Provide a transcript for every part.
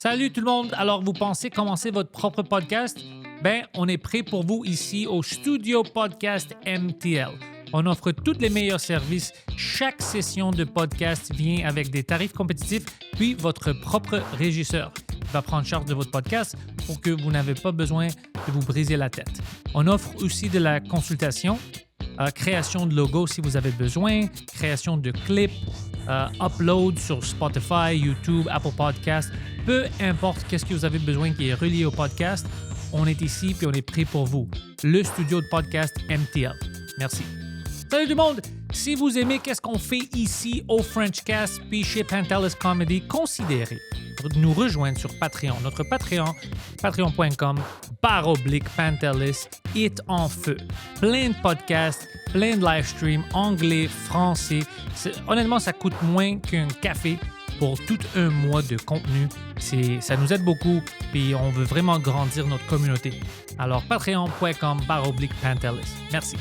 Salut tout le monde! Alors, vous pensez commencer votre propre podcast? Ben, on est prêt pour vous ici au Studio Podcast MTL. On offre tous les meilleurs services. Chaque session de podcast vient avec des tarifs compétitifs, puis votre propre régisseur va prendre charge de votre podcast pour que vous n'avez pas besoin de vous briser la tête. On offre aussi de la consultation, création de logos si vous avez besoin, création de clips, upload sur Spotify, YouTube, Apple Podcasts, peu importe qu'est-ce que vous avez besoin qui est relié au podcast, on est ici puis on est prêt pour vous. Le studio de podcast MTL. Merci. Salut tout le monde! Si vous aimez qu'est-ce qu'on fait ici au Frenchcast puis chez Pantelis Comedy, considérez de nous rejoindre sur Patreon. Notre Patreon, patreon.com/Pantelis, est en feu. Plein de podcasts, plein de live streams, anglais, français. Honnêtement, ça coûte moins qu'un café pour tout un mois de contenu. Ça nous aide beaucoup et on veut vraiment grandir notre communauté. Alors, patreon.com/Pantelis. Merci.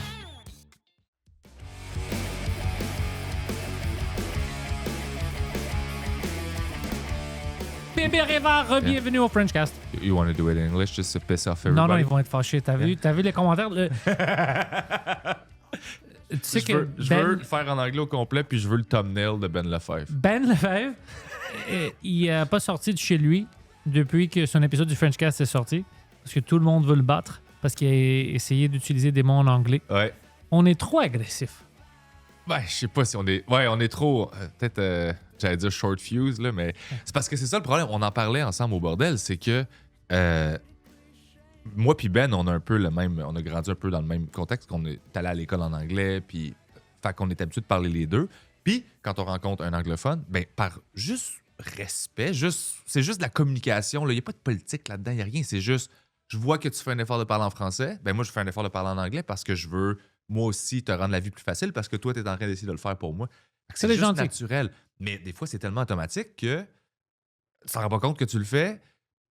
Bébé Révard, bienvenue au Frenchcast. You want to do it in English just to piss off everybody? Non, ils vont être fâchés. T'as vu les commentaires? Tu sais Je veux le faire en anglais au complet, puis je veux le thumbnail de Ben Lefebvre. Ben Lefebvre, il n'a pas sorti de chez lui depuis que son épisode du Frenchcast est sorti, parce que tout le monde veut le battre, parce qu'il a essayé d'utiliser des mots en anglais. Ouais. On est trop agressif. Ben, je sais pas si on est... Ouais, on est trop... peut-être... j'allais dire short fuse, là, mais c'est parce que c'est ça le problème. On en parlait ensemble au bordel, c'est que moi puis Ben, on a un peu le même... On a grandi un peu dans le même contexte, qu'on est allé à l'école en anglais, puis... Fait qu'on est habitué de parler les deux. Puis, quand on rencontre un anglophone, ben par juste respect, c'est juste de la communication. Il n'y a pas de politique là-dedans, il n'y a rien. C'est juste, je vois que tu fais un effort de parler en français, ben moi, je fais un effort de parler en anglais parce que je veux, moi aussi, te rendre la vie plus facile parce que toi, tu es en train d'essayer de le faire pour moi. C'est juste gentil. naturel. Mais des fois, c'est tellement automatique que tu t'en rends pas compte que tu le fais.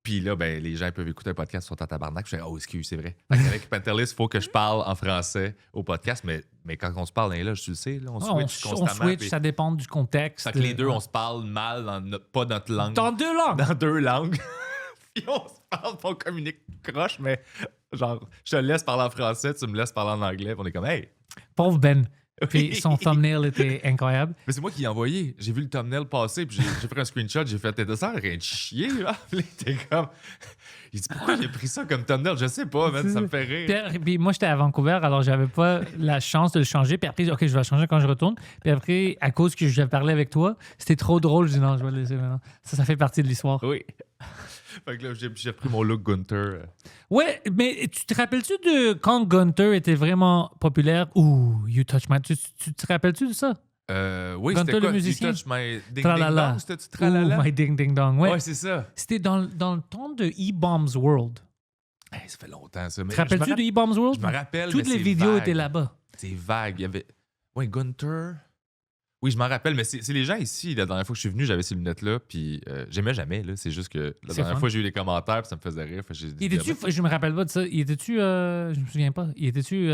Puis là, ben, les gens peuvent écouter un podcast sur ta tabarnak. Je fais, oh, excuse, c'est vrai. Avec Pantelis, il faut que je parle en français au podcast. Mais quand on se parle, là, tu le sais, là, on switch constamment. On switch, ça dépend du contexte. Fait que les deux, on se parle mal, pas notre langue. Dans deux langues. Dans deux langues. Puis on se parle, puis on communique croche, mais genre, je te laisse parler en français, tu me laisses parler en anglais. Puis on est comme, hey. Pauvre Ben. Puis son thumbnail était incroyable. Mais c'est moi qui l'ai envoyé. J'ai vu le thumbnail passer, puis j'ai pris un screenshot, j'ai fait, t'es ça, rien de chier, là. Puis t'es comme. Il dit, pourquoi j'ai pris ça comme thumbnail? Je sais pas, man, ça me fait rire. Puis moi, j'étais à Vancouver, alors j'avais pas la chance de le changer. Puis après, OK, je vais le changer quand je retourne. Puis après, à cause que je parlais avec toi, c'était trop drôle. Je dis, non, je vais le laisser maintenant. Ça fait partie de l'histoire. Oui. Fait que là, j'ai pris mon look Gunther. Ouais, mais tu te rappelles-tu de quand Gunther était vraiment populaire? Ouh, You Touch My... Tu te rappelles-tu de ça? Oui, Gunther, c'était quoi? le musicien? You Touch My Ding Tralala. Ding Dong? C'était-tu Tralala? Ouh, My Ding Ding Dong, ouais. Ouais, c'est ça. C'était dans le temps de E-Bombs World. Hey, ça fait longtemps, ça. Te rappelles-tu de E-Bombs World? Je me rappelle, Toutes mais les c'est vidéos vague. étaient là-bas. C'est vague. Il y avait... Ouais, Gunther... Oui, je m'en rappelle, mais c'est les gens ici. La dernière fois que je suis venu, j'avais ces lunettes-là, puis j'aimais jamais. Là. C'est juste que la dernière fois, j'ai eu des commentaires, puis ça me faisait rire. Je me rappelle pas de ça. Je me souviens pas. Étais-tu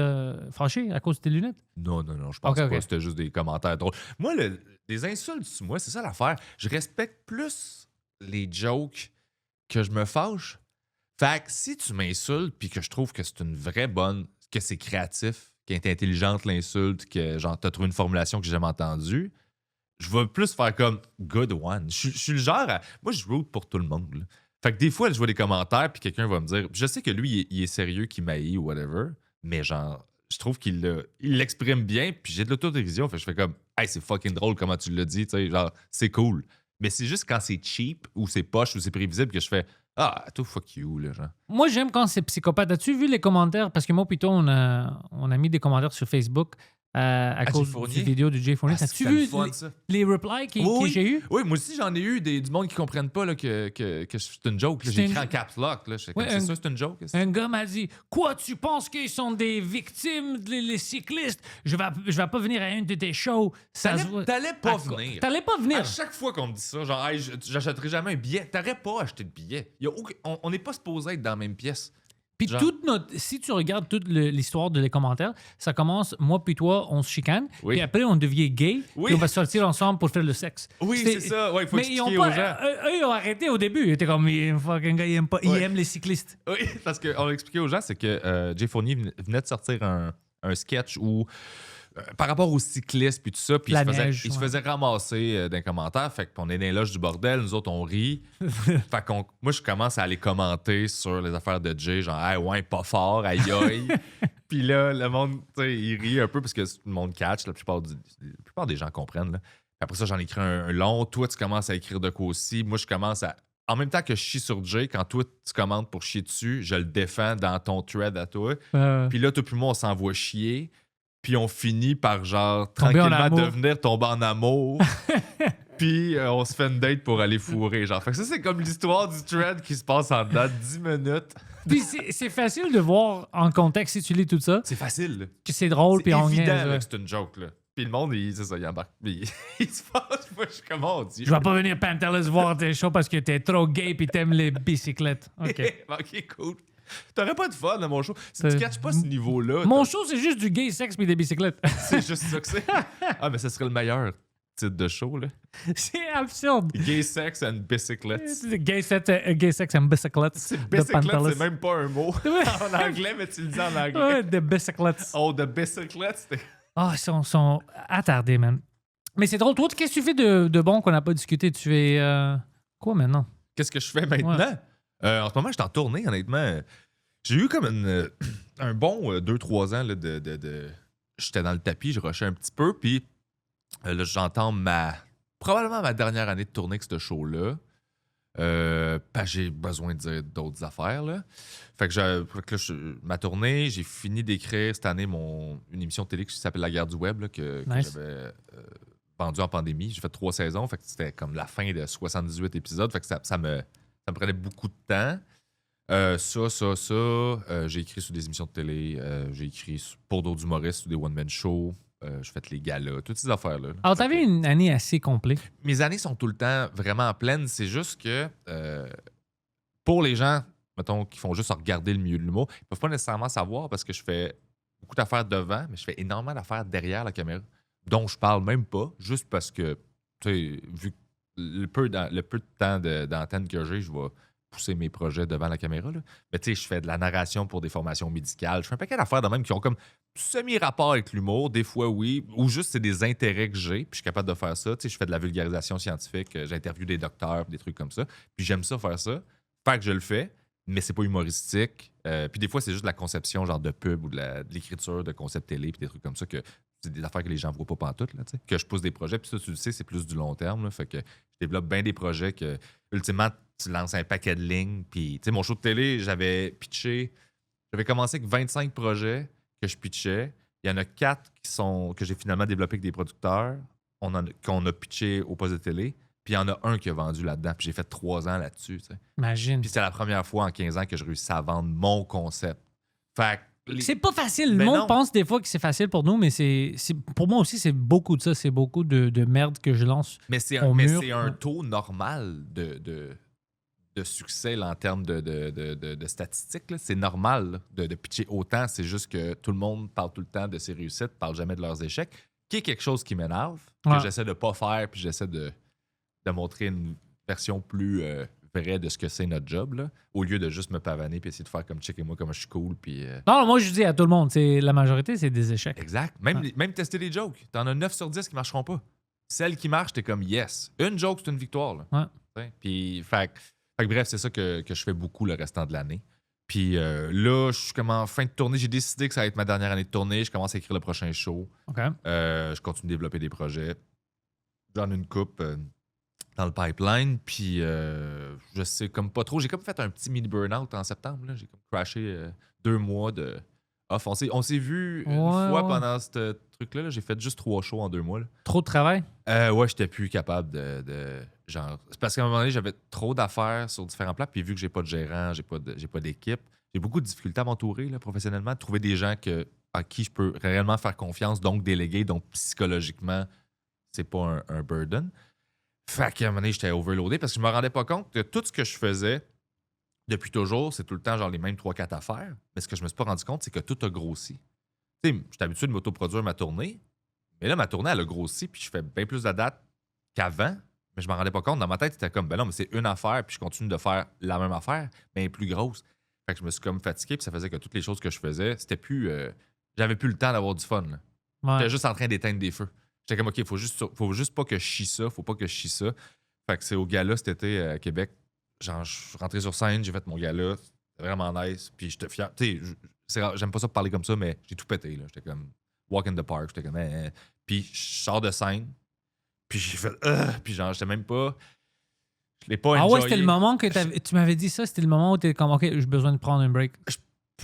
fâché à cause de tes lunettes? Non, je pense pas. Ok. C'était juste des commentaires drôles. Moi, les insultes, moi, c'est ça l'affaire. Je respecte plus les jokes que je me fâche. Fait que si tu m'insultes, puis que je trouve que c'est une vraie bonne, que c'est créatif, qu'elle est intelligente, l'insulte, que genre t'as trouvé une formulation que j'ai jamais entendue, je vais plus faire comme good one. Je suis le genre à... Moi, je root pour tout le monde. Là. Fait que des fois, je vois des commentaires, puis quelqu'un va me dire... Je sais que lui, il est sérieux, qu'il m'haït ou whatever, mais genre, je trouve qu'il l'exprime bien, puis j'ai de l'autodérision. Fait que je fais comme, hey, c'est fucking drôle comment tu l'as dit, tu sais, genre, c'est cool. Mais c'est juste quand c'est cheap, ou c'est poche, ou c'est prévisible, que je fais, ah, tout fuck you, là, genre. Moi, j'aime quand c'est psychopathe. As-tu vu les commentaires? Parce que moi, plutôt, on a mis des commentaires sur Facebook à cause du vidéo de Jay Fournier. As-tu vu les replies que j'ai eu? Oui, moi aussi, j'en ai eu du monde qui comprennent pas là, que c'est une joke. J'ai écrit en caps lock. Là. C'est ça, c'est une joke? Un gars m'a dit, quoi, tu penses qu'ils sont des victimes, les cyclistes? Je vais pas venir à une de tes shows. T'allais pas venir. T'allais pas venir. À chaque fois qu'on me dit ça, genre, hey, j'achèterai jamais un billet. T'aurais pas acheté de billet. On n'est pas supposé être dans la même pièce. Puis Genre. si tu regardes toute l'histoire de les commentaires, ça commence, moi puis toi, on se chicane, Oui. puis après on devient gay, Oui. puis on va sortir ensemble pour faire le sexe. Oui, c'est ça. Ouais, il faut Mais ils ont expliquer pas, aux gens. eux, ils ont arrêté au début. Ils étaient comme, fucking gars, il Ouais. aime les cyclistes. Oui, parce qu'on a expliqué aux gens, c'est que Jay Fournier venait de sortir un sketch où, par rapport aux cyclistes puis tout ça, puis La il neige, se ouais. faisait ramasser d'un commentaire, fait qu'on est dans les loges du bordel, nous autres on rit. Fait qu'on, moi je commence à aller commenter sur les affaires de Jay, genre hey, ouais, pas fort, aïe aïe. Puis là, le monde, tu sais, il rit un peu parce que le monde catch, la plupart des gens comprennent. Là. Après ça, j'en écris un long. Toi, tu commences à écrire de quoi aussi. Moi, je commence à. En même temps que je chie sur Jay, quand toi, tu commentes pour chier dessus, je le défends dans ton thread à toi. Puis là, toi puis moi, on s'envoie chier. Puis on finit par, genre, Tomber en tranquillement amour. devenir tomber en amour. Puis on se fait une date pour aller fourrer. Genre, fait que ça, c'est comme l'histoire du thread qui se passe en dedans de 10 minutes. Puis c'est facile de voir en contexte, si tu lis tout ça, C'est facile, là. que c'est drôle, C'est puis on évident niaise, là, ouais. que c'est une joke, là. Puis le monde, c'est ça, il embarque. Puis il se passe, moi, je suis comme, on dit. Je vais pas venir Pantelis voir tes shows parce que t'es trop gay puis t'aimes les bicyclettes. OK. Ok, cool. T'aurais pas de fun dans mon show. Si tu catches pas ce niveau-là, Mon show, c'est juste du gay sexe puis des bicyclettes. c'est juste ça que c'est. Ah, mais ce serait le meilleur titre de show, là. C'est absurde. Gay sex and bicyclettes. Gay sex and bicyclettes. Bicyclette, c'est même pas un mot en anglais, mais tu le dis en anglais. Ouais, des bicyclettes. Oh, the bicyclette, c'était. Ah, ils sont attardés, man. Mais c'est drôle. Toi, qu'est-ce que tu fais de bon qu'on n'a pas discuté? Tu fais quoi maintenant? Qu'est-ce que je fais maintenant? En ce moment, je suis en tournée, honnêtement. J'ai eu comme un bon 2-3 ans là, de. J'étais dans le tapis, je rushais un petit peu, puis là, j'entends probablement ma dernière année de tournée avec ce show-là. J'ai besoin de dire d'autres affaires. Là. Fait que là, ma tournée, j'ai fini d'écrire cette année une émission de télé qui s'appelle La guerre du web, là, que j'avais vendue en pandémie. J'ai fait 3 saisons, fait que c'était comme la fin de 78 épisodes. Fait que ça me prenait beaucoup de temps. J'ai écrit sur des émissions de télé, j'ai écrit pour d'autres humoristes, sur des one-man shows. Je fais les galas, toutes ces affaires-là. Alors, t'avais une année assez complète. Mes années sont tout le temps vraiment pleines. C'est juste que pour les gens, mettons, qui font juste regarder le milieu de l'humour, ils peuvent pas nécessairement savoir parce que je fais beaucoup d'affaires devant, mais je fais énormément d'affaires derrière la caméra, dont je parle même pas, juste parce que, tu sais, vu le peu de temps d'antenne que j'ai, je vais pousser mes projets devant la caméra. Là. Mais tu sais, je fais de la narration pour des formations médicales. Je fais un paquet d'affaires de même qui ont comme semi-rapport avec l'humour. Des fois, oui. Ou juste, c'est des intérêts que j'ai. Puis je suis capable de faire ça. Tu sais, je fais de la vulgarisation scientifique. J'interviewe des docteurs, des trucs comme ça. Puis j'aime ça faire ça. Fait que je le fais, mais c'est pas humoristique. Puis des fois, c'est juste de la conception, genre de pub ou de l'écriture de concept télé, puis des trucs comme ça que c'est des affaires que les gens voient pas pantoute, là, tu sais. Que je pousse des projets. Puis ça, tu le sais, c'est plus du long terme. Là, fait que je développe bien des projets que, ultimement, tu lances un paquet de lignes. Puis, tu sais, mon show de télé, j'avais commencé avec 25 projets que je pitchais. Il y en a 4 que j'ai finalement développés avec des producteurs, qu'on a pitché au poste de télé. Puis il y en a un qui a vendu là-dedans. Puis j'ai fait 3 ans là-dessus. Tu sais. Imagine. Puis c'est la première fois en 15 ans que je réussis à vendre mon concept. Fait que C'est pas facile. Le Mais monde non. pense des fois que c'est facile pour nous, mais pour moi aussi, c'est beaucoup de ça. C'est beaucoup de merde que je lance. Mais c'est au mur. un taux normal de succès là, en termes de statistiques. Là. C'est normal là, de pitcher autant. C'est juste que tout le monde parle tout le temps de ses réussites, parle jamais de leurs échecs, qui est quelque chose qui m'énerve, Ouais. que j'essaie de pas faire, puis j'essaie de montrer une version plus vraie de ce que c'est notre job, là, au lieu de juste me pavaner puis essayer de faire comme checker-moi comme je suis cool. Puis, Non, moi, je dis à tout le monde, la majorité, c'est des échecs. Exact. Même tester des jokes. T'en as 9 sur 10 qui marcheront pas. Celles qui marchent, t'es comme yes. Une joke, c'est une victoire. Là. Ouais. T'sais? Puis, fait que bref, c'est ça que je fais beaucoup le restant de l'année. Puis là, je suis comme en fin de tournée. J'ai décidé que ça va être ma dernière année de tournée. Je commence à écrire le prochain show. OK. Je continue de développer des projets. J'en ai une coupe dans le pipeline. Puis je sais comme pas trop. J'ai comme fait un petit mini burn-out en septembre. Là. J'ai comme crashé 2 mois de off. On s'est vu une fois pendant ce truc-là. Là. J'ai fait juste 3 shows en 2 mois. Là. Trop de travail? Ouais, j'étais plus capable genre. C'est parce qu'à un moment donné, j'avais trop d'affaires sur différents plans. Puis vu que j'ai pas de gérant, j'ai pas d'équipe, j'ai beaucoup de difficultés à m'entourer là, professionnellement, de trouver des gens à qui je peux réellement faire confiance, donc déléguer, donc psychologiquement, c'est pas un burden. Fait qu'à un moment donné, j'étais overloadé parce que je me rendais pas compte que tout ce que je faisais depuis toujours, c'est tout le temps genre les mêmes 3-4 affaires. Mais ce que je me suis pas rendu compte, c'est que tout a grossi. Tu sais, j'étais habitué de m'autoproduire ma tournée, mais là, ma tournée, elle a grossi, puis je fais bien plus de dates qu'avant, mais je m'en rendais pas compte. Dans ma tête, c'était comme, ben non, mais c'est une affaire, puis je continue de faire la même affaire, mais plus grosse. Fait que je me suis comme fatigué, puis ça faisait que toutes les choses que je faisais, c'était plus. J'avais plus le temps d'avoir du fun. Là. Ouais. J'étais juste en train d'éteindre des feux. J'étais comme, OK, faut juste pas que je chie ça, faut pas que je chie ça. Fait que c'est au gala cet été à Québec. Genre, je suis rentré sur scène, j'ai fait mon gala, c'était vraiment nice, puis j'étais fier. Tu sais, j'aime pas ça parler comme ça, mais j'ai tout pété. Là. J'étais comme, walk in the park, j'étais comme, Puis je sors de scène, puis j'ai fait, puis genre, j'étais même pas. Je l'ai pas enjoyé. Ah ouais, c'était le moment que tu m'avais dit ça, c'était le moment où tu étais comme, OK, j'ai besoin de prendre un break.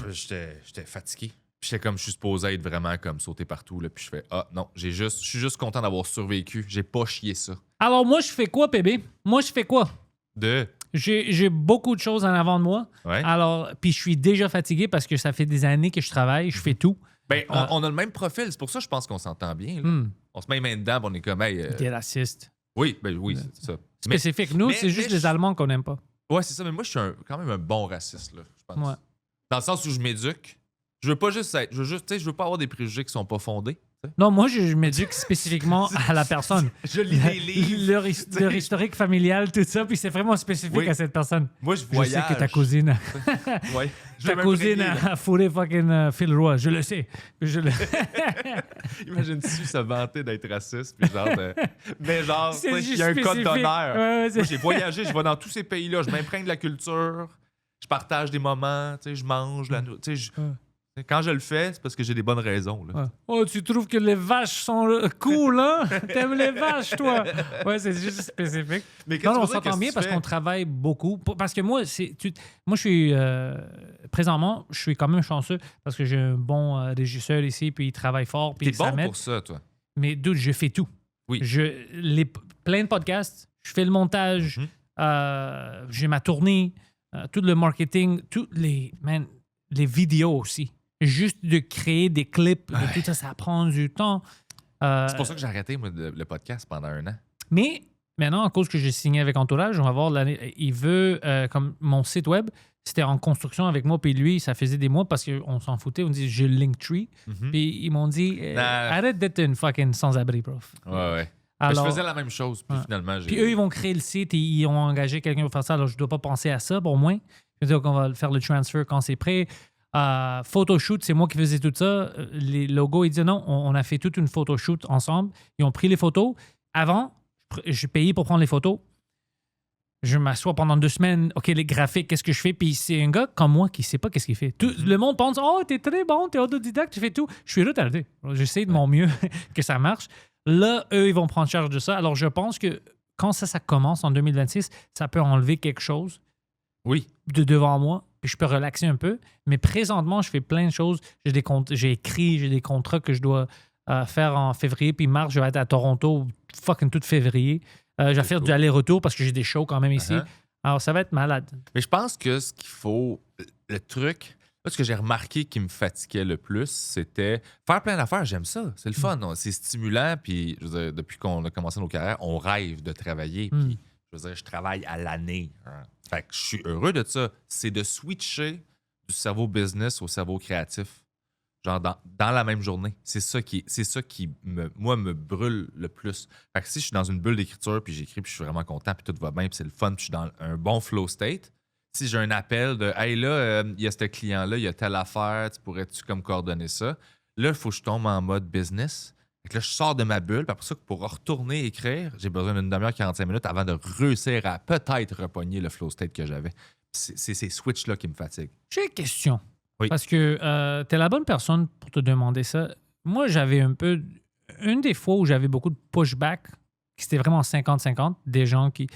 J'étais fatigué. J'étais comme, je suis supposé être vraiment comme sauter partout. Là, puis je fais, non, je suis juste content d'avoir survécu. J'ai pas chié ça. Alors, moi, je fais quoi, bébé? Moi, je fais quoi? J'ai beaucoup de choses en avant de moi. Ouais. Alors, puis je suis déjà fatigué parce que ça fait des années que je travaille, je fais tout. Ben, on a le même profil. C'est pour ça que je pense qu'on s'entend bien. Là. On se met les mains dedans, puis on est comme, T'es raciste. Oui, c'est ça. Spécifique. Nous, c'est juste les Allemands qu'on n'aime pas. Ouais, c'est ça. Mais moi, je suis quand même un bon raciste, là, je pense. Ouais. Dans le sens où je m'éduque. Je veux pas juste être. Je veux pas avoir des préjugés qui sont pas fondés. T'sais. Non, moi, je m'éduque spécifiquement à la personne. Je lis des livres. Leur historique familial, tout ça, puis c'est vraiment spécifique à cette personne. Moi, je voyage. Je sais que ta cousine... Ouais. Ta cousine a fourré fucking Phil Roy. Je le sais. Imagine-tu se vanter d'être raciste, puis genre... Mais genre, il y a un code d'honneur. Ouais, moi, j'ai voyagé, je vais dans tous ces pays-là, je m'imprègne de la culture, je partage des moments, je mange, quand je le fais, c'est parce que j'ai des bonnes raisons. Là. Ouais. Oh, tu trouves que les vaches sont cool, hein? T'aimes les vaches, toi? Ouais, c'est juste spécifique. Mais non, on s'entend bien parce qu'on travaille beaucoup. Parce que moi, moi je suis... présentement, je suis quand même chanceux parce que j'ai un bon régisseur ici, puis il travaille fort. Puis t'es bon pour ça, toi. Mais dude, je fais tout. Oui. Plein de podcasts, je fais le montage, j'ai ma tournée, tout le marketing, les vidéos aussi. Juste de créer des clips, tout ça, ça prend du temps. C'est pour ça que j'ai arrêté moi, le podcast pendant 1 an. Mais maintenant, à cause que j'ai signé avec Entourage, on va voir l'année. Il veut, comme mon site web, c'était en construction avec moi, puis lui, ça faisait des mois parce qu'on s'en foutait. On dit, j'ai le Linktree. Puis ils m'ont dit, arrête d'être une fucking sans-abri, prof. Ouais. Alors, je faisais la même chose, puis finalement, j'ai... Puis eux, ils vont créer le site et ils ont engagé quelqu'un pour faire ça. Alors, je ne dois pas penser à ça, au moins. Je veux dire qu'on va faire le transfer quand c'est prêt. Photoshoot, c'est moi qui faisais tout ça. Les logos, ils disaient non, on a fait toute une photoshoot ensemble. Ils ont pris les photos. Avant, j'ai payé pour prendre les photos. Je m'assois pendant 2 semaines. OK, les graphiques, qu'est-ce que je fais? Puis c'est un gars comme moi qui ne sait pas qu'est-ce qu'il fait. Le monde pense, oh, t'es très bon, t'es autodidacte, tu fais tout. Je suis retardé. J'essaie de mon mieux que ça marche. Là, eux, ils vont prendre charge de ça. Alors, je pense que quand ça commence en 2026, ça peut enlever quelque chose de devant moi. Puis je peux relaxer un peu. Mais présentement, je fais plein de choses. J'ai des contrats que je dois faire en février. Puis mars, je vais être à Toronto fucking tout février. Je vais faire du aller-retour parce que j'ai des shows quand même ici. Alors, ça va être malade. Mais je pense que ce qu'il faut... Le truc... Ce que j'ai remarqué qui me fatiguait le plus, c'était faire plein d'affaires. J'aime ça. C'est le fun. C'est stimulant. Puis, je veux dire, depuis qu'on a commencé nos carrières, on rêve de travailler. Puis, je veux dire, je travaille à l'année. Hein. Fait que je suis heureux de ça. C'est de switcher du cerveau business au cerveau créatif. Genre dans la même journée. C'est ça qui me brûle le plus. Fait que si je suis dans une bulle d'écriture, puis j'écris, puis je suis vraiment content, puis tout va bien, puis c'est le fun, puis je suis dans un bon flow state. Si j'ai un appel de « Hey, là, il y a ce client-là, il y a telle affaire, tu pourrais-tu comme coordonner ça? » Là, il faut que je tombe en mode business. Fait que là, je sors de ma bulle. Puis après ça, pour retourner écrire, j'ai besoin d'une demi-heure, 45 minutes avant de réussir à peut-être repogner le flow state que j'avais. C'est ces switches-là qui me fatiguent. J'ai une question. Oui. Parce que t'es la bonne personne pour te demander ça. Moi, j'avais un peu... Une des fois où j'avais beaucoup de pushback, c'était vraiment 50-50, des gens qui...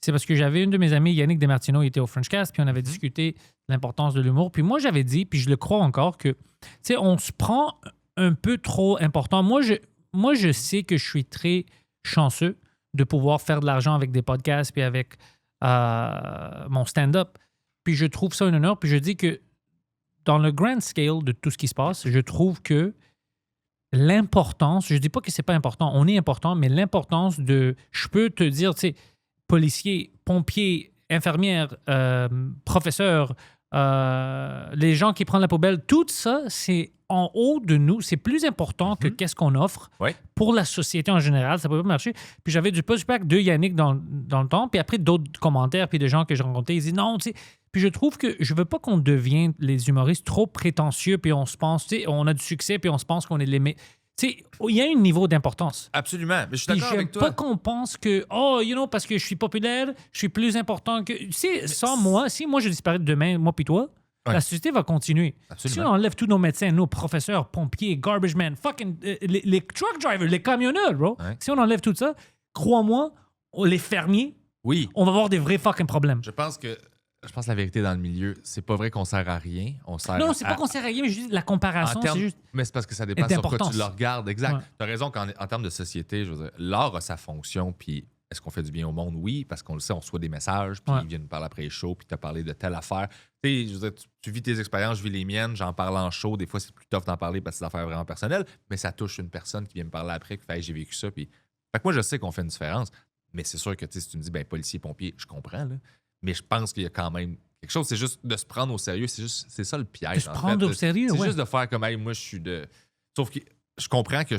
C'est parce que j'avais une de mes amies, Yannick Desmartino, il était au Frenchcast, puis on avait discuté de l'importance de l'humour. Puis moi, j'avais dit, puis je le crois encore, que, tu sais, on se prend un peu trop important. Moi, je sais que je suis très chanceux de pouvoir faire de l'argent avec des podcasts puis avec mon stand-up. Puis je trouve ça un honneur. Puis je dis que dans le grand scale de tout ce qui se passe, je trouve que l'importance, je dis pas que c'est pas important, on est important, mais l'importance de, je peux te dire, tu sais, policiers, pompiers, infirmières, professeurs, les gens qui prennent la poubelle, tout ça, c'est en haut de nous. C'est plus important que qu'est-ce qu'on offre pour la société en général. Ça ne peut pas marcher. Puis j'avais du pushback de Yannick dans le temps, puis après d'autres commentaires, puis des gens que j'ai rencontrés, ils disent non, tu sais. Puis je trouve que je veux pas qu'on devienne les humoristes trop prétentieux, puis on se pense, tu sais, on a du succès, puis on se pense qu'on est les meilleurs. Tu sais, il y a un niveau d'importance. Absolument. Mais je suis d'accord avec toi. Pas qu'on pense que, parce que je suis populaire, je suis plus important que. Tu sais, sans moi, si moi je disparais demain, moi puis toi, la société va continuer. Absolument. Si on enlève tous nos médecins, nos professeurs, pompiers, garbage men, fucking. Les truck drivers, les camionneurs, bro. Si on enlève tout ça, crois-moi, les fermiers, on va avoir des vrais fucking problèmes. Je pense que la vérité dans le milieu, c'est pas vrai qu'on sert à rien. On sert non, c'est pas qu'on sert à rien, mais juste la comparaison, c'est juste. Mais c'est parce que ça dépend sur quoi tu le regardes. Exact. Tu as raison qu'en termes de société, je veux dire, l'art a sa fonction, puis est-ce qu'on fait du bien au monde? Oui, parce qu'on le sait, on reçoit des messages, puis ils viennent nous parler après les shows, puis tu as parlé de telle affaire. Tu sais, je veux dire, tu vis tes expériences, je vis les miennes, j'en parle en show. Des fois, c'est plus tough d'en parler parce que c'est des affaires vraiment personnelles, mais ça touche une personne qui vient me parler après, qui fait hey, j'ai vécu ça. Puis... Fait que moi, je sais qu'on fait une différence, mais c'est sûr que si tu me dis, ben policier, pompier, je comprends, là. Mais je pense qu'il y a quand même quelque chose, c'est juste de se prendre au sérieux. C'est ça le piège. De se prendre au sérieux, c'est juste de faire comme, hey, moi, je suis de. Sauf que je comprends que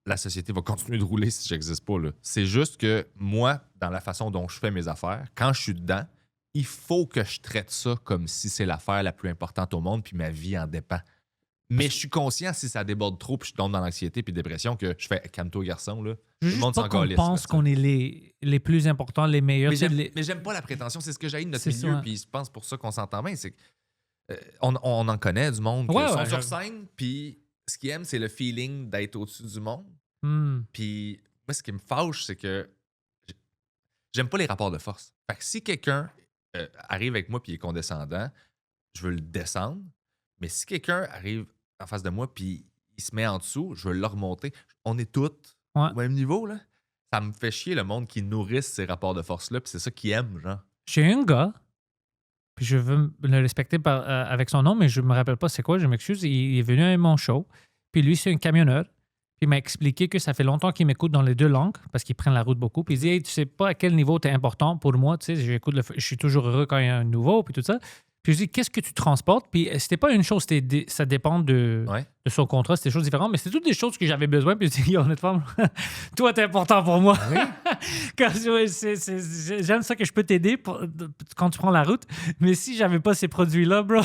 la société va continuer de rouler si j'existe pas. Là. C'est juste que moi, dans la façon dont je fais mes affaires, quand je suis dedans, il faut que je traite ça comme si c'est l'affaire la plus importante au monde, puis ma vie en dépend. Mais je suis conscient si ça déborde trop, puis je tombe dans l'anxiété puis dépression, que je fais calme-toi, garçon. Là. Tout le monde s'en calisse. On pense qu'on est les plus importants, les meilleurs. Mais j'aime pas la prétention. C'est ce que j'haïs de notre milieu, puis je pense pour ça qu'on s'entend bien. C'est qu'on en connaît du monde qui sont sur scène, puis ce qu'ils aiment, c'est le feeling d'être au-dessus du monde. Puis moi, ce qui me fâche, c'est que j'aime pas les rapports de force. Fait que si quelqu'un arrive avec moi puis est condescendant, je veux le descendre. Mais si quelqu'un arrive en face de moi puis il se met en dessous, je veux le remonter. On est tous au même niveau, là. Ça me fait chier le monde qui nourrisse ces rapports de force-là, puis c'est ça qu'ils aiment, genre. J'ai un gars, puis je veux le respecter avec son nom, mais je me rappelle pas c'est quoi, je m'excuse. Il est venu à mon show, puis lui, c'est un camionneur. Puis il m'a expliqué que ça fait longtemps qu'il m'écoute dans les deux langues, parce qu'il prend la route beaucoup. Puis il dit, hey, tu sais pas à quel niveau tu es important pour moi, tu sais, je suis toujours heureux quand il y a un nouveau, puis tout ça. Puis je dis, qu'est-ce que tu transportes? Puis c'était pas une chose, ça dépend de son contrat, c'était des choses différentes, mais c'était toutes des choses que j'avais besoin. Puis je dis, honnêtement, toi, t'es important pour moi. Oui. J'aime ça que je peux t'aider quand tu prends la route, mais si j'avais pas ces produits-là, bro,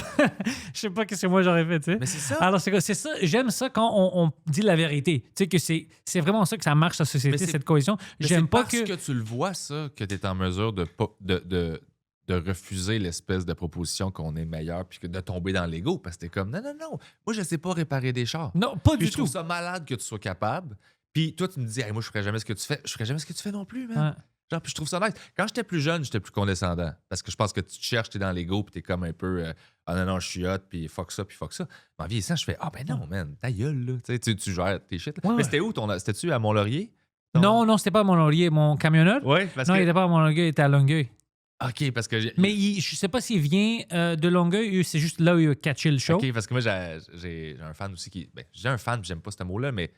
je sais pas qu'est-ce que moi j'aurais fait, tu sais. Mais c'est ça. Alors, c'est ça, j'aime ça quand on dit la vérité. Tu sais, que c'est vraiment ça que ça marche, la société, cette cohésion. J'aime pas parce que tu le vois, ça, que tu es en mesure de refuser l'espèce de proposition qu'on est meilleur puis que de tomber dans l'ego parce que t'es comme non, moi je sais pas réparer des chars. Non, pas du tout. Je trouve ça malade que tu sois capable. Puis toi, tu me dis, hey, moi je ferais jamais ce que tu fais. Je ferais jamais ce que tu fais non plus, man. Genre, puis je trouve ça nice. Quand j'étais plus jeune, j'étais plus condescendant parce que je pense que tu te cherches, t'es dans l'ego puis t'es comme un peu ah non, je suis hot puis fuck ça. En vieillissant, je fais ah ben non, man, ta gueule, là. Tu gères tes shit. Mais c'était où c'était-tu à Mont-Laurier? Non, c'était pas à Mont-Laurier. Mon camionneur? Oui, non, il était pas à Mont-Laurier, il était à Longueuil. OK, parce que... Mais je sais pas s'il vient de Longueuil, c'est juste là où il a catché le show. OK, parce que moi, j'ai un fan aussi qui... Ben, j'ai un fan, j'aime pas ce mot-là, mais...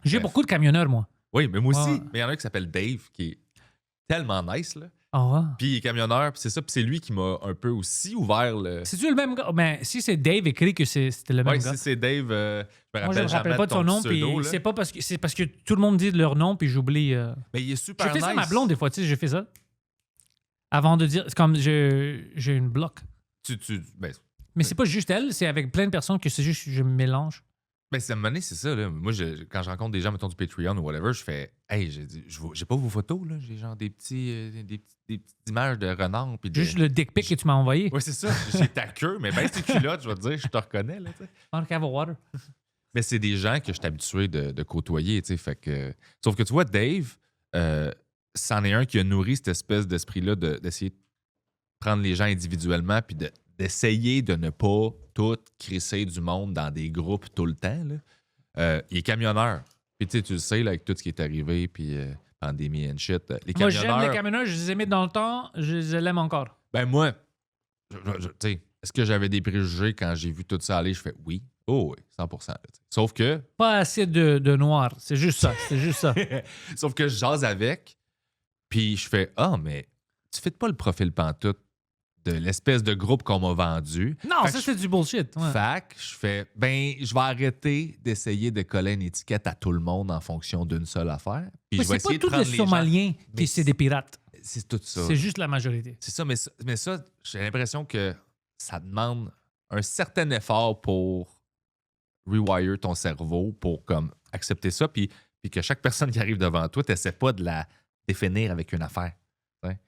j'ai beaucoup de camionneurs, moi. Oui, mais moi aussi. Mais il y en a un qui s'appelle Dave, qui est tellement nice, là. Puis il est camionneur, puis c'est ça. Puis c'est lui qui m'a un peu aussi ouvert le... C'est-tu le même gars? Ben, si c'est Dave, écrit que c'était le même gars. Oui, si c'est Dave, moi, je me rappelle pas de son nom, puis c'est parce que tout le monde dit leur nom, puis j'oublie... Mais il est super nice. J'ai fait ça à ma blonde, des fois, tu sais, j'ai fait ça. Avant de dire, c'est comme j'ai une bloc. Mais c'est pas juste elle, c'est avec plein de personnes que c'est juste je me mélange. Ben, c'est ça, là. Moi, quand je rencontre des gens, mettons, du Patreon ou whatever, je fais hey, j'ai pas vos photos, là. J'ai genre des petites images de renard. Juste le dick pic que tu m'as envoyé. Oui, c'est ça. J'ai ta queue, mais ben, c'est culotte, je vais te dire, je te reconnais, là, tu sais. On have water. Mais c'est des gens que je suis habitué de côtoyer, tu sais. Fait que. Sauf que tu vois, Dave, c'en est un qui a nourri cette espèce d'esprit-là d'essayer de prendre les gens individuellement puis d'essayer de ne pas tout crisser du monde dans des groupes tout le temps. Là. Il est camionneur. Puis tu le sais, là, avec tout ce qui est arrivé, puis pandémie and shit. Les camionneurs... Moi, j'aime les camionneurs. Je les aimais dans le temps. Je les aime encore. Ben moi, tu sais, est-ce que j'avais des préjugés quand j'ai vu tout ça aller? Je fais oui. Oh oui, 100%. Là, sauf que... Pas assez de noir. C'est juste ça. C'est juste ça. Sauf que je jase avec... Puis je fais mais tu fais pas le profil pantoute de l'espèce de groupe qu'on m'a vendu. Non, Fait ça, que c'est du bullshit. Ouais. Fait que je fais, je vais arrêter d'essayer de coller une étiquette à tout le monde en fonction d'une seule affaire. Puis Mais je vais c'est pas essayer de tous les prendre les gens. Somaliens Mais qui c'est des pirates. C'est tout ça. C'est juste la majorité. C'est ça, mais ça, j'ai l'impression que ça demande un certain effort pour rewire ton cerveau, pour comme accepter ça, puis que chaque personne qui arrive devant toi, tu n'essaies pas de la définir avec une affaire.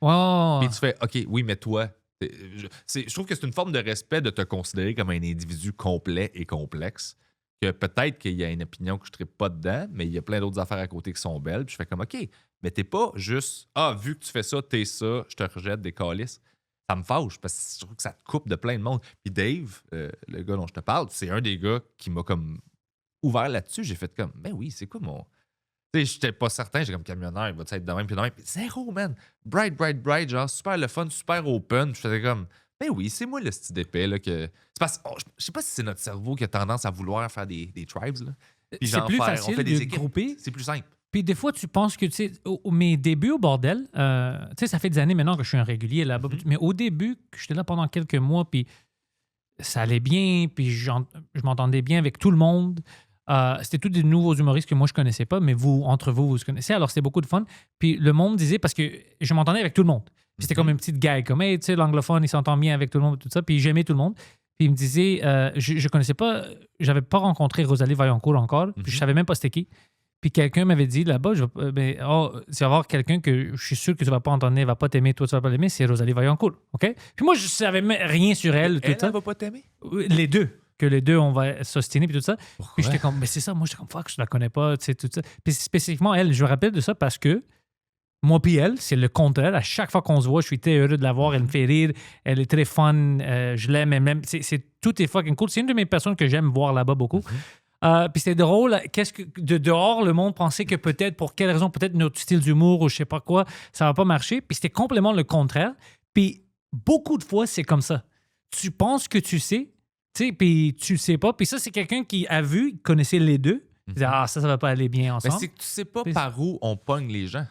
Wow. Puis tu fais, OK, oui, mais toi, je trouve que c'est une forme de respect de te considérer comme un individu complet et complexe, que peut-être qu'il y a une opinion que je ne trippe pas dedans, mais il y a plein d'autres affaires à côté qui sont belles, puis je fais comme, OK, mais t'es pas juste, vu que tu fais ça, t'es ça, je te rejette des calices. Ça me fâche parce que je trouve que ça te coupe de plein de monde. Puis Dave, le gars dont je te parle, c'est un des gars qui m'a comme ouvert là-dessus. J'ai fait comme, ben oui, c'est quoi mon. Tu sais, j'étais pas certain, j'ai comme camionneur, il va être de même, puis de même. Puis zéro, man. Bright, genre super le fun, super open. Je faisais comme, ben oui, c'est moi le style d'épée, là, que. C'est parce je sais pas si c'est notre cerveau qui a tendance à vouloir faire des tribes, là. Puis C'est plus facile on fait des de équipes. grouper. C'est plus simple. Puis des fois, tu penses que, tu sais, mes débuts au bordel, tu sais, ça fait des années maintenant que je suis un régulier là-bas, mais au début, j'étais là pendant quelques mois, puis ça allait bien, puis je m'entendais bien avec tout le monde. C'était tous des nouveaux humoristes que moi, je connaissais pas, mais vous, entre vous, vous connaissez. Alors, c'était beaucoup de fun. Puis le monde disait, parce que je m'entendais avec tout le monde. Puis c'était comme une petite gag, comme, hey, tu sais, l'anglophone, il s'entend bien avec tout le monde, tout ça. Puis j'aimais tout le monde. Puis il me disait, je connaissais pas, j'avais pas rencontré Rosalie Vaillancourt encore, puis je savais même pas c'était qui. Puis quelqu'un m'avait dit là-bas, tu vas avoir quelqu'un que je suis sûr que tu vas pas entendre, elle va pas t'aimer, toi tu vas pas l'aimer, c'est Rosalie Vaillancourt, OK? Puis moi, je savais rien sur elle. Elle ça. va pas t'aimer? Les deux. Que les deux, on va s'ostiner, puis tout ça. Pourquoi? Puis j'étais comme, mais c'est ça, moi j'étais comme, fuck, je la connais pas, tu sais, tout ça. Puis spécifiquement, elle, je me rappelle de ça parce que moi puis elle, c'est le contraire. À chaque fois qu'on se voit, je suis très heureux de la voir. Elle me fait rire. Elle est très fun. Je l'aime. Elle m'aime. Tout est fucking cool. C'est une de mes personnes que j'aime voir là-bas beaucoup. Puis c'était drôle. Qu'est-ce que de dehors, le monde pensait que peut-être, pour quelle raison, peut-être notre style d'humour ou je sais pas quoi, ça va pas marcher. Puis c'était complètement le contraire. Puis beaucoup de fois, c'est comme ça. Tu penses que tu sais, tu sais, puis tu sais pas. Puis ça, c'est quelqu'un qui a vu, il connaissait les deux. Il disait, ça va pas aller bien ensemble. Mais c'est que tu sais pas par où on pogne les gens.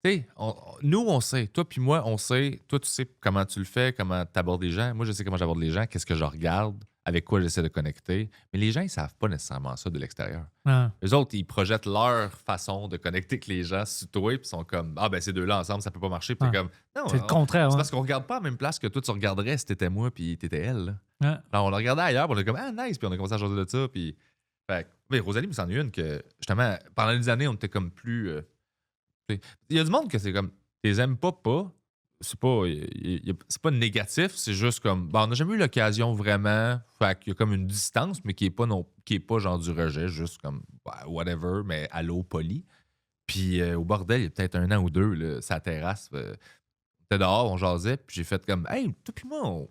Tu sais, nous, on sait. Toi puis moi, on sait. Toi, tu sais comment tu le fais, comment tu abordes les gens. Moi, je sais comment j'aborde les gens, qu'est-ce que je regarde, avec quoi j'essaie de connecter. Mais les gens, ils savent pas nécessairement ça de l'extérieur. Eux autres, ils projettent leur façon de connecter avec les gens sur toi, puis ils sont comme, ben ces deux-là ensemble, ça peut pas marcher. Puis comme, non, c'est le contraire. C'est parce qu'on regarde pas à la même place que toi, tu regarderais si t'étais moi, puis t'étais elle. Là. Alors, on le regardait ailleurs, puis on est comme, nice, puis on a commencé à jaser de ça. Puis, mais Rosalie me s'en est une que, justement, pendant des années, on était comme plus. Il y a du monde que c'est comme, tu les aimes pas. C'est pas, c'est pas négatif, c'est juste comme, on n'a jamais eu l'occasion vraiment. Fait qu'il y a comme une distance, mais qui est pas genre du rejet, juste comme, whatever, mais allô, poli. Puis au bordel, il y a peut-être 1 an ou 2, là, sa terrasse, on était dehors, on jasait, puis j'ai fait comme, hey, toi puis moi,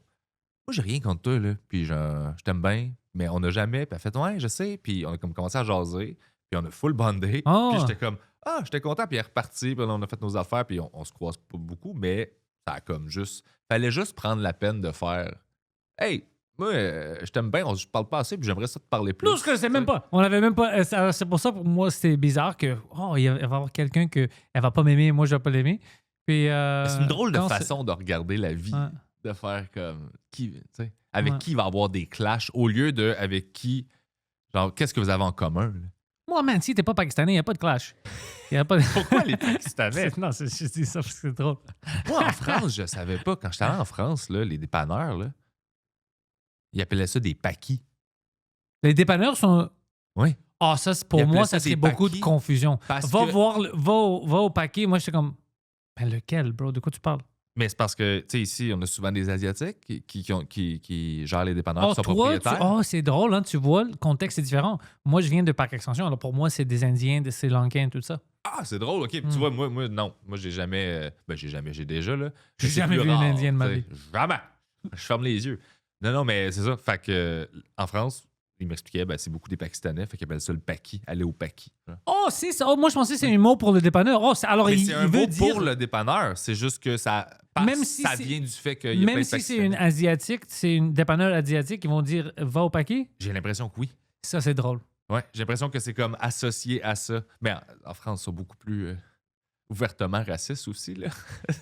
j'ai rien contre toi, là. Puis je t'aime bien, mais on n'a jamais. Puis elle fait, ouais, je sais. Puis on a comme commencé à jaser, puis on a full bondé. Puis j'étais comme, j'étais content, puis elle est repartie, puis là, on a fait nos affaires, puis on se croise pas beaucoup, mais ça a comme juste. Fallait juste prendre la peine de faire, hey, moi, je t'aime bien, je parle pas assez, puis j'aimerais ça te parler plus. Non, je connaissais même pas. On avait même pas. C'est pour ça, pour moi, c'était bizarre que, il va y avoir quelqu'un que elle va pas m'aimer, moi, je vais pas l'aimer. Puis. C'est une drôle de façon de regarder la vie. Ouais. De faire comme qui, tu sais, avec qui il va avoir des clashs au lieu de avec qui, genre, qu'est-ce que vous avez en commun? Là? Moi, man, si t'es pas pakistanais, il n'y a pas de clash. Y a pas de... Pourquoi les Pakistanais? Non, je dis ça parce que c'est drôle. Moi, en France, je savais pas. Quand j'étais allé en France, là, les dépanneurs, là, ils appelaient ça des paquis. Les dépanneurs sont. Oui. Ça, pour moi, ça serait beaucoup de confusion. Va au paquet. Moi, j'étais comme, lequel, bro? De quoi tu parles? Mais c'est parce que, tu sais, ici, on a souvent des Asiatiques qui gèrent les dépanneurs, qui sont propriétaires. C'est drôle, hein, tu vois, le contexte est différent. Moi, je viens de Parc Extension, alors pour moi, c'est des Indiens, des Sri Lankais, tout ça. C'est drôle, OK. Tu vois, moi, non. Moi, j'ai jamais... j'ai déjà, là. J'ai jamais vu une Indienne de ma vie. Jamais. Je ferme les yeux. Non, mais c'est ça. Fait que, en France, il m'expliquait, c'est beaucoup des Pakistanais, fait qu'ils appellent ça le paki, aller au paki. C'est ça. Moi, je pensais que c'est un mot pour le dépanneur. Alors, mais il c'est un veut mot dire... pour le dépanneur. C'est juste que ça vient du fait qu'il y a plein de Pakistanais. Même si c'est une Asiatique, c'est une dépanneur asiatique, ils vont dire « va au paquet ». J'ai l'impression que oui. Ça, c'est drôle. Ouais, j'ai l'impression que c'est comme associé à ça. Mais en France, c'est beaucoup plus... ouvertement racistes aussi, là.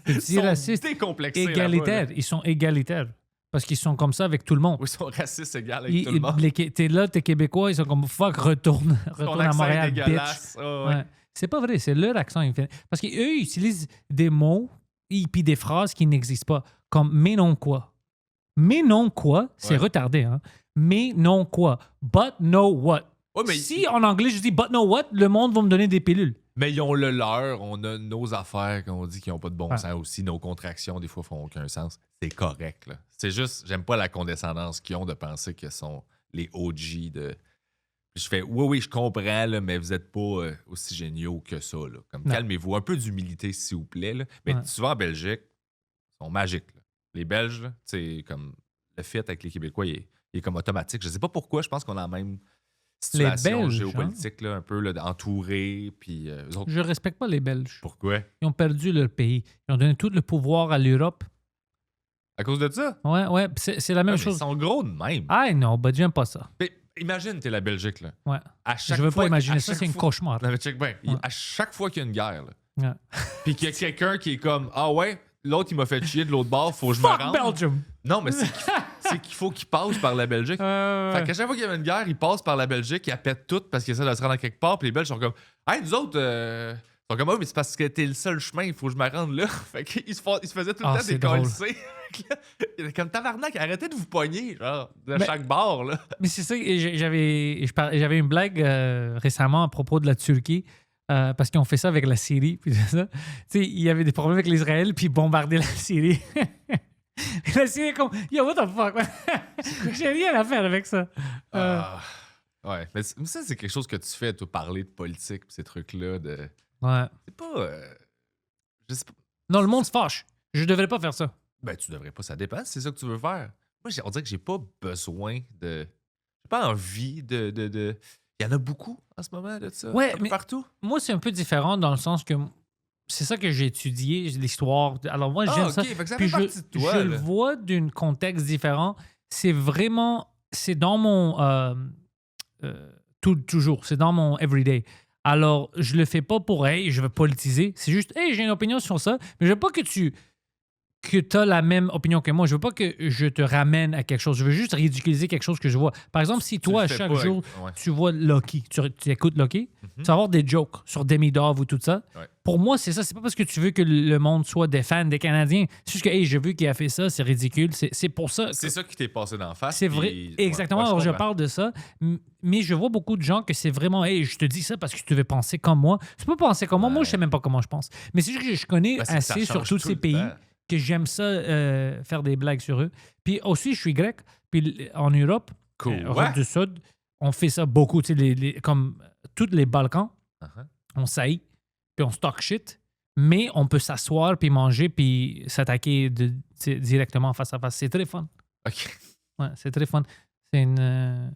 Ils sont racistes, décomplexés égalitaires. Ils sont égalitaires. Parce qu'ils sont comme ça avec tout le monde. Oui, ils sont racistes égaux avec tout le monde. T'es Québécois, ils sont comme fuck, retourne Ton à accent Montréal, est bitch. dégueulasse. Oh, ouais. Ouais. C'est pas vrai, c'est leur accent. Parce qu'eux, ils utilisent des mots et puis des phrases qui n'existent pas. Comme mais non quoi. Mais non quoi, c'est retardé. Hein? Mais non quoi. But no what. Ouais, mais si en anglais je dis but no what, le monde va me donner des pilules. Mais ils ont le leur, on a nos affaires qu'on dit qui n'ont pas de bon sens aussi. Nos contractions, des fois, font aucun sens. C'est correct, là. C'est juste, j'aime pas la condescendance qu'ils ont de penser qu'ils sont les OG de. Puis je fais, oui, je comprends, là, mais vous n'êtes pas aussi géniaux que ça, là. Comme, calmez-vous. Un peu d'humilité, s'il vous plaît, là. Mais souvent, en Belgique, ils sont magiques, là. Les Belges, là, c'est comme le fit avec les Québécois, il est comme automatique. Je sais pas pourquoi, je pense qu'on a la même situation Belges, géopolitique, là, un peu là, entourée. Puis, autres... Je respecte pas les Belges. Pourquoi? Ils ont perdu leur pays. Ils ont donné tout le pouvoir à l'Europe. À cause de ça? Ouais, c'est la même chose. Ils sont gros de même. Ah non, bah j'aime pas ça. Mais imagine, t'es la Belgique, là. Ouais. Je veux pas imaginer ça, c'est un cauchemar. Non, mais check bien. À chaque fois qu'il y a une guerre, là, puis qu'il y a quelqu'un qui est comme, ah ouais, l'autre, il m'a fait chier de l'autre bord, faut que je me rende. Belgium! Non, mais c'est qu'il faut qu'il passe par la Belgique. Fait qu'à chaque fois qu'il y avait une guerre, il passe par la Belgique, il pète tout parce qu'il essaie de se rendre à quelque part, puis les Belges sont comme, hey, nous autres, sont comme, oh, mais c'est parce que t'es le seul chemin, il faut que je me rende là. Fait qu'ils se faisaient tout le temps décoller. Il était comme tabarnak, arrêtez de vous pogner, genre, chaque bord, là. Mais c'est ça, j'avais une blague récemment à propos de la Turquie. Parce qu'ils ont fait ça avec la Syrie. Puis ça. Il y avait des problèmes avec l'Israël, puis ils bombardaient la Syrie. Et la Syrie est comme, yo, what the fuck? J'ai rien à faire avec ça. Ouais, mais ça, c'est quelque chose que tu fais, toi, parler de politique, pis ces trucs-là. Ouais. C'est pas. Je sais pas. Non, le monde se fâche. Je devrais pas faire ça. Ben, tu devrais pas, ça dépend, c'est ça que tu veux faire. Moi, on dirait que j'ai pas besoin de. J'ai pas envie de... Il y en a beaucoup en ce moment de ça. Ouais, mais partout. Moi, c'est un peu différent dans le sens que c'est ça que j'ai étudié, l'histoire. Alors, moi, j'aime ça. Fait que ça puis fait partie de toi, je le vois d'un contexte différent. C'est vraiment. C'est dans mon. Toujours. C'est dans mon everyday. Alors, je le fais pas pour, hey, je veux politiser. C'est juste, hey, j'ai une opinion sur ça. Mais je veux pas que tu as la même opinion que moi. Je veux pas que je te ramène à quelque chose. Je veux juste ridiculiser quelque chose que je vois. Par exemple, si toi, chaque jour, tu vois Loki, tu écoutes Loki, tu vas avoir des jokes sur Demidov ou tout ça. Ouais. Pour moi, c'est ça. C'est pas parce que tu veux que le monde soit des fans des Canadiens. C'est juste que, hey, je veux qu'il a fait ça, c'est ridicule. C'est pour ça. C'est ça qui t'est passé d'en face. C'est vrai. Exactement. Alors, je parle de ça. Mais je vois beaucoup de gens que c'est vraiment, hey, je te dis ça parce que tu veux penser comme moi. Tu peux penser comme moi. Moi, je sais même pas comment je pense. Mais c'est juste que je connais assez sur tous ces pays que j'aime ça faire des blagues sur eux. Puis aussi, je suis grec. Puis en Europe, Europe du Sud, on fait ça beaucoup. Tu sais, comme tous les Balkans, on saillit, puis on stock shit, mais on peut s'asseoir, puis manger, puis s'attaquer directement face à face. C'est très fun. OK. Ouais, c'est très fun.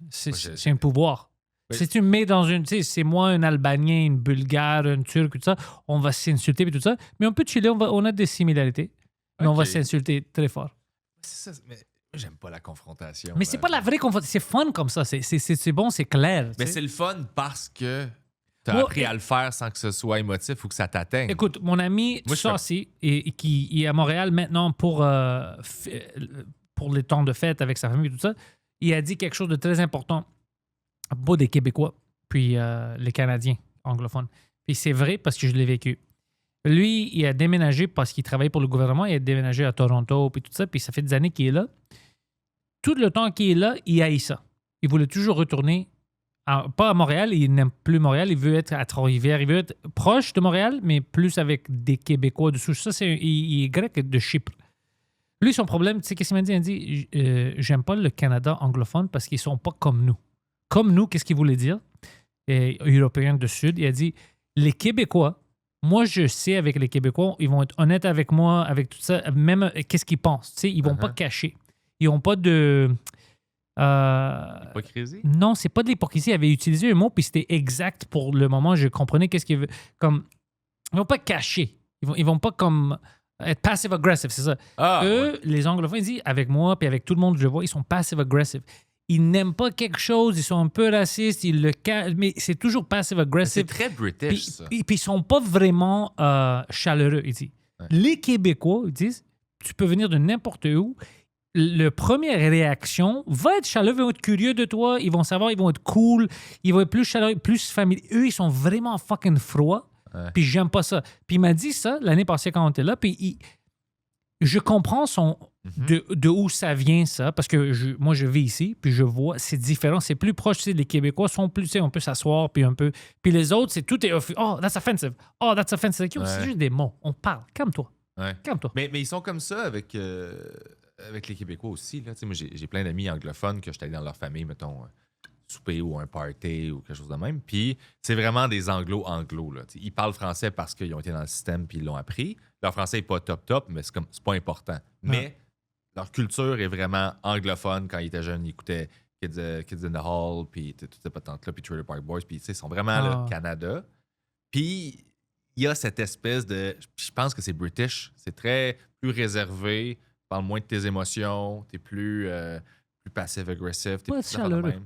C'est un pouvoir. Oui. Si tu me mets dans une... Tu sais, c'est moi, un Albanien, une Bulgare, un Turc, tout ça, on va s'insulter et tout ça, mais on peut chiller, on a des similarités, mais on va s'insulter très fort. C'est ça, mais j'aime pas la confrontation. Mais c'est pas la vraie confrontation, c'est fun comme ça, c'est bon, c'est clair. Mais c'est le fun parce que t'as appris à le faire sans que ce soit émotif ou que ça t'atteigne. Écoute, mon ami Saucy, qui est à Montréal maintenant pour les temps de fête avec sa famille et tout ça, il a dit quelque chose de très important à propos des Québécois, puis les Canadiens anglophones. Puis c'est vrai parce que je l'ai vécu. Lui, il a déménagé parce qu'il travaillait pour le gouvernement. Il a déménagé à Toronto, puis tout ça. Puis ça fait des années qu'il est là. Tout le temps qu'il est là, il haït ça. Il voulait toujours retourner, pas à Montréal. Il n'aime plus Montréal. Il veut être à Trois-Rivières. Il veut être proche de Montréal, mais plus avec des Québécois dessous. Ça, il est grec de Chypre. Lui, son problème, tu sais, qu'est-ce qu'il m'a dit? Il a dit, j'aime pas le Canada anglophone parce qu'ils sont pas comme nous. Comme nous, qu'est-ce qu'il voulait dire? Européens du Sud. Il a dit, les Québécois, moi, je sais avec les Québécois, ils vont être honnêtes avec moi, avec tout ça, même qu'est-ce qu'ils pensent. Tu sais, ils vont pas cacher. Ils n'ont pas de... Hypocrisie? Non, c'est pas de l'hypocrisie. Il avait utilisé un mot, puis c'était exact pour le moment. Je comprenais qu'est-ce qu'il veut. Comme, ils vont pas cacher. Ils vont pas comme être passive-aggressive, c'est ça. Eux, les anglophones, ils disent, avec moi, puis avec tout le monde que je vois, ils sont passive-aggressive. ils n'aiment pas quelque chose, ils sont un peu racistes, ils le cachent, mais c'est toujours passive-aggressive. C'est très British, ça. Puis ils sont pas vraiment chaleureux, ils disent. Ouais. Les Québécois, ils disent, tu peux venir de n'importe où. Le première réaction va être chaleureux, ils vont être curieux de toi, ils vont savoir, ils vont être cool, ils vont être plus chaleureux, plus familiers. Eux, ils sont vraiment fucking froids, Ouais. puis j'aime pas ça. Puis il m'a dit ça l'année passée quand on était là, puis je comprends de où ça vient, ça, parce que moi, je vis ici, puis je vois, c'est différent, c'est plus proche, tu sais, les Québécois sont plus, tu sais, on peut s'asseoir, puis un peu... Puis les autres, tout est... Oh, that's offensive. Oh, that's offensive. Ouais. C'est juste des mots. On parle. Calme-toi. Ouais. Calme-toi. Mais ils sont comme ça avec les Québécois aussi. Là. Tu sais, moi, j'ai plein d'amis anglophones que j'étais allé dans leur famille, mettons, souper ou un party ou quelque chose de même. Puis c'est vraiment des anglo-anglo. Là. Tu sais, ils parlent français parce qu'ils ont été dans le système puis ils l'ont appris. Leur français n'est pas top, mais c'est pas important. Mais leur culture est vraiment anglophone. Quand ils étaient jeunes, ils écoutaient Kids in the Hall, puis toutes ces patentes-là, puis Trailer Park Boys, puis ils sont vraiment le Canada. Puis il y a cette espèce de... Je pense que c'est British. C'est très plus réservé. Tu parles moins de tes émotions. T'es plus passive-agressif. T'es Ouais, plus chaleureux. de même.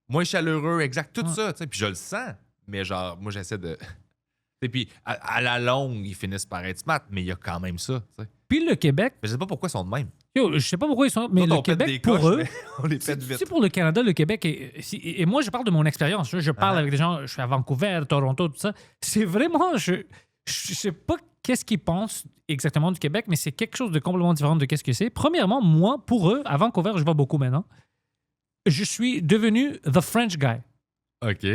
Moins chaleureux, exact. Tout Ouais. ça. Puis je le sens. Mais genre, moi, j'essaie de... Et puis, à la longue, ils finissent par être smart, mais il y a quand même ça. T'sais. Puis le Québec, Mais je sais pas pourquoi ils sont de même. yo, je sais pas pourquoi ils sont... Mais Nous autres, le on pète des Québec, pour coches, eux... mais on les Tu pète vite. sais, pour le Canada, le Québec, et moi, je parle de mon expérience. Je parle avec des gens, je suis à Vancouver, Toronto, tout ça. C'est vraiment, je sais pas qu'est-ce qu'ils pensent exactement du Québec, mais c'est quelque chose de complètement différent de qu'est-ce que c'est. Premièrement, moi, pour eux, à Vancouver, je vais beaucoup maintenant, je suis devenu the French guy. OK.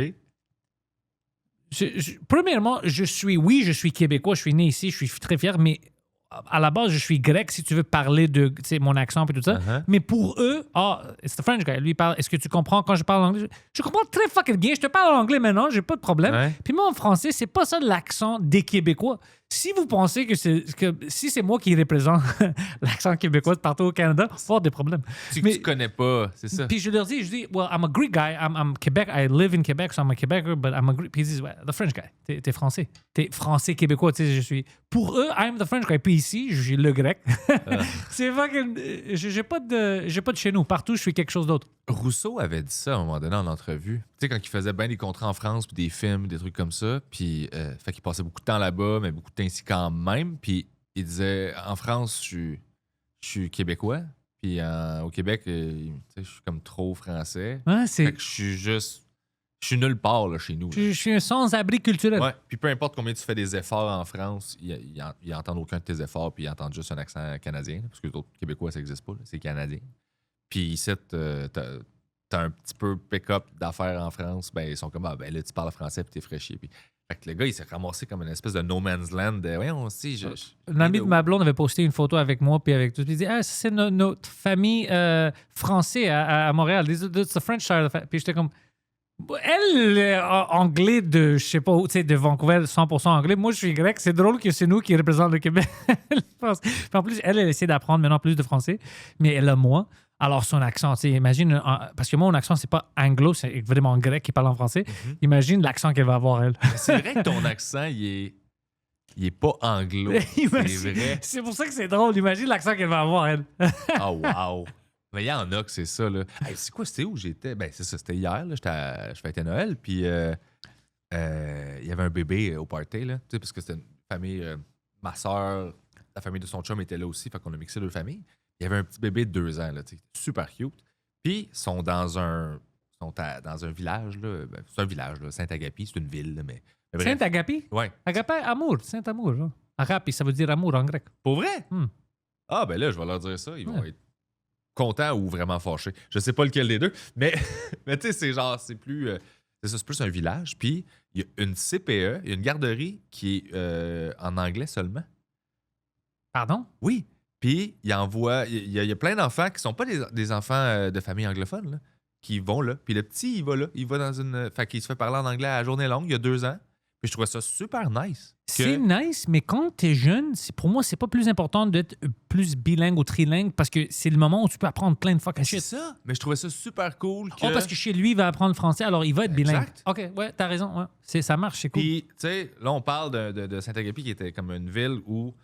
Premièrement, je suis québécois, je suis né ici, je suis très fier, mais à la base, je suis grec si tu veux parler de mon accent et tout ça. Uh-huh. Mais pour eux, it's the French guy. Lui, il parle. Est-ce que tu comprends quand je parle anglais? Je comprends très fucking bien. Je te parle en anglais maintenant, j'ai pas de problème. Ouais. Puis moi, en français, c'est pas ça l'accent des Québécois. Si vous pensez que si c'est moi qui représente l'accent québécois de partout au Canada, il faut avoir des problèmes. Tu connais pas, c'est ça. Puis je dis, well, I'm a Greek guy. I'm Québec. I live in Quebec, so I'm a Québécois, but I'm a Greek. Puis ils disent, well, the French guy. T'es français. T'es français québécois. Tu sais, je suis. Pour eux, I'm the French guy. Puis ici, je suis le grec. C'est fucking. J'ai pas de chez nous. Partout, je suis quelque chose d'autre. Rousseau avait dit ça à un moment donné en entrevue. Tu sais, quand il faisait bien des contrats en France, puis des films, des trucs comme ça, puis fait qu'il passait beaucoup de temps là-bas, mais beaucoup de temps ici quand même. Puis il disait, en France, je suis québécois, puis au Québec, tu sais, je suis comme trop français. Ouais, Fait que je suis nulle part là, chez nous. Là. Je suis un sans-abri culturel. Ouais, puis peu importe combien tu fais des efforts en France, ils n'entendent aucun de tes efforts, puis ils entendent juste un accent canadien, parce que les autres Québécois, ça n'existe pas, là, c'est canadien. Puis ici, t'as un petit peu pick-up d'affaires en France, ben ils sont comme, ben là, tu parles français, puis t'es fraîchier. Puis, fait que le gars, il s'est ramassé comme une espèce de no man's land. Voyons, aussi, Un ami de ma blonde avait posté une photo avec moi puis avec tout. Puis il dit, c'est notre famille française à Montréal. It's the French side of the Puis j'étais comme, elle, anglais de, je sais pas où, tu sais, de Vancouver, 100% anglais. Moi, je suis grec. C'est drôle que c'est nous qui représentons le Québec. Puis en plus, elle essaie d'apprendre maintenant plus de français, mais elle a moins. Alors, son accent, tu sais, imagine, parce que moi, mon accent, c'est pas anglo, c'est vraiment grec qui parle en français. Mm-hmm. Imagine l'accent qu'elle va avoir, elle. C'est vrai que ton accent, il est pas anglo. C'est vrai. C'est pour ça que c'est drôle. Imagine l'accent qu'elle va avoir, elle. Oh, wow. Mais il y en a que c'est ça, là. Hey, c'est quoi, c'était où j'étais? Ben, c'est ça, c'était hier, là. Je fêtais Noël, puis il y avait un bébé au party, là. Tu sais, parce que c'était une famille... ma soeur, la famille de son chum était là aussi, fait qu'on a mixé deux familles. Il y avait un petit bébé de 2 ans, là, super cute. Puis, ils sont dans un village, là. Ben, c'est un village, là. Saint-Agapi, c'est une ville, là, mais bref. Saint-Agapi? Ouais. Agapi, amour. Saint-amour. Là. Agapi, ça veut dire amour en grec. Pour vrai? Hmm. Ah, ben là, je vais leur dire ça. Ils vont être contents ou vraiment fâchés. Je sais pas lequel des deux, mais, mais tu sais, c'est genre, c'est plus un village. Puis, il y a une CPE, il y a une garderie qui est en anglais seulement. Pardon? Oui. Puis, il y a plein d'enfants qui sont pas des enfants de famille anglophone, là, qui vont là. Puis le petit, il va là. Il va dans une... Fait qu'il se fait parler en anglais à la journée longue, il y a 2 ans. Puis je trouvais ça super nice. C'est nice, mais quand t'es jeune, pour moi, c'est pas plus important d'être plus bilingue ou trilingue parce que c'est le moment où tu peux apprendre plein de fucking C'est shit. ça. Mais je trouvais ça super cool. Oh, parce que chez lui, il va apprendre le français, alors il va être bilingue. Exact. OK, ouais, t'as raison. Ouais. Ça marche, c'est cool. Puis, tu sais, là, on parle de Saint-Agapi qui était comme une ville où,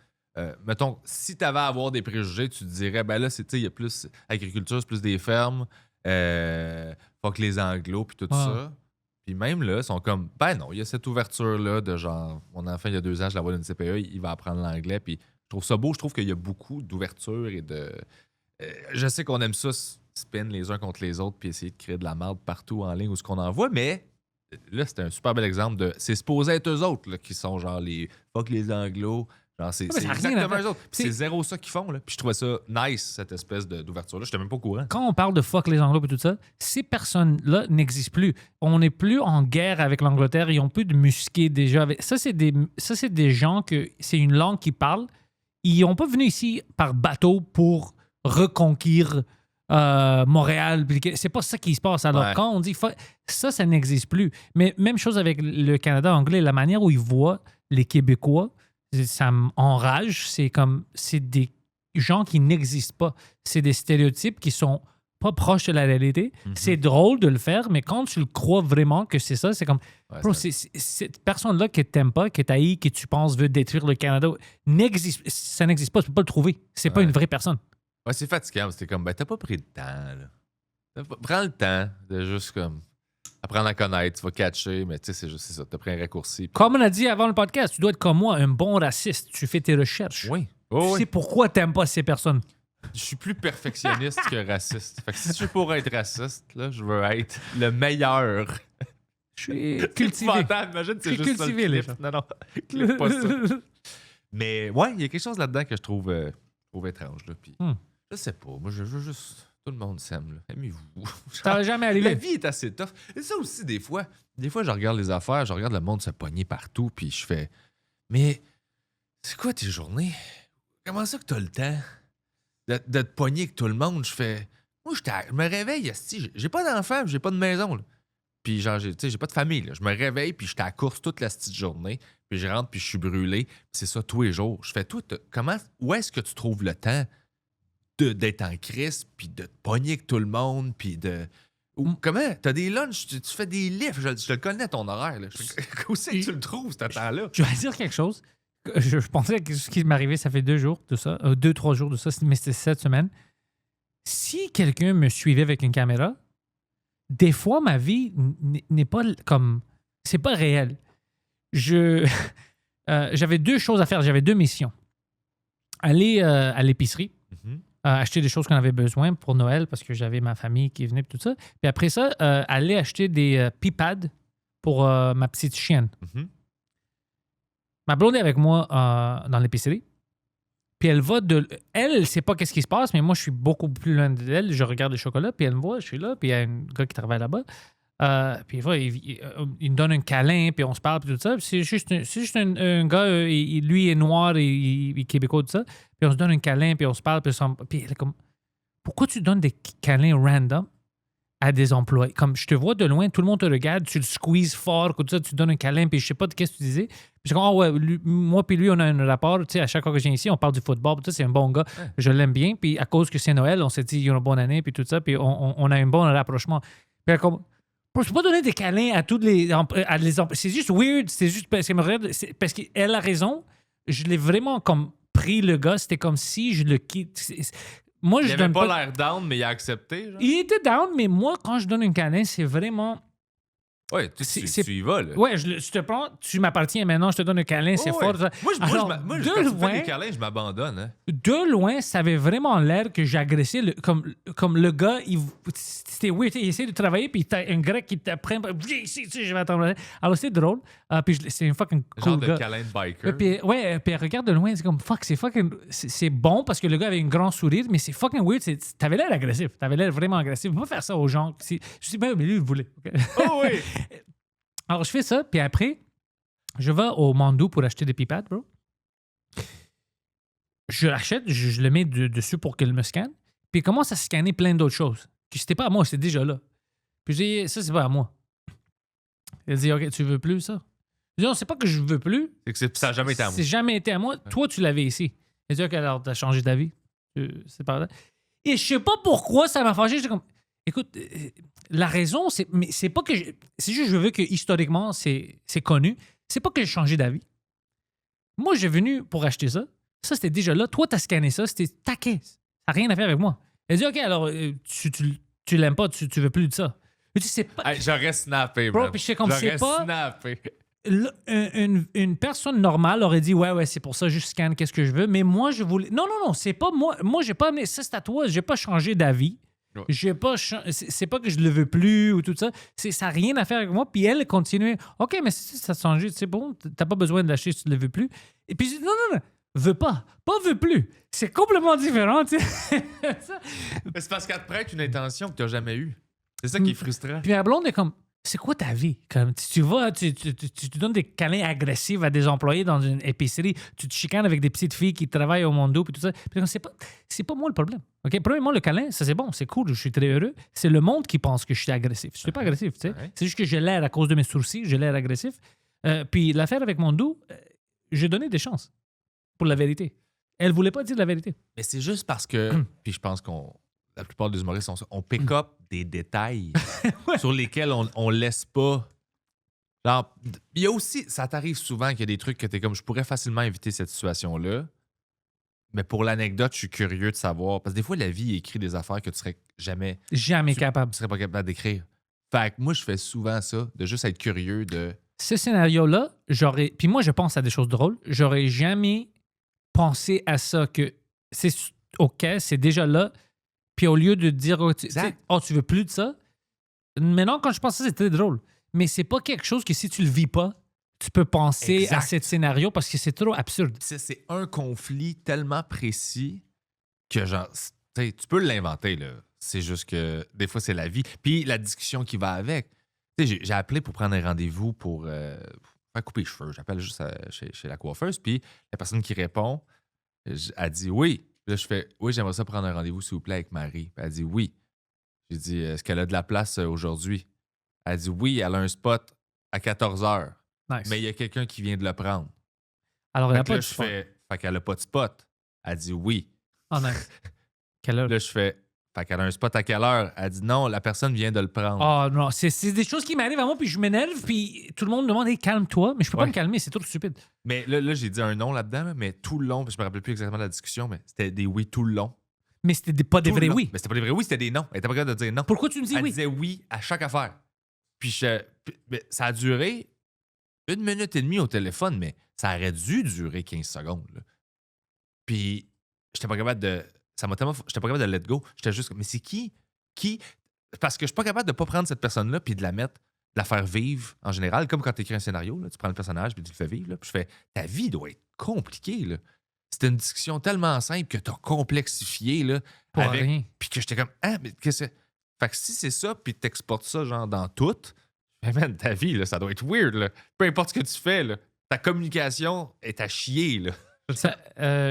mettons, si tu avais à avoir des préjugés, tu te dirais, ben là, il y a plus agriculture, c'est plus des fermes. fuck les anglos, puis tout Ouais. ça. Puis même là, ils sont comme, ben non, il y a cette ouverture-là de genre, mon enfant, il y a 2 ans, je l'envoie dans une CPE, il va apprendre l'anglais, puis je trouve ça beau, je trouve qu'il y a beaucoup d'ouverture et de... je sais qu'on aime ça, spin les uns contre les autres, puis essayer de créer de la merde partout en ligne où ce qu'on en voit, mais là, c'était un super bel exemple de... C'est supposé être eux autres là, qui sont genre les fuck les anglos. Genre, c'est mais ça a rien à exactement faire. eux autres. Puis c'est zéro ça qu'ils font. Là. Puis je trouvais ça nice, cette espèce d'ouverture-là. Je n'étais même pas au courant. Quand on parle de fuck les Anglo et tout ça, ces personnes-là n'existent plus. On n'est plus en guerre avec l'Angleterre. Ils ont plus de musqués déjà. Ça, c'est des gens que c'est une langue qu'ils parlent. Ils n'ont pas venu ici par bateau pour reconquérir Montréal. C'est pas ça qui se passe. Alors, Ouais. quand on dit fuck, ça n'existe plus. Mais même chose avec le Canada anglais, la manière où ils voient les Québécois, ça m'enrage. C'est des gens qui n'existent pas. C'est des stéréotypes qui sont pas proches de la réalité. C'est drôle de le faire, mais quand tu le crois vraiment que c'est ça, c'est comme, Ouais, bro, cette personne-là que t'aimes pas, que t'haïs, que tu penses veut détruire le Canada, ça n'existe pas. Tu peux pas le trouver. C'est pas Ouais. une vraie personne. Ouais, c'est fatigant. C'était comme, ben, t'as pas pris le temps. Là. Prends le temps de juste comme apprendre à connaître. Tu vas catcher, mais tu sais, c'est juste ça. T'as pris un raccourci. Comme on a dit avant le podcast, tu dois être comme moi, un bon raciste. Tu fais tes recherches. Oui. Tu Oh, sais oui. pourquoi t'aimes pas ces personnes. Je suis plus perfectionniste que raciste. Fait que si je veux pour être raciste, là, je veux être le meilleur. Je suis C'est cultivé. épouvantable. Imagine, c'est Je suis juste ça le cultivé, les clip. gens. Non, clip pas ça. Mais ouais, il y a quelque chose là-dedans que je trouve étrange. Là. Puis, je sais pas. Moi, je veux juste... Tout le monde s'aime. Là. Aimez-vous. Ça va jamais La arriver. vie est assez tough. Et ça aussi, des fois, je regarde les affaires, je regarde le monde se pogner partout, puis je fais... Mais c'est quoi tes journées? Comment ça que t'as le temps de te pogner avec tout le monde? Je fais... Moi, je me réveille, esti, j'ai pas d'enfant, j'ai pas de maison. Là. Puis genre, j'ai pas de famille. Là. Je me réveille, puis je suis à la course toute la petite journée, puis je rentre, puis je suis brûlé. Puis c'est ça tous les jours. Je fais tout. Où est-ce que tu trouves le temps d'être en crise, puis de te pogner avec tout le monde, puis de... Comment? T'as des lunchs, tu fais des lifts. Je le connais, ton horaire. Là. Où c'est que tu le trouves, ce temps-là? Je vais dire quelque chose. Je pensais que ce qui m'arrivait, ça fait 2 jours de ça, 2-3 jours de ça, mais c'était cette semaine. Si quelqu'un me suivait avec une caméra, des fois, ma vie n'est pas comme... C'est pas réel. J'avais 2 choses à faire. J'avais 2 missions. Aller à l'épicerie, acheter des choses qu'on avait besoin pour Noël parce que j'avais ma famille qui venait et tout ça. Puis après ça, aller acheter des pipads pour ma petite chienne. Ma blonde est avec moi dans l'épicerie. Puis elle va de... Elle sait pas qu'est-ce qui se passe, mais moi, je suis beaucoup plus loin d'elle. Je regarde le chocolat, puis elle me voit, je suis là, puis il y a un gars qui travaille là-bas. Puis il me donne un câlin, puis on se parle, puis tout ça. Puis c'est juste un gars, lui est noir, et il est québécois, tout ça. Puis on se donne un câlin, puis on se parle, puis elle est comme... Pourquoi tu donnes des câlins random à des employés? Comme je te vois de loin, tout le monde te regarde, tu le squeezes fort, tout ça, tu donnes un câlin, puis je sais pas de qu'est-ce que tu disais. Puis je dis, oh ouais, moi puis lui, on a un rapport, tu sais, à chaque fois que je viens ici, on parle du football, puis tout ça, c'est un bon gars, je l'aime bien, puis à cause que c'est Noël, on s'est dit, il y a une bonne année, puis tout ça, puis on a un bon rapprochement. Puis elle comme, je peux pas donner des câlins à toutes les c'est juste weird, c'est juste parce qu'elle a raison, je l'ai vraiment comme pris le gars, c'était comme si je le quitte. Moi, Il je avait donne pas l'air down, mais il a accepté. Genre. Il était down, mais moi, quand je donne un câlin, c'est vraiment... Ouais, tu y vas, là. Ouais, je te prends, tu m'appartiens maintenant, je te donne un câlin, c'est fort. Ça. Moi, Alors, quand tu de me fais loin, des câlins, je m'abandonne. Hein. de loin, ça avait vraiment l'air que j'agressais. Comme le gars, c'était weird. Il essaie de travailler, puis t'as un grec qui t'apprend. Viens ici, tu sais, je vais attendre. Alors, c'est drôle. Puis c'est un fucking cool Genre de gars. câlin de biker. Puis, ouais, puis elle regarde de loin, c'est comme fuck, c'est bon parce que le gars avait un grand sourire, mais c'est fucking weird. T'avais l'air agressif. T'avais l'air vraiment agressif. Faut pas faire ça aux gens. Je sais pas, mais lui, il voulait. Okay? Oh oui! Alors, je fais ça, puis après, je vais au Mandou pour acheter des pipads, bro. Je l'achète, je le mets dessus pour qu'il me scanne, puis il commence à scanner plein d'autres choses. Puis c'était pas à moi, c'était déjà là. Puis j'ai dit, ça, c'est pas à moi. Il a dit, OK, tu veux plus ça? Je dis, non, c'est pas que je veux plus. C'est que ça n'a jamais été à moi. C'est jamais été à moi. Toi, tu l'avais ici. Il a dit, OK, alors, t'as changé d'avis. C'est pas là. Et je sais pas pourquoi ça m'a fâché. J'étais comme, écoute, la raison, c'est pas que... C'est juste que je veux que, historiquement, c'est connu. C'est pas que j'ai changé d'avis. Moi, j'ai venu pour acheter ça. Ça, c'était déjà là. Toi, t'as scanné ça. C'était ta caisse. Ça n'a rien à faire avec moi. Elle dit, OK, alors, Tu l'aimes pas, tu veux plus de ça. Je dis, c'est pas... Hey, j'aurais snappé, Bro, man. puis c'est comme, J'aurais c'est pas- snappé. Une personne normale aurait dit ouais c'est pour ça je scanne qu'est-ce que je veux, mais moi je voulais non c'est pas moi j'ai pas amené ça, c'est à toi, j'ai pas changé d'avis. Ouais. J'ai pas c'est pas que je le veux plus ou tout ça, ça n'a rien à faire avec moi. Puis elle continuait, ok, mais si ça a changé, c'est bon, t'as pas besoin de l'acheter si tu le veux plus. Et puis je dis, non veux pas veut plus, c'est complètement différent, tu sais. Mais c'est parce qu'elle te prête une intention que tu n'as jamais eue. C'est ça qui est frustrant. Puis ma blonde est comme, c'est quoi ta vie? Comme, tu vas, tu donnes des câlins agressifs à des employés dans une épicerie, tu te chicanes avec des petites filles qui travaillent au Mondo, puis tout ça. Puis c'est pas moi le problème. OK? Premièrement, le câlin, ça c'est bon, c'est cool, je suis très heureux. C'est le monde qui pense que je suis agressif. Je suis pas agressif, tu sais. Ouais. C'est juste que j'ai l'air, à cause de mes sourcils, j'ai l'air agressif. Puis l'affaire avec Mondo, j'ai donné des chances pour la vérité. Elle voulait pas dire la vérité. Mais c'est juste parce que, puis je pense la plupart des humoristes sont ça, on pick up des détails sur lesquels on laisse pas. Genre, il y a aussi, ça t'arrive souvent qu'il y a des trucs que t'es comme, je pourrais facilement éviter cette situation-là, mais pour l'anecdote, je suis curieux de savoir, parce que des fois, la vie écrit des affaires que tu serais jamais Capable. tu serais pas capable d'écrire. Fait que moi, je fais souvent ça, de juste être curieux de... Ce scénario-là, puis moi, je pense à des choses drôles. J'aurais jamais pensé à ça, que c'est OK, c'est déjà là. Puis au lieu de dire, tu veux plus de ça. Maintenant, quand je pense à ça, c'est très drôle. Mais c'est pas quelque chose que si tu le vis pas, tu peux penser à ce scénario parce que c'est trop absurde. C'est un conflit tellement précis que genre, tu peux l'inventer, là. C'est juste que des fois, c'est la vie. Puis la discussion qui va avec. Tu sais, j'ai appelé pour prendre un rendez-vous pour faire couper les cheveux. J'appelle juste chez la coiffeuse. Puis la personne qui répond, elle dit oui. Là, je fais oui, j'aimerais ça prendre un rendez-vous, s'il vous plaît, avec Marie. Puis elle dit oui. J'ai dit est-ce qu'elle a de la place aujourd'hui? Elle dit oui, elle a un spot à 14h. Nice. Mais il y a quelqu'un qui vient de le prendre. Alors, elle n'a pas de spot. Fait qu'elle a pas de spot. Elle dit oui. Oh, nice. Quelle heure? Là, je fais fait qu'elle a un spot à quelle heure? Elle dit non, la personne vient de le prendre. Oh non, c'est des choses qui m'arrivent à moi, puis je m'énerve, puis tout le monde me demande hey, calme-toi, mais je peux pas me calmer, c'est trop stupide. Mais là j'ai dit un non là-dedans, mais tout le long, je me rappelle plus exactement de la discussion, mais c'était des oui tout le long. Mais c'était pas des vrais oui. Mais c'était pas des vrais oui, c'était des non. Elle était pas capable de dire non. Pourquoi tu me dis Elle oui? disait oui à chaque affaire. Puis mais ça a duré 1 minute et demie au téléphone, mais ça aurait dû durer 15 secondes. Là. Puis j'étais pas capable de... J'étais pas capable de let go. J'étais juste comme, mais c'est qui? Parce que je suis pas capable de pas prendre cette personne-là puis de la faire vivre en général. Comme quand tu écris un scénario, là, tu prends le personnage puis tu le fais vivre. Là, puis je fais, ta vie doit être compliquée. Là. C'était une discussion tellement simple que tu as complexifié. Là, pour rien. Puis que j'étais comme, ah, mais qu'est-ce que... Fait que si c'est ça, puis tu exportes ça genre dans tout, ben man, ta vie, là, ça doit être weird. Là. Peu importe ce que tu fais, là, ta communication est à chier. Là.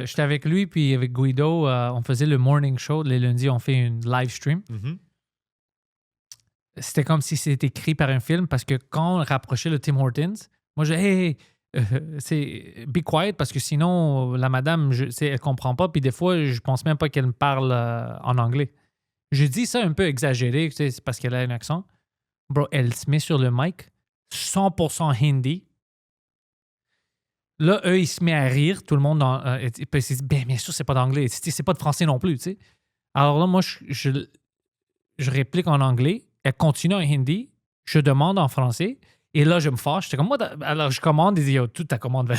J'étais avec lui, puis avec Guido, on faisait le morning show. Les lundis, on fait une live stream. Mm-hmm. C'était comme si c'était écrit par un film, parce que quand on rapprochait le Tim Hortons, moi, je hey, c'est be quiet, parce que sinon, la madame, elle comprend pas, puis des fois, je pense même pas qu'elle me parle en anglais. Je dis ça un peu exagéré, c'est parce qu'elle a un accent. Bro, elle se met sur le mic, 100% hindi. Là, eux, ils se mettent à rire, tout le monde. Puis ils disent, bien sûr, c'est pas d'anglais. C'est pas de français non plus, tu sais. Alors là, moi, je réplique en anglais. Elle continue en hindi. Je demande en français. Et là, je me fâche. J'étais comme, moi, alors je commande. Et dis, yo, toute ta commande,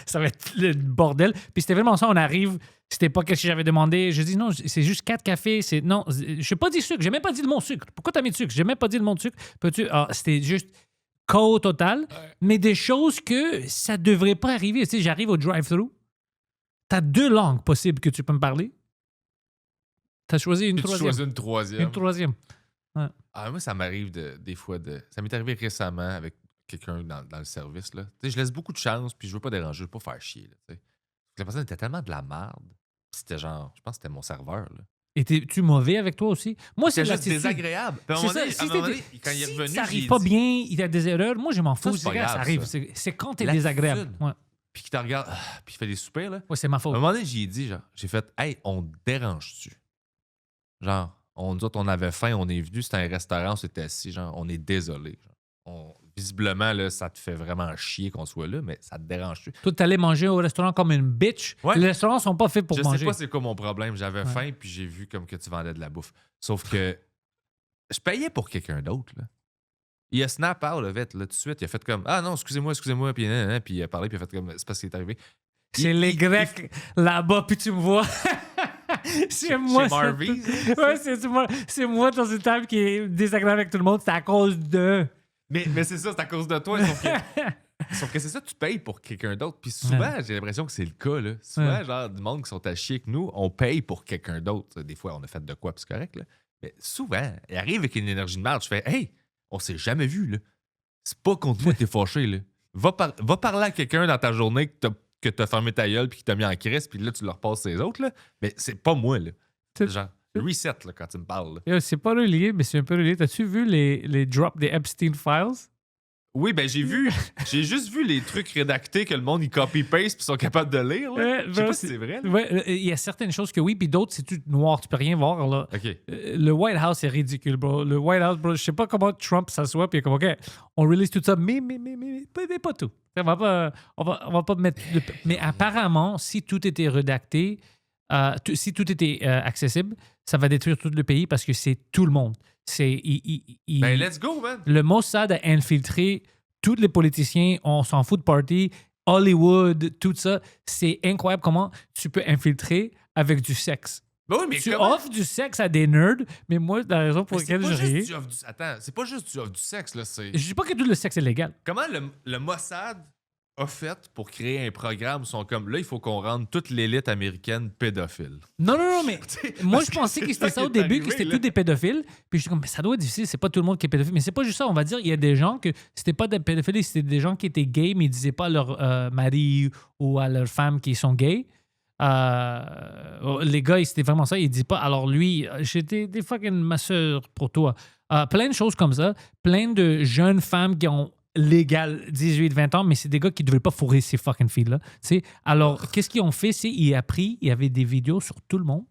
ça va être le bordel. Puis c'était vraiment ça. On arrive. C'était pas ce que j'avais demandé. Je dis, non, c'est juste 4 cafés. Non, je n'ai pas dit sucre. J'ai même pas dit le mot sucre. Pourquoi tu as mis de sucre? J'ai même pas dit le mot de sucre. C'était juste chaos total, mais des choses que ça devrait pas arriver. Tu sais, j'arrive au drive-thru, t'as 2 langues possibles que tu peux me parler. T'as choisi une troisième. Tu choisis une troisième. Une troisième. Ouais. Ah, moi, ça m'arrive des fois de... Ça m'est arrivé récemment avec quelqu'un dans le service. Là. Tu sais, je laisse beaucoup de chance, puis je veux pas déranger, je veux pas faire chier. Là, tu sais. La personne était tellement de la merde. C'était genre, je pense que c'était mon serveur. Là. Étais-tu mauvais avec toi aussi? Moi, c'est juste désagréable. Puis à un moment donné, quand il est revenu, ça arrive pas bien, il y a des erreurs, moi, je m'en fous. Ça, c'est pas grave, ça arrive. ça. C'est quand t'es désagréable. Ouais. Puis qu'il te regarde, puis il fait des soupirs. Là. Ouais, c'est ma faute. À un moment donné, j'ai dit, genre, j'ai fait, hey, on te dérange-tu? Genre, nous autres, on avait faim, on est venu, c'était un restaurant, on s'était assis, genre, on est désolé. Visiblement, là, ça te fait vraiment chier qu'on soit là, mais ça te dérange-tu? Toi, t'allais manger au restaurant comme une bitch. Ouais. Les restaurants sont pas faits pour manger. Je sais pas c'est quoi mon problème. J'avais faim, puis j'ai vu comme que tu vendais de la bouffe. Sauf que je payais pour quelqu'un d'autre, là. Il a snap out, là, vite, là, tout de suite. Il a fait comme, ah non, excusez-moi, puis il a parlé, puis il a fait comme, c'est parce qu'il est arrivé. C'est les Grecs là-bas, puis tu me vois. C'est moi. Chez Marvy. Ouais, c'est moi dans une table qui est désagréable avec tout le monde. C'est à cause de. Mais c'est ça, c'est à cause de toi. Sauf que c'est ça, tu payes pour quelqu'un d'autre. Puis souvent, j'ai l'impression que c'est le cas. Là. Souvent, genre, du monde qui sont à chier avec nous, on paye pour quelqu'un d'autre. Des fois, on a fait de quoi, puis c'est correct. Là. Mais souvent, il arrive avec une énergie de merde. Je fais, hey, on s'est jamais vu. Là. C'est pas contre moi que t'es fâché. Là. Va parler à quelqu'un dans ta journée que t'as fermé ta gueule puis qui t'a mis en crise, puis là, tu leur passes ses autres. Là. Mais c'est pas moi. Là. Genre, reset là, quand tu me parles. C'est pas relié, mais c'est un peu relié. T'as-tu vu les drops des Epstein Files? Oui, ben j'ai juste vu les trucs rédactés que le monde il copy-paste puis sont capables de lire. Là. Je sais pas si c'est vrai. Il y a certaines choses que oui, puis d'autres, c'est tout noir, tu peux rien voir. Là. OK. Le White House est ridicule, bro. Le White House, bro, je sais pas comment Trump s'assoit, puis comme, OK, on release tout ça, mais pas tout. On va pas mettre... Mais apparemment, si tout était rédacté, si tout était accessible, ça va détruire tout le pays parce que c'est tout le monde. Ben, let's go, man! Le Mossad a infiltré tous les politiciens, on s'en fout de party, Hollywood, tout ça. C'est incroyable comment tu peux infiltrer avec du sexe. Ben oui, mais tu offres du sexe à des nerds, mais moi, la raison pour laquelle je ris... Attends, c'est pas juste tu offres du sexe, là, c'est... Je dis pas que tout le sexe est légal. Comment le Mossad a fait pour créer un programme où ils sont comme, là, il faut qu'on rende toute l'élite américaine pédophile? Non, mais moi, je pensais que c'était ça au début, que c'était tous des pédophiles. Puis je suis comme, mais ça doit être difficile, c'est pas tout le monde qui est pédophile. Mais c'est pas juste ça, on va dire, il y a des gens que c'était pas des pédophiles, c'était des gens qui étaient gays, mais ils disaient pas à leur mari ou à leur femme qu'ils sont gays. Les gars, c'était vraiment ça, ils disaient pas, alors lui, j'étais des fucking masseurs pour toi. Plein de choses comme ça, plein de jeunes femmes qui ont légal 18-20 ans, mais c'est des gars qui ne devraient pas fourrer ces fucking filles-là. Alors, qu'est-ce qu'ils ont fait? Il y avait des vidéos sur tout le monde.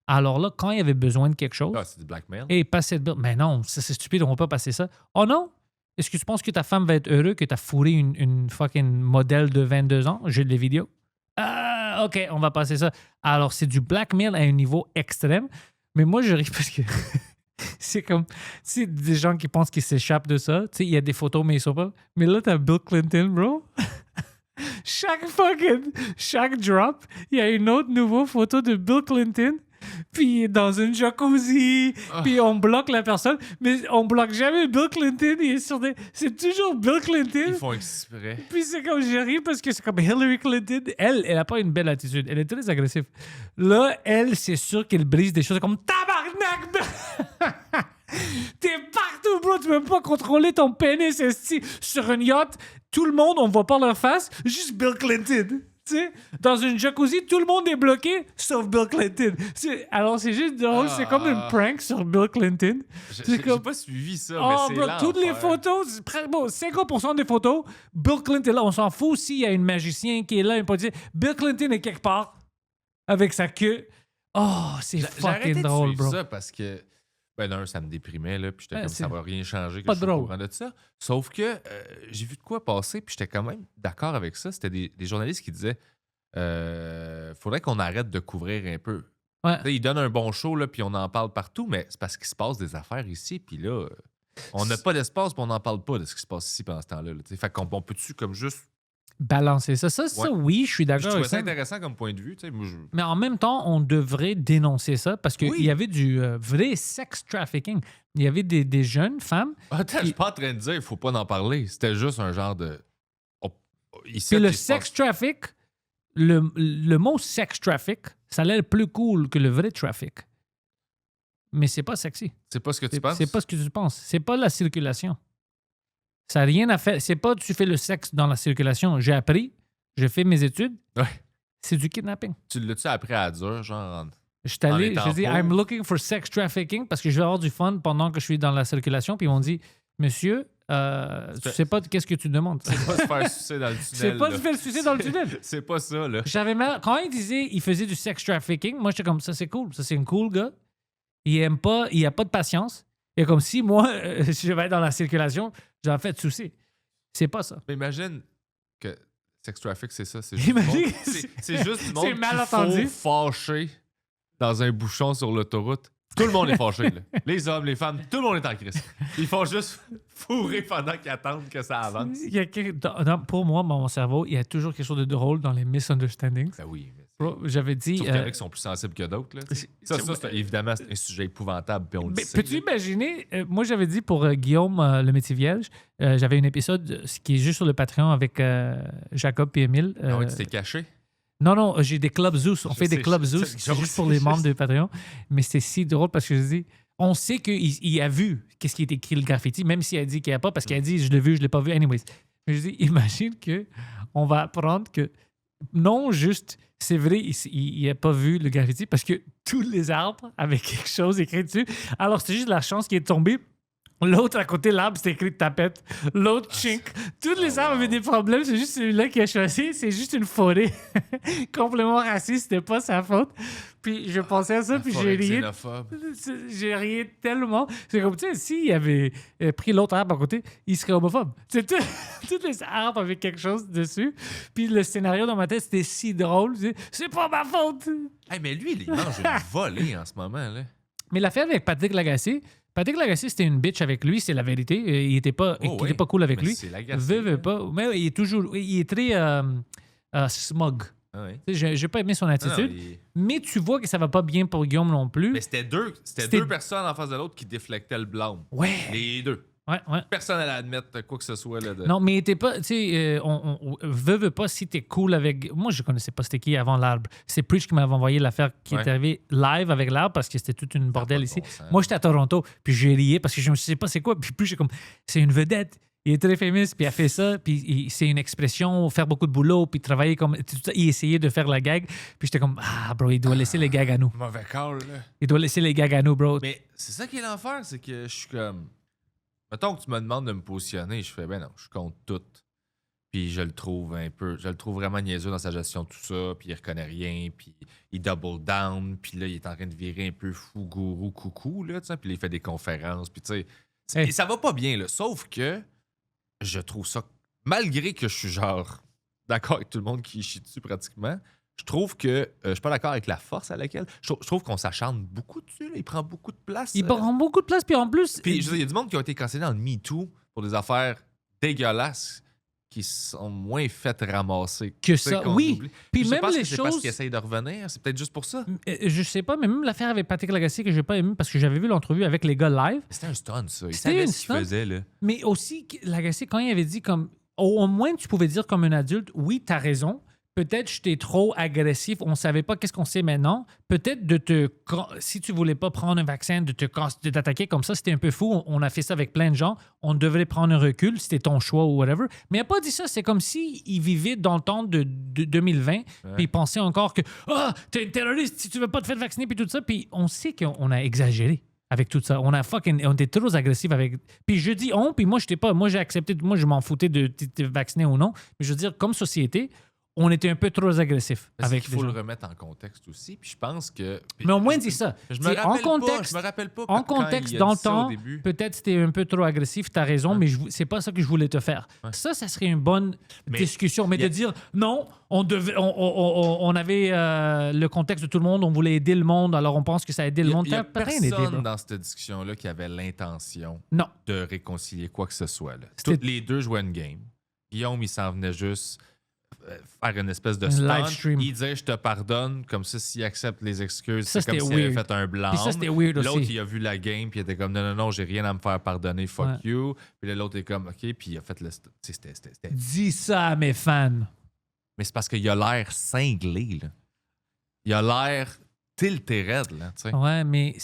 Alors là, quand il y avait besoin de quelque chose... Ah, c'est du blackmail? Et passer de... Mais non, c'est stupide, on ne va pas passer ça. Oh non? Est-ce que tu penses que ta femme va être heureuse que tu as fourré une fucking modèle de 22 ans? J'ai des vidéos. Ah, OK, on va passer ça. Alors, c'est du blackmail à un niveau extrême. Mais moi, je ris parce que... C'est comme, c'est des gens qui pensent qu'ils s'échappent de ça. Tu sais, il y a des photos, mais ils sont pas. Mais là, t'as Bill Clinton, bro. Chaque drop, il y a une autre nouvelle photo de Bill Clinton. Puis dans une jacuzzi, puis on bloque la personne, mais on bloque jamais Bill Clinton. Il est sur des... C'est toujours Bill Clinton. Ils font exprès. Puis c'est comme, j'ai ri parce que c'est comme Hillary Clinton. Elle a pas une belle attitude. Elle est très agressive. Là, elle, c'est sûr qu'elle brise des choses comme tabarnak. T'es partout, bro. Tu peux même pas contrôler ton pénis sur une yacht. Tout le monde, on voit pas leur face. Juste Bill Clinton. T'sais, dans une jacuzzi, tout le monde est bloqué, sauf Bill Clinton. Alors, c'est juste drôle. C'est comme une prank sur Bill Clinton. J'ai pas suivi ça, mais c'est bro, toutes les photos, 50% des photos, Bill Clinton est là. On s'en fout s'il y a un magicien qui est là. Bill Clinton est quelque part avec sa queue. Oh, c'est fucking drôle, bro. J'ai ça parce que... Ben non, ça me déprimait, là, puis j'étais comme, ça va rien changer que pas je suis drôle. au courant de ça. Sauf que j'ai vu de quoi passer, puis j'étais quand même d'accord avec ça. C'était des journalistes qui disaient faudrait qu'on arrête de couvrir un peu. Ouais. Ils donnent un bon show, là, puis on en parle partout, mais c'est parce qu'il se passe des affaires ici, puis là, on n'a pas d'espace, puis on n'en parle pas de ce qui se passe ici pendant ce temps-là. Là, fait qu'on peut-tu comme juste... balancer ça. Ça, oui, je suis d'accord avec ça. Je trouvais ça intéressant comme point de vue. Moi, Mais en même temps, on devrait dénoncer ça parce qu'il y avait du vrai sex trafficking. Il y avait des jeunes femmes... Attends, je suis pas en train de dire qu'il faut pas en parler. C'était juste un genre de... Puis le sex traffic, le mot sex traffic, ça a l'air plus cool que le vrai traffic. Mais c'est pas sexy. C'est pas ce que tu penses? C'est pas ce que tu penses. C'est pas la circulation. Ça n'a rien à faire. C'est pas tu fais le sexe dans la circulation. J'ai appris, j'ai fait mes études. Ouais. C'est du kidnapping. Tu l'as-tu appris à dire, genre... Je suis allé, j'ai dit, I'm looking for sex trafficking parce que je vais avoir du fun pendant que je suis dans la circulation. Puis ils m'ont dit, monsieur, tu sais pas qu'est-ce que tu demandes. C'est pas se faire sucer dans le tunnel. C'est pas se faire sucer dans le tunnel. C'est pas ça, là. Quand il disait il faisait du sex trafficking, moi, j'étais comme, ça, c'est cool. Ça, c'est un cool gars. Il a pas de patience. Et comme si moi, je vais être dans la circulation, j'en fais de soucis. C'est pas ça. Mais imagine que sex traffic, c'est ça. C'est juste, c'est juste du monde c'est mal entendu. fâché dans un bouchon sur l'autoroute. Tout le monde est fâché. Là. Les hommes, les femmes, tout le monde est en crise. Ils font juste fourrer pendant qu'ils attendent que ça avance. Pour moi, dans mon cerveau, il y a toujours quelque chose de drôle dans les misunderstandings. Ben oui. Bro, j'avais dit... Sauf qu'il y en a qui sont plus sensibles que d'autres. Là, évidemment, c'est un sujet épouvantable. Puis on le sait. Peux-tu imaginer... moi, j'avais dit pour Guillaume, le métier vierge, j'avais un épisode qui est juste sur le Patreon avec Jacob et Émile. Ah tu t'es caché? Non, j'ai des clubs Zeus. On fait des clubs Zeus. C'est juste pour les membres de Patreon. Mais c'est si drôle parce que je dis, on sait qu'il a vu qu'est-ce qui est écrit le graffiti, même s'il a dit qu'il n'y a pas, parce qu'il a dit, je l'ai vu, je l'ai pas vu. Anyways. Mais je dis, imagine qu'on va apprendre que non, juste, c'est vrai, il n'a pas vu le graffiti parce que tous les arbres avaient quelque chose écrit dessus. Alors, c'est juste la chance qui est tombée. L'autre à côté, l'arbre, c'était écrit tapette. L'autre, chink. Tous les arbres avaient des problèmes. C'est juste celui-là qui a choisi. C'est juste une forêt complètement raciste. C'était pas sa faute. Puis je pensais à ça, puis j'ai rié. J'ai rié tellement. C'est comme, tu sais, s'il avait pris l'autre arbre à côté, il serait homophobe. Tu sais, tous les arbres avaient quelque chose dessus. Puis le scénario dans ma tête, c'était si drôle. C'est pas ma faute. Hey, mais lui, il mange une volée en ce moment. Là. Mais l'affaire avec Patrick Lagacé, c'était une bitch avec lui, c'est la vérité. Il était pas cool avec lui. C'est Lagacé. Pas. Mais il est très smug. Ah oui. J'ai pas aimé son attitude. Mais tu vois que ça va pas bien pour Guillaume non plus. Mais c'était deux personnes en face de l'autre qui déflectaient le blâme. Ouais. Les deux. Ouais. Personne n'allait admettre quoi que ce soit. Là, Non, mais t'es pas. Tu sais, on veut pas si t'es cool avec. Moi, je connaissais pas c'était qui avant l'arbre. C'est Preach qui m'avait envoyé l'affaire qui est arrivée live avec l'arbre parce que c'était toute une bordel ici. Moi, j'étais à Toronto, puis j'ai rié parce que je me sais pas c'est quoi. Puis plus j'ai comme. C'est une vedette. Il est très fameux, puis il a fait ça, puis c'est une expression, faire beaucoup de boulot, puis travailler comme. Il essayait de faire la gag, puis j'étais comme, bro, il doit laisser les gags à nous. Mauvais call, là. Il doit laisser les gags à nous, bro. Mais c'est ça qui est l'enfer, c'est que je suis comme. Mettons que tu me demandes de me positionner, je fais, ben non, je compte tout. Puis je le trouve vraiment niaiseux dans sa gestion de tout ça, puis il reconnaît rien, puis il double down, puis là, il est en train de virer un peu fou, gourou, coucou, là, tu sais, puis là, il fait des conférences, puis tu sais. Et ça va pas bien, là, sauf que je trouve ça, malgré que je suis genre d'accord avec tout le monde qui chie dessus pratiquement, je trouve que je suis pas d'accord avec la force à laquelle. Je trouve qu'on s'acharne beaucoup dessus. Là. Il prend beaucoup de place. Il prend beaucoup de place, puis en plus. Puis il y a du monde qui a été cancellé dans le MeToo pour des affaires dégueulasses qui sont moins faites ramasser. Que ça, oui. Oublie. Puis je même pense les que c'est choses. parce qu'ils essayent de revenir. C'est peut-être juste pour ça. Je sais pas, mais même l'affaire avec Patrick Lagacé que j'ai pas aimé parce que j'avais vu l'entrevue avec les gars live. C'était un stunt, ça. Il C'était savait un ce qu'il faisait, là. Mais aussi, Lagacé, quand il avait dit comme. Au moins, tu pouvais dire comme un adulte, oui, t'as raison. Peut-être j'étais trop agressif, on savait pas qu'est-ce qu'on sait maintenant. Peut-être si tu voulais pas prendre un vaccin, de t'attaquer comme ça, c'était un peu fou. On a fait ça avec plein de gens. On devrait prendre un recul, c'était ton choix ou whatever. Mais il n'a pas dit ça. C'est comme s'il vivait dans le temps de 2020, puis il pensait encore que t'es un terroriste si tu veux pas te faire vacciner, puis tout ça. Puis on sait qu'on a exagéré avec tout ça. On était trop agressif avec. Puis je dis puis moi j'étais pas. Moi j'ai accepté. Moi je m'en foutais de te vacciner ou non. Mais je veux dire, comme société, on était un peu trop agressif. Il faut le remettre en contexte aussi. Puis je pense que. Mais au moins, dis ça. Je me rappelle pas. En contexte, dans le temps, peut-être c'était un peu trop agressif, t'as raison, mais c'est pas ça que je voulais te faire. Ouais. Ça serait une bonne discussion. Mais de dire non, on avait le contexte de tout le monde, on voulait aider le monde, alors on pense que ça a aidé le monde. Il n'y a personne dans cette discussion-là qui avait l'intention de réconcilier quoi que ce soit. Toutes les deux jouaient une game. Guillaume, il s'en venait juste faire une espèce de stunt. Il disait je te pardonne, comme ça s'il accepte les excuses, c'est comme s'il avait fait un blanc. L'autre il a vu la game puis il était comme non, j'ai rien à me faire pardonner, fuck you. Puis l'autre est comme OK, puis il a fait le c'était dis ça à mes fans. Mais c'est parce qu'il a l'air cinglé là. Il a l'air tilté raide là, tu sais. Ouais, mais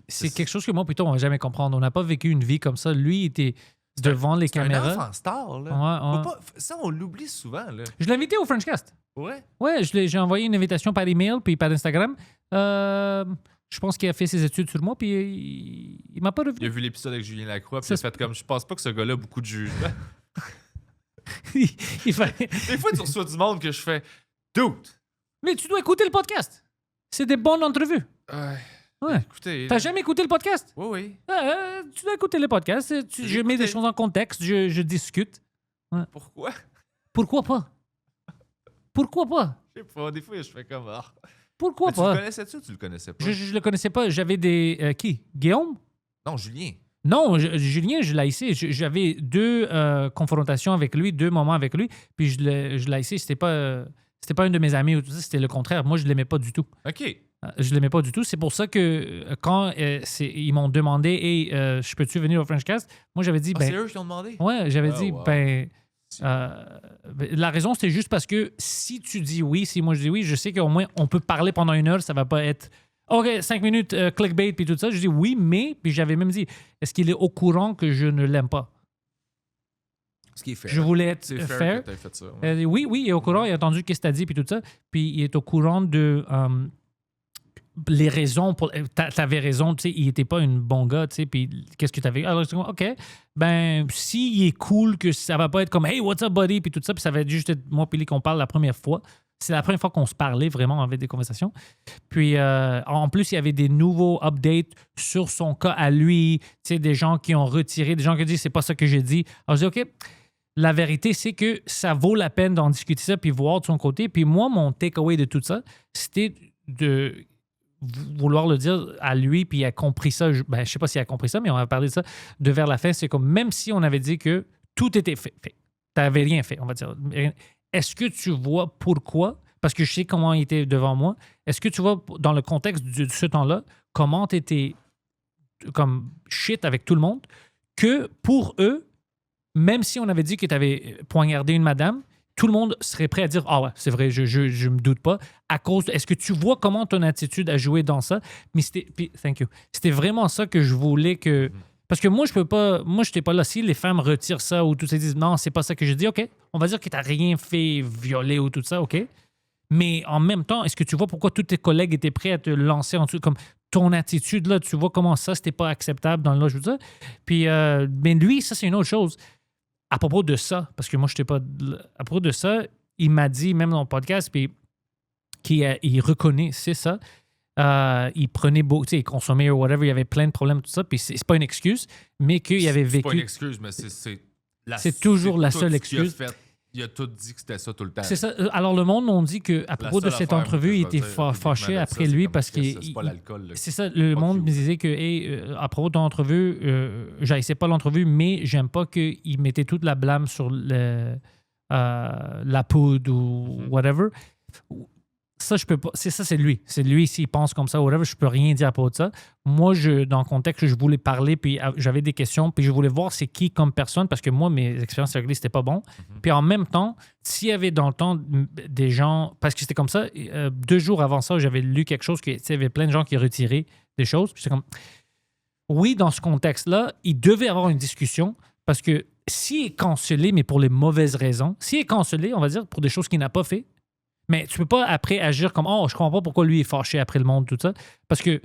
c'est quelque chose que moi plutôt on va jamais comprendre. On n'a pas vécu une vie comme ça. Lui il était devant les caméras. C'est un enfant star, là. Ouais. Ça, on l'oublie souvent, là. Je l'ai invité au Frenchcast. Ouais? Ouais, j'ai envoyé une invitation par email puis par Instagram. Je pense qu'il a fait ses études sur moi puis il m'a pas revenu. Il a vu l'épisode avec Julien Lacroix puis il a fait comme, je pense pas que ce gars-là a beaucoup de jugement. Des fois, tu reçois du monde que je fais, dude! Mais tu dois écouter le podcast. C'est des bonnes entrevues. Ouais. Écoutez, t'as jamais écouté le podcast? Oui. Tu dois écouter le podcast. Je mets des choses en contexte, je discute. Ouais. Pourquoi? Pourquoi pas? Pourquoi pas? Je sais pas, des fois, je fais comme... Pourquoi Mais tu le pas? connaissais-tu ou tu le connaissais pas? Je le connaissais pas. J'avais des... qui? Guillaume? Non, Julien. Non, Julien, je l'ai essayé. J'avais 2 confrontations avec lui, 2 moments avec lui, puis je l'ai essayé. C'était pas un de mes amis ou tout ça, c'était le contraire. Moi, je l'aimais pas du tout. OK. Je l'aimais pas du tout. C'est pour ça que quand ils m'ont demandé « Hey, je peux-tu venir au Frenchcast? » Moi, j'avais dit... C'est eux qui ont demandé? Ouais, j'avais dit, wow. la raison, c'était juste parce que si tu dis oui, si moi je dis oui, je sais qu'au moins on peut parler pendant 1 heure, ça va pas être OK, 5 minutes, clickbait, puis tout ça. Je dis oui, mais, puis j'avais même dit, est-ce qu'il est au courant que je ne l'aime pas? Ce qui est fair. Je voulais être C'est fair. que t'aies fait ça. Elle dit, oui, il est au courant, il a entendu qu'est-ce que tu as dit, puis tout ça. Puis il est au courant de les raisons pour. T'avais raison, tu sais, il était pas un bon gars, tu sais, puis qu'est-ce que t'avais. Alors, OK, ben, s'il est cool, que ça va pas être comme Hey, what's up, buddy, puis tout ça, puis ça va être juste moi et lui qu'on parle la première fois. C'est la première fois qu'on se parlait vraiment avec des conversations. Puis, en plus, il y avait des nouveaux updates sur son cas à lui, tu sais, des gens qui ont retiré, des gens qui ont dit c'est pas ça que j'ai dit. Alors, je dis OK. La vérité, c'est que ça vaut la peine d'en discuter ça puis voir de son côté. Puis moi, mon takeaway de tout ça, c'était de vouloir le dire à lui, puis il a compris ça. Je sais pas s'il a compris ça, mais on va parler de ça de vers la fin. C'est comme même si on avait dit que tout était fait. Tu n'avais rien fait, on va dire. Est-ce que tu vois pourquoi? Parce que je sais comment il était devant moi. Est-ce que tu vois, dans le contexte de ce temps-là, comment tu étais comme shit avec tout le monde, que pour eux, même si on avait dit que tu avais poignardé une madame, tout le monde serait prêt à dire « Ah ouais, c'est vrai, je me doute pas. » À cause est-ce que tu vois comment ton attitude a joué dans ça? Mais thank you. C'était vraiment ça que je voulais que... Parce que moi, je peux pas... Moi, je n'étais pas là. Si les femmes retirent ça ou tout ça, disent « Non, c'est pas ça que je dis. » OK, on va dire que tu n'as rien fait violer ou tout ça, OK? Mais en même temps, est-ce que tu vois pourquoi tous tes collègues étaient prêts à te lancer en dessous? Comme ton attitude, là, tu vois comment ça, c'était pas acceptable dans le loge, tout ça. Puis, mais lui, ça, c'est une autre chose. À propos de ça, parce que moi, je n'étais pas... À propos de ça, il m'a dit, même dans le podcast, puis qu'il reconnaît, c'est ça. Il prenait beaucoup, tu sais, il consommait ou whatever, il y avait plein de problèmes, tout ça, puis c'est pas une excuse, mais qu'il avait vécu... C'est pas une excuse, mais c'est toujours la seule excuse. Il a tout dit que c'était ça tout le temps. C'est ça. Alors, le monde m'ont dit qu'à propos de cette entrevue, il était fâché après lui parce que... C'est pas l'alcool. C'est ça. Le monde me disait que, hey, à propos de ton entrevue, j'haïssais pas l'entrevue, mais j'aime pas qu'il mettait toute la blâme sur la poudre ou whatever. Ça, je peux pas. C'est ça, c'est lui. C'est lui, s'il pense comme ça, whatever, je peux rien dire à propos de ça. Moi, dans le contexte, je voulais parler, puis j'avais des questions, puis je voulais voir c'est qui comme personne, parce que moi, mes expériences avec lui, c'était pas bon. Puis en même temps, s'il y avait dans le temps des gens, parce que c'était comme ça, 2 jours avant ça, j'avais lu quelque chose, il y avait plein de gens qui retiraient des choses, puis c'est comme, oui, dans ce contexte-là, il devait avoir une discussion, parce que s'il est cancellé, mais pour les mauvaises raisons, s'il est cancellé, on va dire, pour des choses qu'il n'a pas fait, mais tu peux pas après agir comme « Oh, je comprends pas pourquoi lui est fâché après le monde, tout ça. » Parce que,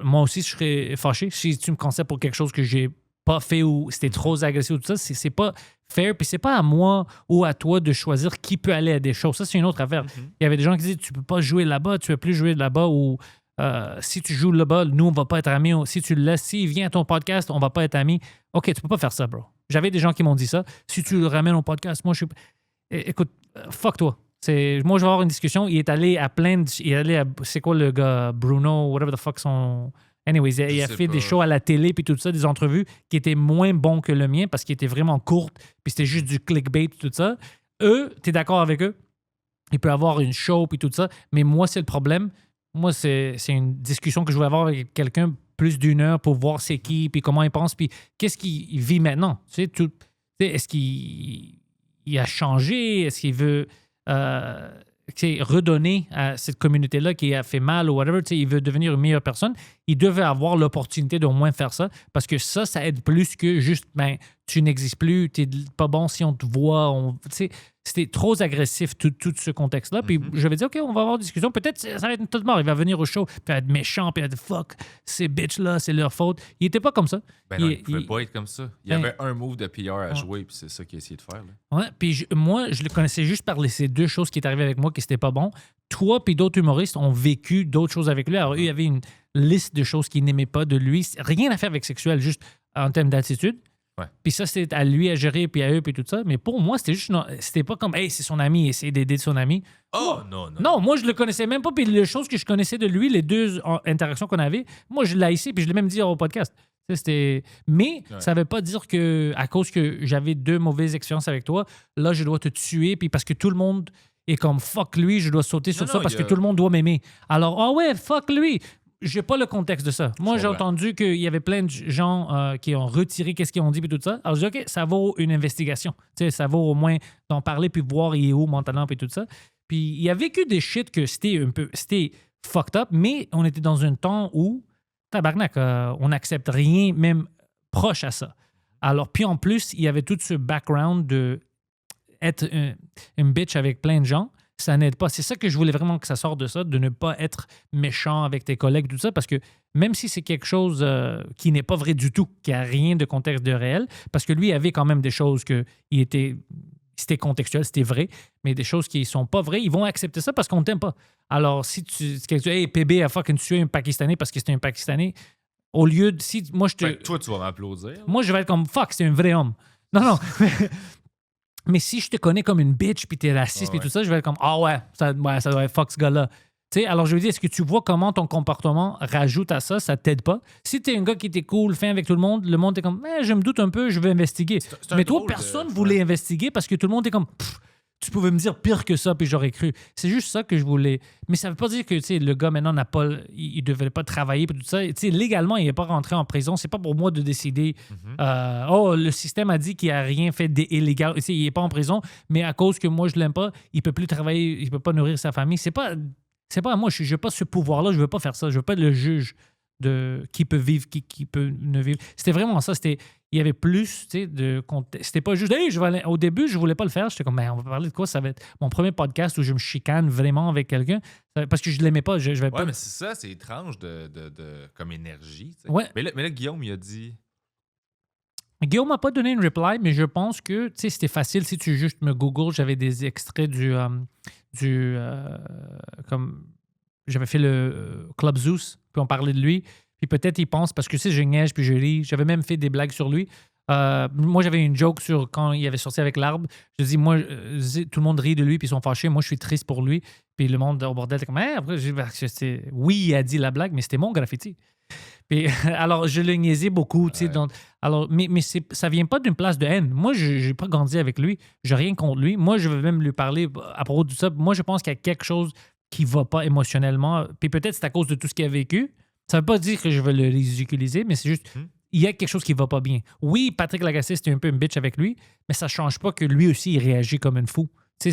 moi aussi, je serais fâché si tu me cancelles pour quelque chose que j'ai pas fait ou c'était trop agressif ou tout ça. C'est pas fair. Puis c'est pas à moi ou à toi de choisir qui peut aller à des choses. Ça, c'est une autre affaire. Il y avait des gens qui disaient « Tu peux pas jouer là-bas, tu peux plus jouer là-bas. » Ou si tu joues là-bas, nous, on va pas être amis. Si tu le laisses, s'il vient à ton podcast, on va pas être amis. OK, tu peux pas faire ça, bro. J'avais des gens qui m'ont dit ça. Si tu le ramènes au podcast, moi, je suis... Écoute, fuck toi. Moi, je vais avoir une discussion. Il est allé à plein de... Il est allé à... C'est quoi le gars? Bruno, whatever the fuck son... Anyways, il a fait des shows à la télé puis tout ça, des entrevues qui étaient moins bons que le mien parce qu'ils étaient vraiment courtes puis c'était juste du clickbait tout ça. Eux, t'es d'accord avec eux? Il peut avoir une show puis tout ça, mais moi, c'est le problème. Moi, c'est une discussion que je voulais avoir avec quelqu'un plus d'1 heure pour voir c'est qui puis comment il pense puis qu'est-ce qu'il vit maintenant. Tu sais, est-ce qu'il a changé? Est-ce qu'il veut... redonner à cette communauté-là qui a fait mal ou whatever, il veut devenir une meilleure personne, il devait avoir l'opportunité d'au moins faire ça parce que ça aide plus que juste, tu n'existes plus, tu n'es pas bon si on te voit. C'était trop agressif, tout ce contexte-là. Puis je vais dire, OK, on va avoir une discussion. Peut-être ça va être tout mort. Il va venir au show, puis être méchant, puis être fuck, ces bitches-là, c'est leur faute. Il était pas comme ça. Non, il pouvait pas être comme ça. Il y avait un move de PR à jouer, puis c'est ça qu'il a essayé de faire. Là. Ouais, puis moi, je le connaissais juste par ces 2 choses qui est arrivé avec moi qui c'était pas bon. Toi puis d'autres humoristes ont vécu d'autres choses avec lui. Alors, eux, il y avait une liste de choses qu'ils n'aimaient pas de lui. Rien à faire avec sexuel, juste en termes d'attitude. Ouais. Puis ça, c'était à lui à gérer, puis à eux, puis tout ça. Mais pour moi, c'était juste... C'était pas comme, hey, c'est son ami, essayer d'aider son ami. Oh, non. Non, moi, je le connaissais même pas. Puis les choses que je connaissais de lui, les deux interactions qu'on avait, moi, je l'ai haïssé, puis je l'ai même dit au podcast. Mais ça veut pas dire que, à cause que j'avais 2 mauvaises expériences avec toi, là, je dois te tuer, puis parce que tout le monde est comme fuck lui, je dois sauter sur ça parce que tout le monde doit m'aimer. Alors, ah ouais, fuck lui. J'ai pas le contexte de ça. Moi, j'ai entendu qu'il y avait plein de gens qui ont retiré qu'est-ce qu'ils ont dit, puis tout ça. Alors, je dis, OK, ça vaut une investigation. Tu sais, ça vaut au moins d'en parler, puis voir il est où mentalement, puis tout ça. Puis, il a vécu des shit que c'était fucked up, mais on était dans un temps où, tabarnak, on n'accepte rien, même proche à ça. Alors, puis en plus, il y avait tout ce background de être une bitch avec plein de gens. Ça n'aide pas. C'est ça que je voulais vraiment que ça sorte de ça, de ne pas être méchant avec tes collègues, tout ça, parce que même si c'est quelque chose qui n'est pas vrai du tout, qui n'a rien de contexte de réel, parce que lui avait quand même des choses c'était contextuel, c'était vrai, mais des choses qui sont pas vraies, ils vont accepter ça parce qu'on t'aime pas. Alors, si tu dis, hey, PB a fucking tué un Pakistanais parce que c'est un Pakistanais, au lieu de... Si, moi, toi, tu vas m'applaudir. Moi, je vais être comme, fuck, c'est un vrai homme. Non. Mais si je te connais comme une bitch, puis t'es raciste, puis tout ça, je vais être comme, ah ouais, ça doit être fuck ce gars-là. Tu sais, alors je veux dire, est-ce que tu vois comment ton comportement rajoute à ça, ça t'aide pas? Si t'es un gars qui était cool, fin avec tout le monde est comme, je me doute un peu, je veux investiguer. Mais toi, personne voulait investiguer parce que tout le monde est comme, tu pouvais me dire pire que ça, puis j'aurais cru. C'est juste ça que je voulais. Mais ça veut pas dire que, tu sais, le gars maintenant il devait pas travailler, puis tout ça. Tu sais, légalement, il n'est pas rentré en prison. C'est pas pour moi de décider, le système a dit qu'il a rien fait d'illégal. Tu sais, il est pas en prison, mais à cause que moi, je l'aime pas, il peut plus travailler, il peut pas nourrir sa famille. C'est pas à moi. Je n'ai pas ce pouvoir-là. Je veux pas faire ça. Je veux pas être le juge de qui peut vivre, qui peut ne vivre. C'était vraiment ça. Il y avait plus, tu sais, de contexte. C'était pas juste, hey, au début, je voulais pas le faire. J'étais comme, on va parler de quoi? Ça va être mon premier podcast où je me chicane vraiment avec quelqu'un parce que je l'aimais pas. Je vais pas... mais c'est ça, c'est étrange comme énergie. Ouais. Mais là, Guillaume, il a dit... Guillaume m'a pas donné une reply, mais je pense que, tu sais, c'était facile si tu juste me Google. J'avais des extraits comme j'avais fait le Club Zeus, puis on parlait de lui. Puis peut-être il pense, parce que tu sais, je niaise puis je ris. J'avais même fait des blagues sur lui. Moi, j'avais une joke sur quand il avait sorti avec l'arbre. Je dis, moi, tout le monde rit de lui puis ils sont fâchés. Moi, je suis triste pour lui. Puis le monde au bordel était comme, après, oui, il a dit la blague, mais c'était mon graffiti. Puis, alors, je le niaisais beaucoup. Tu sais, alors, mais ça vient pas d'une place de haine. Moi, je n'ai pas grandi avec lui. Je n'ai rien contre lui. Moi, je veux même lui parler à propos de ça. Moi, je pense qu'il y a quelque chose qui va pas émotionnellement. Puis peut-être c'est à cause de tout ce qu'il a vécu. Ça veut pas dire que je veux le ridiculiser, mais c'est juste, il y a quelque chose qui va pas bien. Oui, Patrick Lagacé, c'était un peu une bitch avec lui, mais ça change pas que lui aussi, il réagit comme une fou. C'est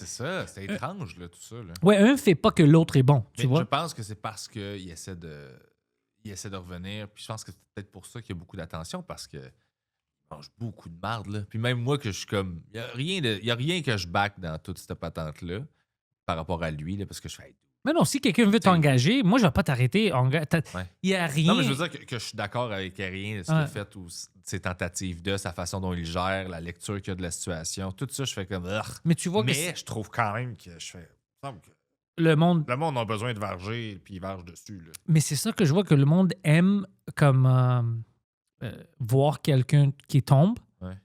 ça, c'est étrange, là, tout ça. Là. Ouais, un fait pas que l'autre est bon, tu vois. Je pense que c'est parce qu'il essaie de revenir, puis je pense que c'est peut-être pour ça qu'il y a beaucoup d'attention, parce que mange beaucoup de marde, là. Puis même moi, que je suis comme, il y a rien que je back dans toute cette patente-là, par rapport à lui, là, parce que je fais... Mais non, si quelqu'un veut t'engager, moi, je vais pas t'arrêter. Il n'y a rien. Non, mais je veux dire que je suis d'accord avec rien de ce qu'il a fait, ou ses tentatives sa façon dont il gère, la lecture qu'il y a de la situation. Tout ça, je fais comme... Mais tu vois je trouve quand même que je fais... Le monde a besoin de varger, puis il varge dessus. Là. Mais c'est ça que je vois que le monde aime comme voir quelqu'un qui tombe. Ouais.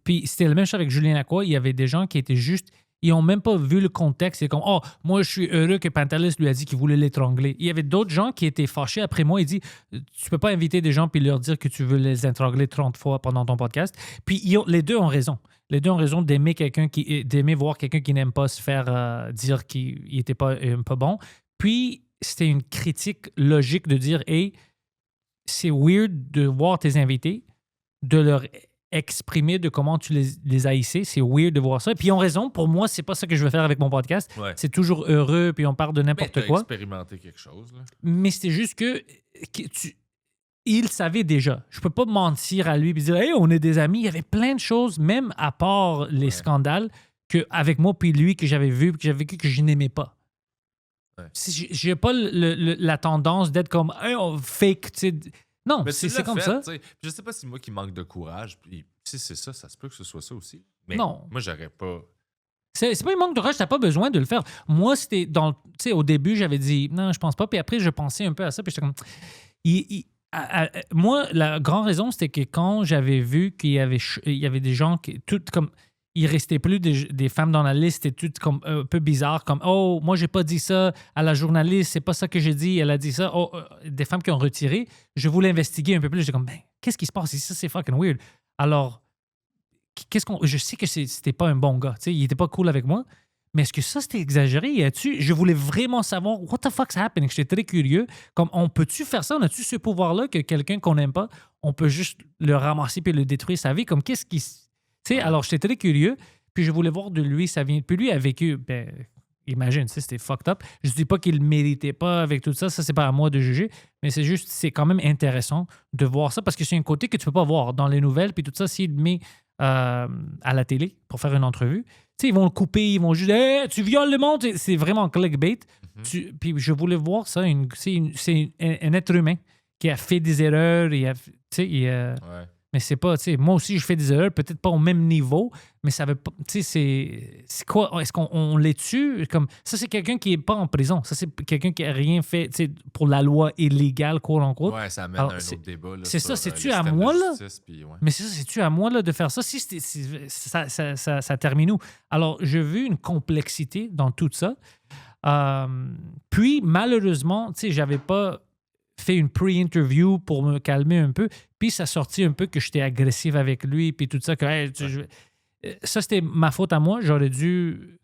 Puis c'était la même chose avec Julien Lacroix. Il y avait des gens qui étaient juste... Ils n'ont même pas vu le contexte. C'est comme, oh, moi, je suis heureux que Pantelis lui a dit qu'il voulait l'étrangler. Il y avait d'autres gens qui étaient fâchés après moi. Il dit, tu peux pas inviter des gens puis leur dire que tu veux les étrangler 30 fois pendant ton podcast. Puis les deux ont raison. Les deux ont raison d'aimer voir quelqu'un qui n'aime pas se faire dire qu'il n'était pas bon. Puis, c'était une critique logique de dire, hey, c'est weird de voir tes invités, de leur exprimer de comment tu les haïssais. C'est weird de voir ça. Puis ils ont raison. Pour moi, c'est pas ça que je veux faire avec mon podcast. Ouais. C'est toujours heureux, puis on parle de n'importe quoi. Expérimenter quelque chose. Là. Mais c'était juste que il savait déjà. Je peux pas mentir à lui et dire, hey, on est des amis. Il y avait plein de choses, même à part les scandales, avec moi puis lui, que j'avais vu, que j'avais vécu, que je n'aimais pas. Ouais. J'ai pas la tendance d'être comme, hey, on fake, tu sais. Non, c'est comme ça. Je sais pas si moi qui manque de courage, puis si c'est ça se peut que ce soit ça aussi. Mais non. Moi, j'aurais pas... C'est pas un manque de courage, t'as pas besoin de le faire. Moi, c'était au début, j'avais dit, non, je pense pas. Puis après, je pensais un peu à ça, puis j'étais comme... moi, la grande raison, c'était que quand j'avais vu qu'il y avait des gens qui, tout comme, il restait plus des femmes dans la liste, c'était tout comme un peu bizarre, comme oh, moi j'ai pas dit ça à la journaliste, c'est pas ça que j'ai dit, elle a dit ça. Oh, des femmes qui ont retiré. Je voulais investiguer un peu plus. J'étais comme, ben, qu'est-ce qui se passe ici? Ça, c'est fucking weird. Alors, je sais que c'était pas un bon gars, tu sais, il était pas cool avec moi. Mais est-ce que ça, c'était exagéré? Je voulais vraiment savoir what the fuck's happening. J'étais très curieux. Comme, on peut-tu faire ça? On a-tu ce pouvoir-là que quelqu'un qu'on n'aime pas, on peut juste le ramasser puis le détruire sa vie? Comme, qu'est-ce qui... Tu sais, alors j'étais très curieux. Puis je voulais voir de lui, ça vient... Puis lui a vécu... Ben, imagine, tu sais, c'était fucked up. Je dis pas qu'il ne méritait pas avec tout ça. Ça, c'est pas à moi de juger. Mais c'est juste, c'est quand même intéressant de voir ça parce que c'est un côté que tu peux pas voir dans les nouvelles. Puis tout ça, s'il met à la télé pour faire une entrevue, tu sais, ils vont le couper, ils vont juste hey, tu violes le monde. C'est vraiment clickbait. Puis je voulais voir ça. C'est un être humain qui a fait des erreurs. Mais c'est pas, tu sais, moi aussi, je fais des erreurs, peut-être pas au même niveau, mais ça veut pas, tu sais, c'est quoi, est-ce qu'on les tue? Comme, ça, c'est quelqu'un qui est pas en prison. Ça, c'est quelqu'un qui a rien fait, tu sais, pour la loi illégale, quote-unquote. Ouais, ça amène à un autre débat. Là, c'est ça, sur, c'est-tu à moi, là? Puis, ouais. Mais c'est ça, c'est-tu à moi, là, de faire ça? Si ça termine où? Alors, j'ai vu une complexité dans tout ça. Puis, malheureusement, tu sais, j'avais pas fait une pre-interview pour me calmer un peu. Puis ça sortit un peu que j'étais agressif avec lui, puis tout ça. Que, hey, ça, c'était ma faute à moi. J'aurais dû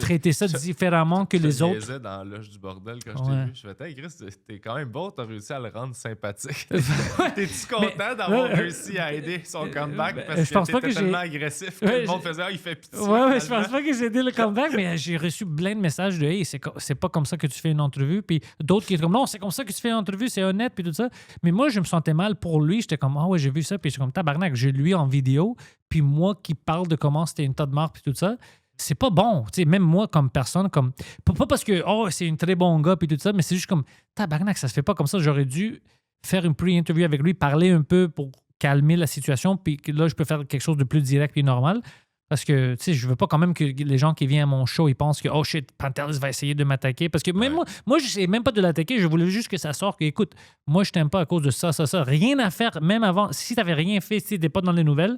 traiter ça différemment que les autres. Je me dans l'âge du bordel quand je t'ai vu. Je me disais, hey, Chris, t'es quand même bon, t'as réussi à le rendre sympathique. T'es-tu content d'avoir réussi à aider son comeback parce que t'étais tellement agressif que le monde faisait, il fait pitié. Ouais, je pense pas que j'ai aidé le comeback, mais j'ai reçu plein de messages de, hey, c'est pas comme ça que tu fais une entrevue. Puis d'autres qui étaient comme, non, c'est comme ça que tu fais une entrevue, c'est honnête, puis tout ça. Mais moi, je me sentais mal pour lui. J'étais comme, ah ouais, j'ai vu ça, puis j'étais comme, tabarnak, j'ai lui en vidéo, puis moi qui parle de comment c'était une tas de marre, puis tout ça. C'est pas bon. Tu sais, même moi, comme personne, comme pas parce que oh, c'est un très bon gars puis tout ça, mais c'est juste comme tabarnak, ça se fait pas comme ça. J'aurais dû faire une pre-interview avec lui, parler un peu pour calmer la situation, puis là, je peux faire quelque chose de plus direct et normal. Parce que, tu sais, je veux pas quand même que les gens qui viennent à mon show, ils pensent que, oh shit, Pantelis va essayer de m'attaquer. Parce que même moi, je sais même pas de l'attaquer. Je voulais juste que ça sorte. Que, écoute, moi, je t'aime pas à cause de ça. Rien à faire, même avant. Si t'avais rien fait, si t'étais pas dans les nouvelles,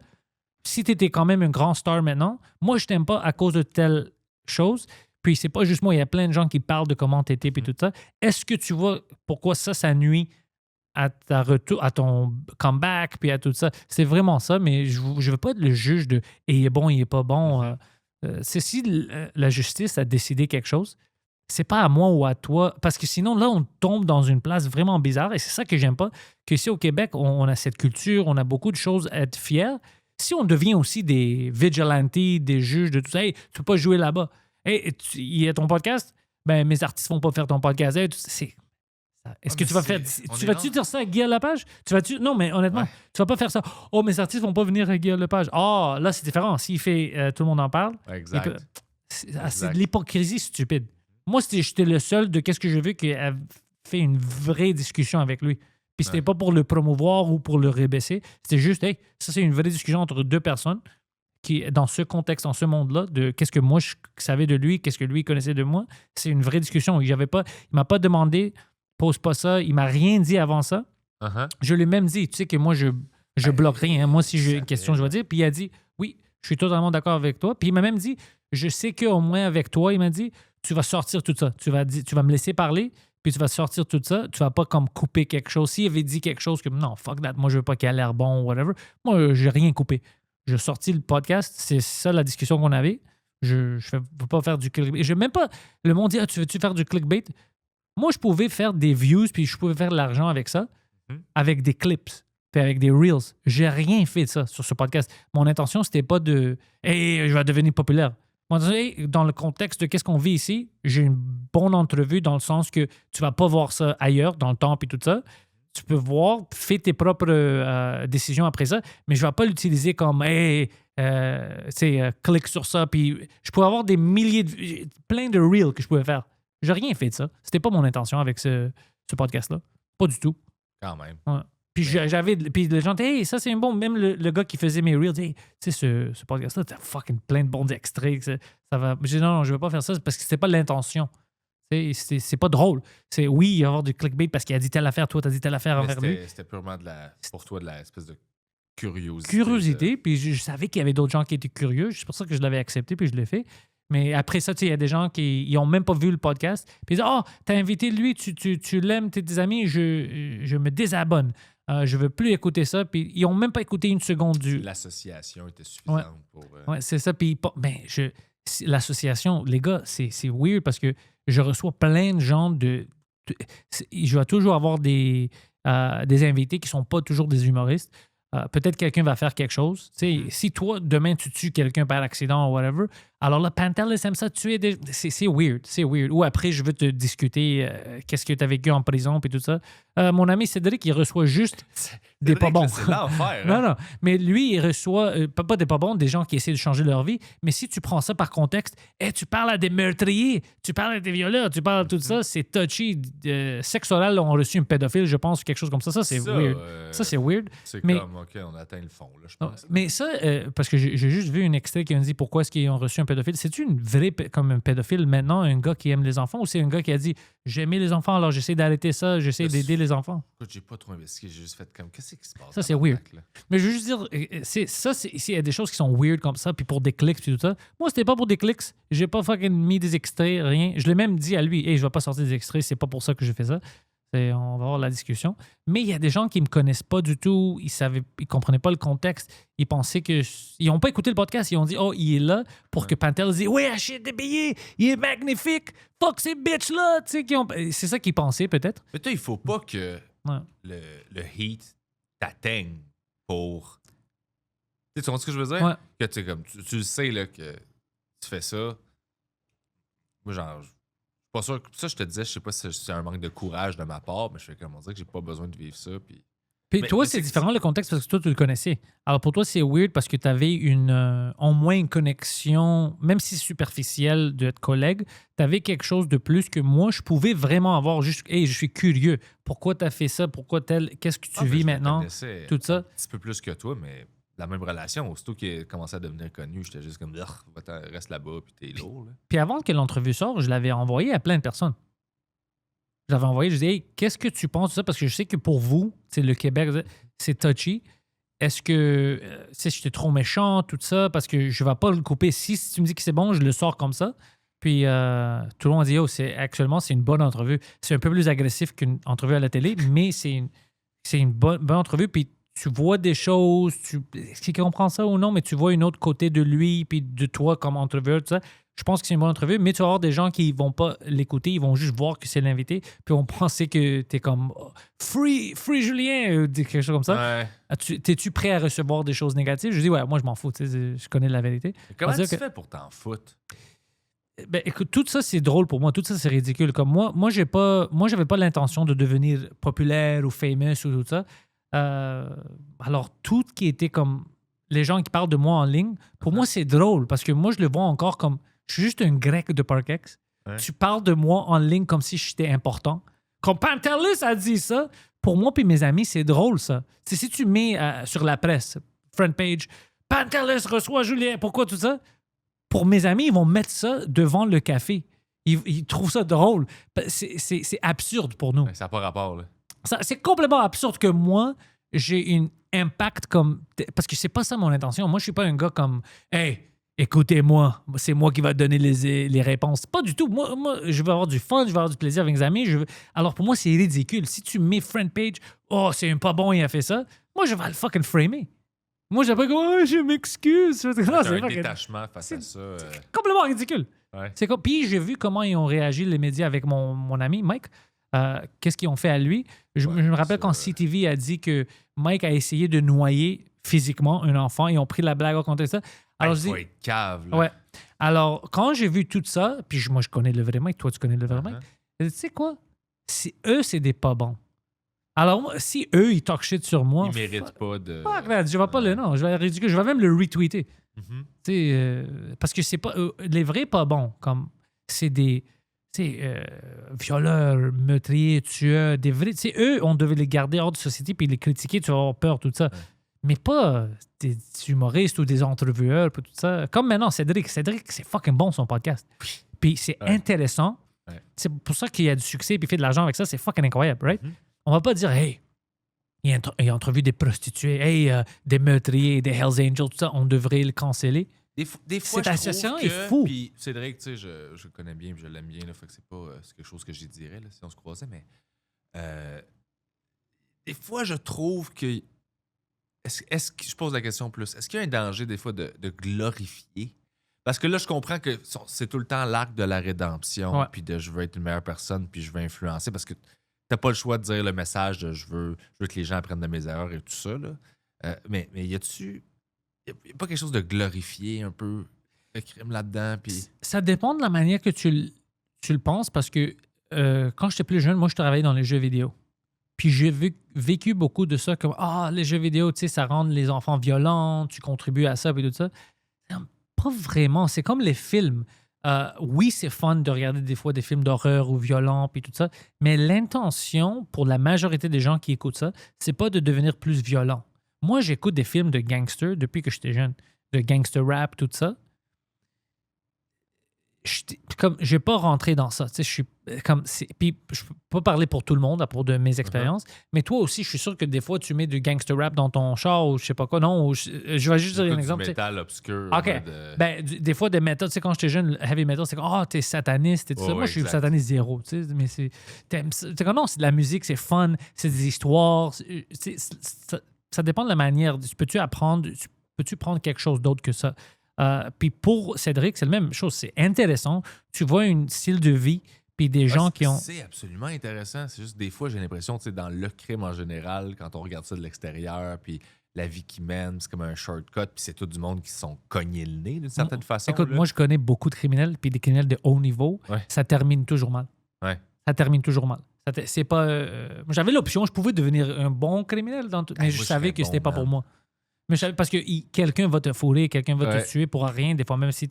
si tu étais quand même un grand star maintenant, moi, je t'aime pas à cause de telle chose. Puis c'est pas juste moi, il y a plein de gens qui parlent de comment tu étais puis tout ça. Est-ce que tu vois pourquoi ça nuit à ta retour, à ton comeback puis à tout ça? C'est vraiment ça, mais je veux pas être le juge de il est bon, il est pas bon. C'est si la justice a décidé quelque chose, c'est pas à moi ou à toi, parce que sinon, là, on tombe dans une place vraiment bizarre et c'est ça que j'aime pas, qu'ici au Québec, on a cette culture, on a beaucoup de choses à être fiers. Si on devient aussi des vigilantes, des juges de tout ça, hey, tu peux pas jouer là-bas. Hey, il y a ton podcast, ben mes artistes vont pas faire ton podcast. Hey, est-ce que tu vas faire. Tu vas-tu dire ça à Guy Lepage? Non, mais honnêtement, tu vas pas faire ça. Oh, mes artistes vont pas venir à Guy Lepage. Ah, là, c'est différent. S'il fait tout le monde en parle. Exact. C'est de l'hypocrisie stupide. Moi, j'étais le seul de qu'est-ce que j'ai vu qui a fait une vraie discussion avec lui. Puis c'était pas pour le promouvoir ou pour le rabaisser. C'était juste, hey, ça, c'est une vraie discussion entre deux personnes qui, dans ce contexte, dans ce monde-là, de qu'est-ce que moi, je savais de lui, qu'est-ce que lui connaissait de moi. C'est une vraie discussion. Il m'a pas demandé, pose pas ça. Il m'a rien dit avant ça. Je lui ai même dit, tu sais que moi, je bloque rien. Moi, si j'ai une question, je vais dire. Puis il a dit, oui, je suis totalement d'accord avec toi. Puis il m'a même dit, je sais qu'au moins avec toi, il m'a dit, tu vas sortir tout ça. Tu vas me laisser parler. Puis tu vas sortir tout ça, tu vas pas comme couper quelque chose. S'il avait dit quelque chose que non, fuck that, moi je veux pas qu'il ait l'air bon ou whatever, moi j'ai rien coupé. J'ai sorti le podcast, c'est ça la discussion qu'on avait. Je veux pas faire du clickbait. Je même pas. Le monde dit, tu veux-tu faire du clickbait? Moi je pouvais faire des views puis je pouvais faire de l'argent avec ça, avec des clips, puis avec des reels. J'ai rien fait de ça sur ce podcast. Mon intention c'était pas de hey, je vais devenir populaire. Dans le contexte de qu'est-ce qu'on vit ici, j'ai une bonne entrevue dans le sens que tu vas pas voir ça ailleurs, dans le temps et tout ça. Tu peux voir, fais tes propres décisions après ça, mais je vais pas l'utiliser comme hey, clique sur ça. Puis je pourrais avoir des milliers plein de reels que je pouvais faire. J'ai rien fait de ça. C'était pas mon intention avec ce podcast-là. Pas du tout. Quand même. Ouais. Puis les gens disaient, hey, ça c'est un bon. Même le gars qui faisait mes reels, hey, tu sais, ce podcast-là, t'as fucking plein de bons extraits. Ça va. J'ai dit, non, je veux pas faire ça parce que c'était pas l'intention. C'est pas drôle. Oui, il va y avoir du clickbait parce qu'il a dit telle affaire, toi, t'as dit telle affaire envers lui. C'était purement pour toi de la espèce de curiosité. Curiosité, puis je savais qu'il y avait d'autres gens qui étaient curieux. C'est pour ça que je l'avais accepté, puis je l'ai fait. Mais après ça, il y a des gens qui n'ont même pas vu le podcast. Puis ils disent t'as invité lui, tu l'aimes, t'es des amis, je me désabonne. Je veux plus écouter ça. Puis ils n'ont même pas écouté une seconde du. L'association était suffisante pour. Ouais, c'est ça. Puis l'association, les gars, c'est weird parce que je reçois plein de gens je vais toujours avoir des invités qui sont pas toujours des humoristes. Peut-être quelqu'un va faire quelque chose. Si toi, demain, tu tues quelqu'un par accident ou whatever, alors là, Pantelis aime ça tuer des... C'est weird. C'est weird. Ou après, je veux te discuter qu'est-ce que tu as vécu en prison et tout ça. Mon ami Cédric, il reçoit juste des pas bons. C'est l'enfer. Hein? Non. Mais lui, il reçoit pas des pas bons, des gens qui essaient de changer leur vie. Mais si tu prends ça par contexte, tu parles à des meurtriers, tu parles à des violeurs, tu parles à tout ça, c'est touchy. Sexe oral ont reçu un pédophile, je pense, quelque chose comme ça. Ça, c'est weird. Ça, c'est weird. C'est comme, OK, on atteint le fond, là, je pense. Mais ça, parce que j'ai juste vu un extrait qui a dit pourquoi est-ce qu'ils ont reçu un pédophile. C'est-tu une vraie, comme un pédophile maintenant, un gars qui aime les enfants, ou c'est un gars qui a dit j'aimais les enfants, alors j'essaie d'arrêter ça, j'essaie d'aider les enfants? Écoute, j'ai pas trop investigué, j'ai juste fait comme qu'est-ce qui se passe? Ça, c'est weird. Mais je veux juste dire, il y a des choses qui sont weird comme ça, puis pour des clics, puis tout ça. Moi, c'était pas pour des clics. J'ai pas fucking mis des extraits, rien. Je l'ai même dit à lui, je vais pas sortir des extraits, c'est pas pour ça que je fais ça. On va avoir la discussion. Mais il y a des gens qui me connaissent pas du tout. Ils comprenaient pas le contexte. Ils pensaient que... Ils ont pas écouté le podcast. Ils ont dit, il est là pour que Pantel dise, oui, achète des billets. Il est magnifique. Fuck ces bitches-là. C'est ça qu'ils pensaient, peut-être. Mais toi, il faut pas que le heat t'atteigne pour... Tu comprends ce que je veux dire? Ouais. Que comme, tu le sais là, que tu fais ça. Moi, genre... Pas sûr. Ça, je te disais, je sais pas si c'est un manque de courage de ma part, mais je fais comme on dirait que j'ai pas besoin de vivre ça. Puis toi, c'est différent le contexte parce que toi, tu le connaissais. Alors pour toi, c'est weird parce que tu avais au moins une connexion, même si superficielle, d'être collègue, tu avais quelque chose de plus que moi, je pouvais vraiment avoir juste, je suis curieux. Pourquoi tu as fait ça? Pourquoi qu'est-ce que tu vis maintenant? Tout ça. Un petit peu plus que toi, mais la même relation. Aussitôt qu'il a commencé à devenir connu, j'étais juste comme, reste là-bas, puis t'es lourd. Là. Puis avant que l'entrevue sorte, je l'avais envoyé à plein de personnes. Je l'avais envoyé, je disais, hey, qu'est-ce que tu penses de ça? Parce que je sais que pour vous, c'est le Québec, c'est touchy. Est-ce que j'étais trop méchant, tout ça? Parce que je ne vais pas le couper. Si tu me dis que c'est bon, je le sors comme ça. Puis tout le monde dit, actuellement, c'est une bonne entrevue. C'est un peu plus agressif qu'une entrevue à la télé, mais c'est une bonne entrevue. Puis tu vois des choses, est-ce qu'il comprend ça ou non, mais tu vois un autre côté de lui, puis de toi comme entrevue, tout ça. Je pense que c'est une bonne entrevue, mais tu vas avoir des gens qui vont pas l'écouter, ils vont juste voir que c'est l'invité, puis vont penser que tu es comme Free Julien, quelque chose comme ça. Ouais. T'es-tu prêt à recevoir des choses négatives? Je dis, ouais, moi je m'en fous, je connais la vérité. Mais comment tu fais pour t'en foutre? Ben, écoute, tout ça, c'est drôle pour moi. Tout ça, c'est ridicule. Comme moi j'avais pas l'intention de devenir populaire ou famous ou tout ça. Alors, tout qui était comme les gens qui parlent de moi en ligne, pour moi, c'est drôle parce que moi, je le vois encore comme je suis juste un grec de Parkex. Ouais. Tu parles de moi en ligne comme si j'étais important. Quand Pantelis a dit ça, pour moi et mes amis, c'est drôle, ça. Si tu mets sur la presse, front page, Pantelis reçoit Julien, pourquoi tout ça? Pour mes amis, ils vont mettre ça devant le café. Ils trouvent ça drôle. C'est absurde pour nous. Ça n'a pas rapport, là. C'est complètement absurde que moi, j'ai un impact comme... Parce que c'est pas ça mon intention. Moi, je suis pas un gars comme « Hey, écoutez-moi, c'est moi qui va donner les réponses. » Pas du tout. Moi, je veux avoir du fun, je veux avoir du plaisir avec mes amis. Alors, pour moi, c'est ridicule. Si tu mets front page « Oh, c'est un pas bon, il a fait ça. » Moi, je vais le fucking framer. Moi, j'ai pas comme « Oh, je m'excuse. » C'est un détachement face à ça. C'est complètement ridicule. Ouais. Puis, j'ai vu comment ils ont réagi, les médias, avec mon ami Mike. Qu'est-ce qu'ils ont fait à lui. Je me rappelle quand CTV a dit que Mike a essayé de noyer physiquement un enfant. Ils ont pris la blague au contre ça. Alors, il faut être cave. Là. Ouais. Alors, quand j'ai vu tout ça, puis moi, je connais le vrai Mike, toi, tu connais le vrai Mike, tu sais quoi? Eux, c'est des pas bons. Alors, si eux, ils talk shit sur moi... Ils méritent pas de... je vais pas le nom. Je vais être ridicule. Je vais même le retweeter. Parce que c'est pas... les vrais pas bons, comme... C'est des... violeurs, meurtriers, tueurs, des vrais... eux, on devait les garder hors de société puis les critiquer, tu vas avoir peur, tout ça. Ouais. Mais pas des humoristes ou des entrevueurs, tout ça. Comme maintenant, Cédric, c'est fucking bon son podcast. Puis c'est intéressant. Ouais. C'est pour ça qu'il y a du succès et il fait de l'argent avec ça. C'est fucking incroyable, right? On va pas dire, hey, il a entrevu des prostituées, hey, des meurtriers, des Hells Angels, tout ça, on devrait le canceller. Des fois, Cette je association trouve est que, fou. Puis Cédric, tu sais, je le connais bien, puis je l'aime bien, là, fait que c'est pas c'est quelque chose que j'y dirais là, si on se croisait, mais des fois, je trouve que est-ce que je pose la question plus, est-ce qu'il y a un danger des fois de glorifier? Parce que là, je comprends que c'est tout le temps l'arc de la rédemption, Ouais. puis de je veux être une meilleure personne, puis je veux influencer, parce que t'as pas le choix de dire le message de je veux que les gens apprennent de mes erreurs et tout ça, là. Mais y a-tu y a pas quelque chose de glorifié un peu le crime là-dedans, puis Ça dépend de la manière que tu le penses parce que quand j'étais plus jeune, moi, je travaillais dans les jeux vidéo. Puis j'ai vécu beaucoup de ça comme les jeux vidéo, tu sais, ça rend les enfants violents, tu contribues à ça et tout ça. Pas vraiment. C'est comme les films. Oui, c'est fun de regarder des fois des films d'horreur ou violents puis tout ça, mais l'intention pour la majorité des gens qui écoutent ça, c'est pas de devenir plus violent. Moi, j'écoute des films de gangsters depuis que j'étais jeune, de gangster rap, tout ça. Je vais pas rentrer dans ça. Tu sais, je suis comme. Puis je peux pas parler pour tout le monde à propos de mes expériences, mais toi aussi, je suis sûr que des fois, tu mets du gangster rap dans ton char ou je sais pas quoi. Non, je vais juste dire un exemple. du métal obscur. OK. Ben, des fois, des méthodes, tu sais, quand j'étais jeune, le heavy metal, c'est comme, t'es sataniste et tout ça. Moi, je suis sataniste zéro, tu sais, mais c'est comme, non, c'est de la musique, c'est fun, c'est des histoires. Ça dépend de la manière. Peux-tu apprendre, peux-tu prendre quelque chose d'autre que ça? Puis pour Cédric, c'est la même chose. C'est intéressant. Tu vois un style de vie, puis des gens qui ont... C'est absolument intéressant. C'est juste des fois, j'ai l'impression, tu sais, dans le crime en général, quand on regarde ça de l'extérieur, puis la vie qu'ils mènent, c'est comme un shortcut, puis c'est tout du monde qui se sont cognés le nez d'une certaine façon. Écoute, là. moi, je connais beaucoup de criminels, puis des criminels de haut niveau. Ouais. Ça termine toujours mal. Ouais. Ça termine toujours mal. C'est pas... J'avais l'option, je pouvais devenir un bon criminel, mais je savais que c'était pas pour moi. Mais parce que quelqu'un va te fourrer, quelqu'un va te tuer pour rien, des fois, même si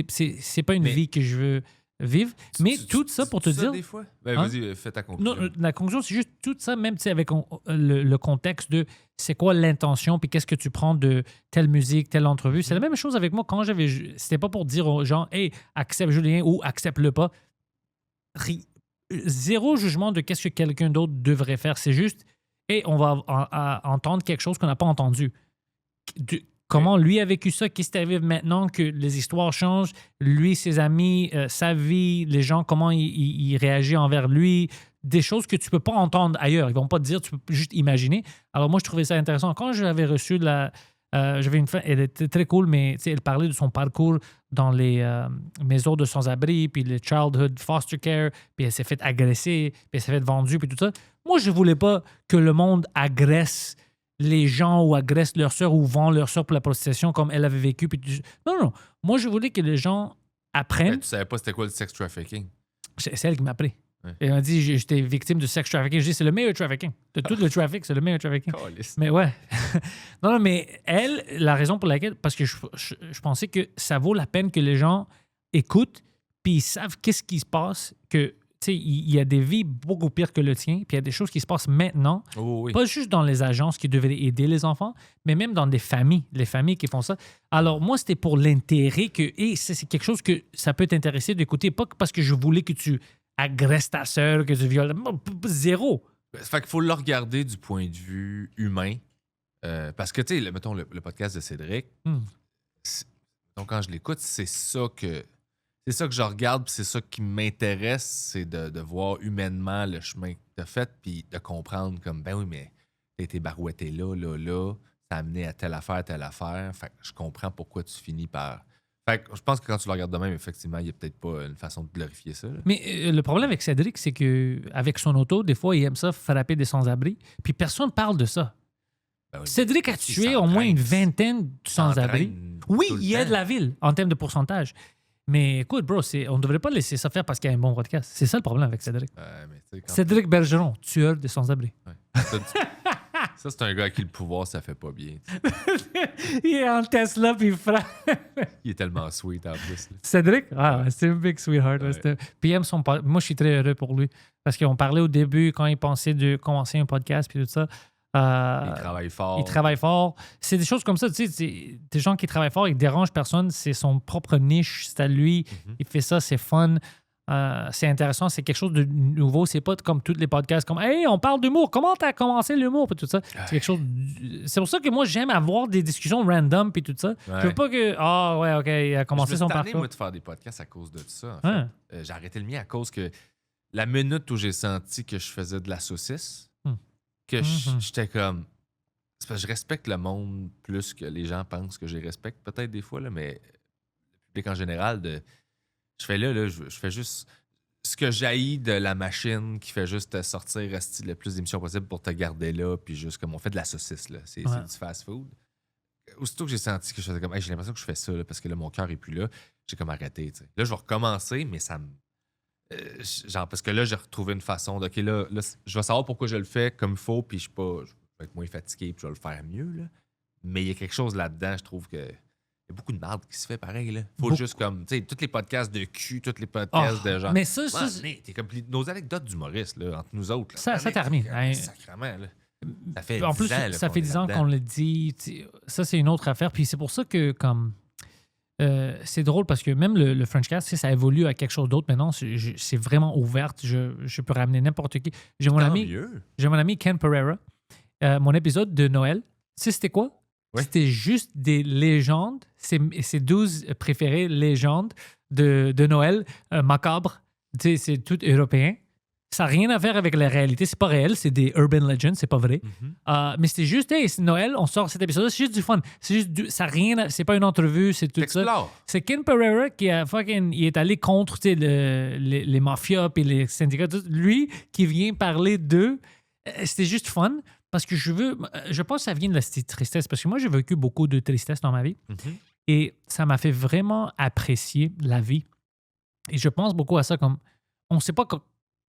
c'est pas une vie que je veux vivre. Mais tout ça pour te dire... des fois? Ben, vas-y, fais ta conclusion. Non, la conclusion, c'est juste tout ça, même avec le contexte de c'est quoi l'intention, puis qu'est-ce que tu prends de telle musique, telle entrevue. C'est la même chose avec moi quand j'avais... C'était pas pour dire aux gens, hey, accepte Julien ou accepte-le pas. Zéro jugement de qu'est-ce que quelqu'un d'autre devrait faire. C'est juste, hey, on va entendre quelque chose qu'on n'a pas entendu. Comment lui a vécu ça, qu'est-ce qui arrive maintenant que les histoires changent, lui, ses amis, sa vie, les gens, comment il réagit envers lui, des choses que tu peux pas entendre ailleurs. Ils vont pas te dire, tu peux juste imaginer. Alors moi, je trouvais ça intéressant. Quand j'avais reçu j'avais une femme, elle était très cool, mais elle parlait de son parcours dans les maisons de sans-abri, puis le childhood foster care, puis elle s'est fait agresser, puis elle s'est fait vendre, puis tout ça. Moi, je voulais pas que le monde agresse les gens ou agressent leur sœur ou vendent leur sœur pour la prostitution comme elle avait vécu. Puis non. Moi, je voulais que les gens apprennent. Mais tu savais pas c'était quoi le sex trafficking? C'est elle qui m'a appris. Ouais. Elle m'a dit j'étais victime de sex trafficking. Je dis c'est le meilleur trafficking. De tout le traffic, c'est le meilleur trafficking. Mais ouais. non, mais elle, la raison pour laquelle, parce que je pensais que ça vaut la peine que les gens écoutent puis ils savent qu'est-ce qui se passe, que tu sais, il y a des vies beaucoup pires que le tien, puis il y a des choses qui se passent maintenant, pas juste dans les agences qui devraient aider les enfants, mais même dans des familles, les familles qui font ça. Alors moi, c'était pour l'intérêt que, c'est quelque chose que ça peut t'intéresser d'écouter, pas parce que je voulais que tu agresses ta sœur, que tu violes, zéro. Fait qu'il faut le regarder du point de vue humain, parce que, tu sais, mettons le podcast de Cédric, donc quand je l'écoute, c'est ça que je regarde, puis c'est ça qui m'intéresse, c'est de voir humainement le chemin que tu as fait, puis de comprendre comme, ben oui, mais t'as été barouetté là, ça a amené à telle affaire. Fait que je comprends pourquoi tu finis par... Fait que je pense que quand tu le regardes de même, effectivement, il n'y a peut-être pas une façon de glorifier ça. Là. Mais le problème avec Cédric, c'est qu'avec son auto, des fois, il aime ça frapper des sans-abri, puis personne ne parle de ça. Ben oui, Cédric a tué au moins une vingtaine de sans-abri. Oui, il aide la ville en termes de pourcentage. Mais écoute, bro, on ne devrait pas laisser ça faire parce qu'il y a un bon podcast. C'est ça le problème avec Cédric. Cédric Bergeron, tueur des sans-abri. Ouais. Ça, c'est un gars à qui le pouvoir, ça fait pas bien. Il est en Tesla puis il frappe. Il est tellement sweet en plus. Là. Cédric? C'est un big sweetheart. Ouais. Puis il aime son podcast. Moi, je suis très heureux pour lui. Parce qu'on parlait au début, quand il pensait de commencer un podcast puis tout ça. Il travaille fort. Il travaille fort. C'est des choses comme ça, tu sais, des gens qui travaillent fort, ils dérangent personne, c'est son propre niche, c'est à lui, il fait ça, c'est fun. c'est intéressant, c'est quelque chose de nouveau. C'est pas comme tous les podcasts, comme hey, on parle d'humour. Comment t'as commencé l'humour? Puis tout ça. C'est quelque chose. C'est pour ça que moi, j'aime avoir des discussions random puis tout ça. Ouais. Je veux pas que. Ah, ouais, OK, il a commencé son Je me suis tanné, parcours. moi, de faire des podcasts à cause de ça. En fait. Hein? J'ai arrêté le mien à cause que la minute où j'ai senti que je faisais de la saucisse, que j'étais comme. C'est parce que je respecte le monde plus que les gens pensent que je les respecte, peut-être des fois, là, mais le public en général, je fais là, je fais juste ce que j'haïs de la machine qui fait juste te sortir le plus d'émissions possible pour te garder là, puis juste comme on fait de la saucisse, là. C'est du fast-food. Aussitôt que j'ai senti que je faisais comme, hey, j'ai l'impression que je fais ça là, parce que là, mon cœur est plus là, j'ai comme arrêté. T'sais. Là, je vais recommencer, mais ça me. Genre, parce que là, j'ai retrouvé une façon de, OK, là, je vais savoir pourquoi je le fais comme il faut, puis je vais être moins fatigué, puis je vais le faire mieux, là. Mais il y a quelque chose là-dedans, je trouve que. Il y a beaucoup de merde qui se fait pareil, là. Faut juste comme, tu sais, tous les podcasts de cul, tous les podcasts de genre. Mais ça, t'es comme nos anecdotes d'humoristes, là, entre nous autres. Là, ça termine. Sacrément, là. Ça fait en 10 plus, ans, là, ça fait 10 ans là-dedans. qu'on le dit. Ça, c'est une autre affaire. Puis c'est pour ça que, comme. C'est drôle parce que même le Frenchcast, ça évolue à quelque chose d'autre maintenant. C'est vraiment ouverte. Je peux ramener n'importe qui. J'ai mon ami Ken Pereira. Mon épisode de Noël, c'était quoi? Oui. C'était juste des légendes. Ses 12 préférées légendes de Noël macabres. Tu sais, c'est tout européen. Ça n'a rien à faire avec la réalité. C'est pas réel. C'est des urban legends. C'est pas vrai. Mais c'était juste, hey, c'est Noël. On sort cet épisode. C'est juste du fun. C'est juste ça rien. C'est pas une entrevue. C'est tout ça. C'est Ken Pereira qui il est allé contre les mafias et les syndicats. Lui qui vient parler d'eux. C'était juste fun. Parce que je pense que ça vient de la tristesse. Parce que moi, j'ai vécu beaucoup de tristesse dans ma vie. Et ça m'a fait vraiment apprécier la vie. Et je pense beaucoup à ça comme, on ne sait pas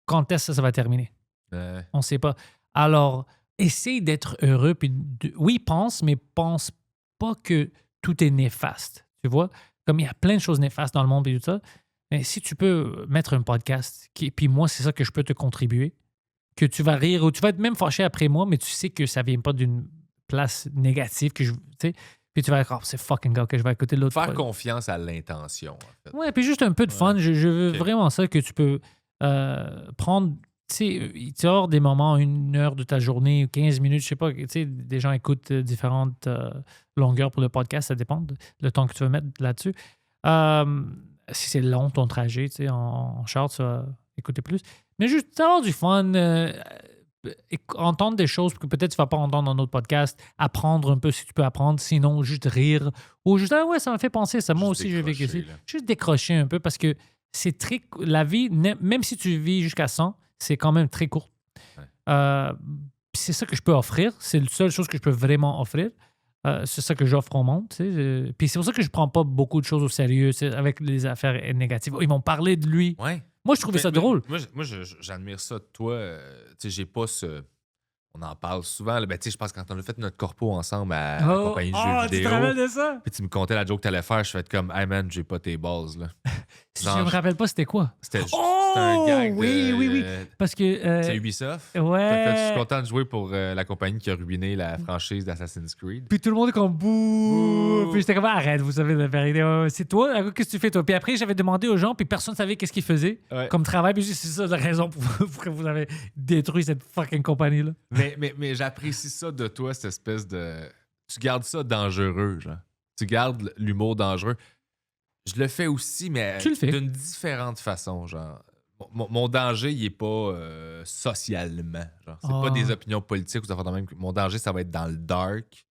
quand est-ce que ça va terminer. On ne sait pas. Alors, essaye d'être heureux. Puis oui, pense, mais pense pas que tout est néfaste. Tu vois? Comme il y a plein de choses néfastes dans le monde et tout ça. Mais si tu peux mettre un podcast, puis moi, c'est ça que je peux te contribuer, que tu vas rire ou tu vas être même fâché après moi, mais tu sais que ça vient pas d'une place négative, que tu sais, puis tu vas dire, oh, c'est fucking gars que je vais écouter l'autre. Faire confiance à l'intention, en fait. Ouais, puis juste un peu de fun. Je veux vraiment ça que tu peux prendre, tu sais, tu as des moments, 1 heure de ta journée, 15 minutes, je sais pas, tu sais, des gens écoutent différentes longueurs pour le podcast, ça dépend le temps que tu veux mettre là-dessus. Si c'est long ton trajet, tu sais, en char, tu vas écouter plus. Mais juste avoir du fun, entendre des choses que peut-être tu ne vas pas entendre dans notre podcast, apprendre un peu si tu peux apprendre, sinon juste rire. Ou juste, ah ouais, ça m'a fait penser ça. Moi aussi, j'ai vécu ici. Juste décrocher un peu parce que c'est très. La vie, même si tu vis jusqu'à 100, c'est quand même très court. Ouais. C'est ça que je peux offrir. C'est la seule chose que je peux vraiment offrir. C'est ça que j'offre au monde. Puis c'est pour ça que je prends pas beaucoup de choses au sérieux avec les affaires négatives. Ils vont parler de lui. Ouais. Moi, je trouvais ça drôle. Moi, j'admire ça de toi. Tu sais, j'ai pas ce. On en parle souvent. Ben, tu sais, je pense que quand on a fait notre corpo ensemble à la compagnie de jeux vidéo. Tu te rappelles de ça? Puis tu me contais la joke que t'allais faire. Je fais comme, hey man, j'ai pas tes bases, là. Je me rappelle pas c'était quoi. C'était un gag. Oui. Parce que. C'est Ubisoft. Ouais. Je suis content de jouer pour la compagnie qui a ruiné la franchise d'Assassin's Creed. Puis tout le monde est comme bouh. Puis j'étais comme, arrête, vous savez la vérité. C'est toi, qu'est-ce que tu fais, toi? Puis après, j'avais demandé aux gens, puis personne ne savait qu'est-ce qu'ils faisaient comme travail. Puis c'est ça la raison pourquoi vous avez détruit cette fucking compagnie-là. Mais j'apprécie ça de toi, cette espèce de. Tu gardes ça dangereux, genre. Tu gardes l'humour dangereux. Je le fais aussi, mais d'une différente façon, genre. Mon danger, il est pas socialement. Genre. C'est pas des opinions politiques ou des affaires de même. Mon danger, ça va être dans le dark,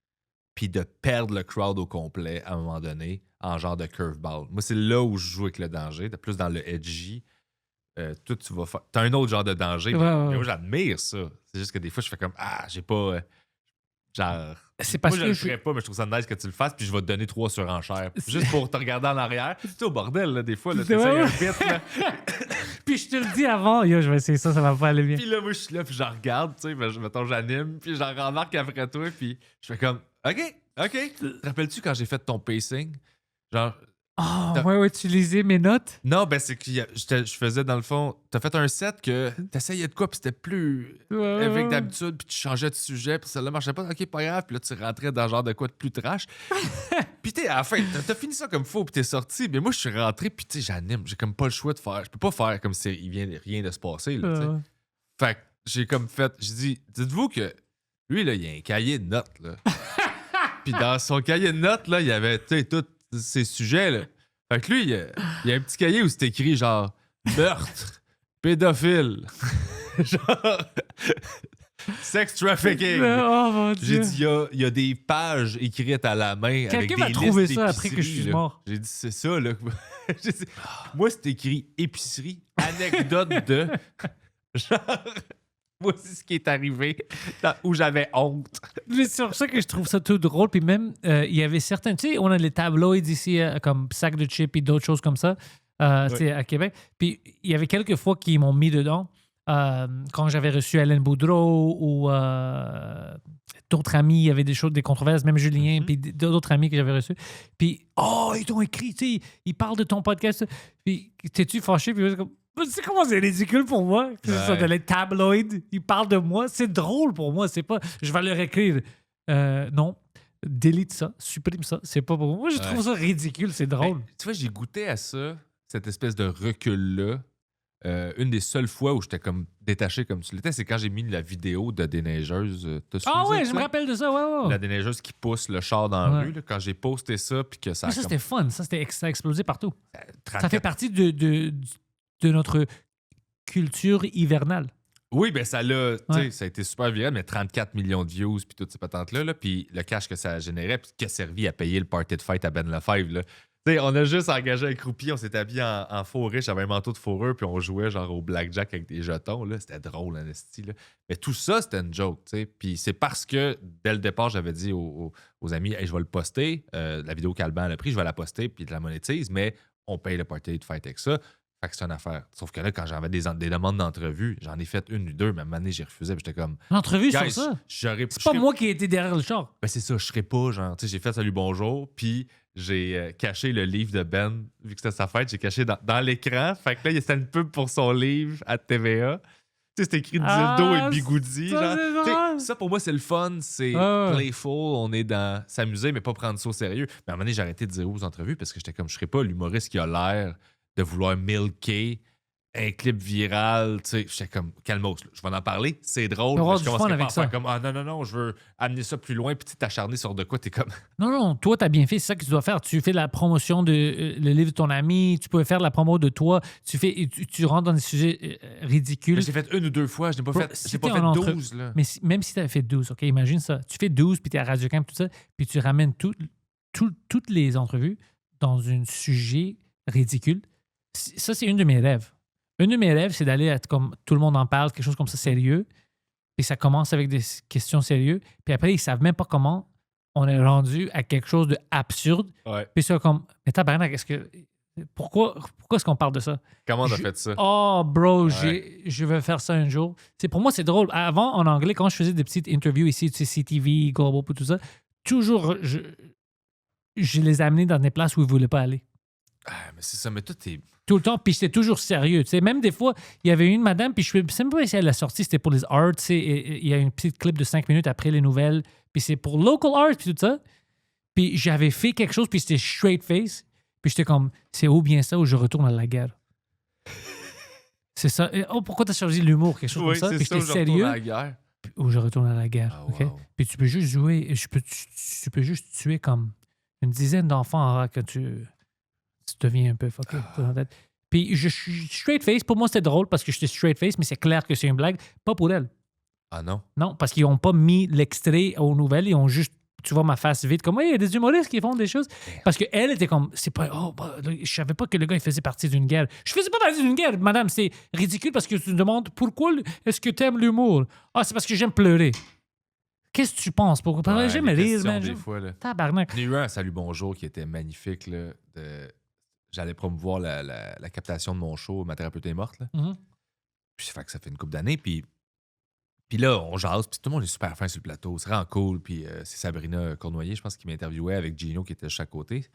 puis de perdre le crowd au complet à un moment donné, en genre de curveball. Moi, c'est là où je joue avec le danger, plus dans le edgy. Toi, tu vas faire. T'as un autre genre de danger, mais moi, j'admire ça. C'est juste que des fois, je fais comme, j'ai pas. Genre. C'est parce moi, je le ferais pas, mais je trouve ça nice que tu le fasses, puis je vais te donner 3 surenchères. Juste pour te regarder en arrière. Tu sais, au bordel, là, des fois, là, t'essayes un bit, là. Puis je te le dis avant, yo, je vais essayer ça va pas aller bien. Puis là, moi, je suis là, puis je regarde, tu sais, mettons, j'anime, puis j'en remarque après toi, puis je fais comme, OK. Te rappelles-tu quand j'ai fait ton pacing? Genre. Ouais, tu lisais mes notes? Non, ben c'est que je faisais dans le fond. T'as fait un set que t'essayais de quoi, puis c'était plus avec d'habitude, puis tu changeais de sujet, puis ça ne marchait pas. OK, pas grave, puis là tu rentrais dans genre de quoi de plus trash. Puis t'es à la fin, t'as fini ça comme faux, puis t'es sorti. Mais moi, je suis rentré, puis tu sais, j'anime. J'ai comme pas le choix de faire. Je peux pas faire comme si il vient rien de se passer, là, tu sais. Fait que j'ai comme fait. J'ai dit, dites-vous que lui, là, il a un cahier de notes, là. Puis dans son cahier de notes, là, il y avait, tu sais, tous ces sujets, là. Fait que lui, il y a un petit cahier où c'est écrit genre meurtre, pédophile, genre sex trafficking. Oh mon Dieu. J'ai dit, il y a des pages écrites à la main avec Quelqu'un des va listes trouver ça après que je d'épicerie, suis là. mort. J'ai dit, c'est ça, là. J'ai dit, moi, c'est écrit épicerie, anecdote de. Genre, voici ce qui est arrivé où j'avais honte. Mais c'est pour ça que je trouve ça tout drôle. Puis même, il y avait certains, tu sais, on a les tabloïds ici, comme Sac de chips et d'autres choses comme ça, tu sais, à Québec. Puis il y avait quelques fois qu'ils m'ont mis dedans. Quand j'avais reçu Hélène Boudreau ou d'autres amis, il y avait des choses, des controverses, même Julien, puis d'autres amis que j'avais reçus. Puis, ils t'ont écrit, tu sais, ils parlent de ton podcast. Puis, t'es-tu fâché? Puis, c'est comme, tu sais comment c'est ridicule pour moi? C'est ça, de les tabloïds, ils parlent de moi. C'est drôle pour moi. C'est pas, je vais leur écrire. Non, delete ça, supprime ça. C'est pas pour moi. Moi, je trouve ça ridicule. C'est drôle. Ben, tu vois, j'ai goûté à ça, cette espèce de recul-là. Une des seules fois où j'étais comme détaché comme tu l'étais, c'est quand j'ai mis la vidéo de déneigeuse. Je me rappelle de ça, ouais. La déneigeuse qui pousse le char dans la rue. Là, quand j'ai posté ça, puis que ça. Mais ça, c'était fun. Ça, ça a explosé partout. 34... Ça fait partie de notre culture hivernale. Oui, ben ça l'a. Ça a été super viral, mais 34 millions de views, puis toutes ces patentes-là, là, puis le cash que ça générait, puis qui a servi à payer le party de fête à Ben Lefebvre. Là. T'sais, on a juste engagé un croupier, on s'est habillé en fourrure, j'avais un manteau de fourrure, puis on jouait genre au blackjack avec des jetons. Là. C'était drôle, en esti. Mais tout ça, c'était une joke. Puis c'est parce que, dès le départ, j'avais dit aux amis, hey, je vais le poster. La vidéo qu'Alban a pris, je vais la poster, puis de la monétise, mais on paye le party de fête avec ça. Fait que c'est une affaire. Sauf que là, quand j'avais des demandes d'entrevue, j'en ai fait une ou deux, mais à un moment donné, j'ai refusé. J'étais comme. L'entrevue sur ça? C'est pas moi qui ai été derrière le char. Ben c'est ça, je serais pas, genre. Tu sais, j'ai fait salut bonjour, puis j'ai caché le livre de Ben, vu que c'était sa fête, j'ai caché dans l'écran. Fait que là, c'était une pub pour son livre à TVA. Tu sais, c'était écrit dildo et bigoudi. Ça, pour moi, c'est le fun, c'est playful. On est dans s'amuser, mais pas prendre ça au sérieux. Mais à un moment donné, j'ai arrêté de dire aux entrevues parce que j'étais comme, je serais pas l'humoriste qui a l'air de vouloir milker un clip viral, tu sais, j'étais comme, calmos, je vais en parler, c'est drôle, mais je commencerais pas à faire comme, non, je veux amener ça plus loin, puis t'acharner sur de quoi, t'es comme... Non, toi, t'as bien fait, c'est ça que tu dois faire. Tu fais la promotion de le livre de ton ami, tu peux faire la promo de toi, tu rentres dans des sujets ridicules. Mais j'ai fait une ou deux fois, je n'ai pas fait 12, là. Mais même si t'avais fait 12, OK, imagine ça, tu fais 12, puis t'es à Radio-Can, tout ça, puis tu ramènes toutes les entrevues dans un sujet ridicule. Ça, c'est une de mes rêves. Un de mes rêves, c'est d'aller être comme tout le monde en parle, quelque chose comme ça sérieux. Puis ça commence avec des questions sérieuses. Puis après, ils savent même pas comment on est rendu à quelque chose d'absurde. Ouais. Puis c'est comme, mais tabarnak, pourquoi est-ce qu'on parle de ça? Comment on a fait ça? Oh, bro, je veux faire ça un jour. Pour moi, c'est drôle. Avant, en anglais, quand je faisais des petites interviews ici, tu sais, CTV, Global, tout ça, toujours, je les amenais dans des places où ils voulaient pas aller. Mais c'est ça, mais toi, t'es... Tout le temps, puis c'était toujours sérieux. Tu sais, même des fois, il y avait une madame, puis je ne sais même pas si elle l'a sortie, c'était pour les arts. Tu sais, il y a une petite clip de 5 minutes après les nouvelles, puis c'est pour local art, puis tout ça. Puis j'avais fait quelque chose, puis c'était straight face. Puis j'étais comme, c'est ou bien ça ou je retourne à la guerre. C'est ça. Et, pourquoi tu as choisi l'humour, quelque chose comme ça? Puis j'étais sérieux. Ou je retourne à la guerre. Oh, OK? wow. Puis tu peux juste jouer, tu peux juste tuer comme une dizaine d'enfants avant que tu deviens un peu fucké dans la tête. Puis je suis straight face. Pour moi, c'était drôle parce que j'étais straight face, mais c'est clair que c'est une blague. Pas pour elle. Ah non? Non, parce qu'ils n'ont pas mis l'extrait aux nouvelles. Ils ont juste, tu vois ma face vite, comme, il y a des humoristes qui font des choses. Parce qu'elle était comme, c'est pas, je savais pas que le gars, il faisait partie d'une guerre. Je faisais pas partie d'une guerre, madame. C'est ridicule parce que tu me demandes pourquoi est-ce que tu aimes l'humour? Ah, c'est parce que j'aime pleurer. Qu'est-ce que tu penses? Pourquoi? J'aime rire, mais. Des fois, là. Tabarnak. Il y a eu un Salut Bonjour qui était magnifique, là. J'allais promouvoir la captation de mon show Ma thérapeute est morte, là. Mm-hmm. Puis ça fait une couple d'années, puis là, on jase, puis tout le monde est super fin sur le plateau. C'est vraiment cool, puis c'est Sabrina Cournoyer, je pense, qui m'interviewait avec Gino, qui était de chaque côté.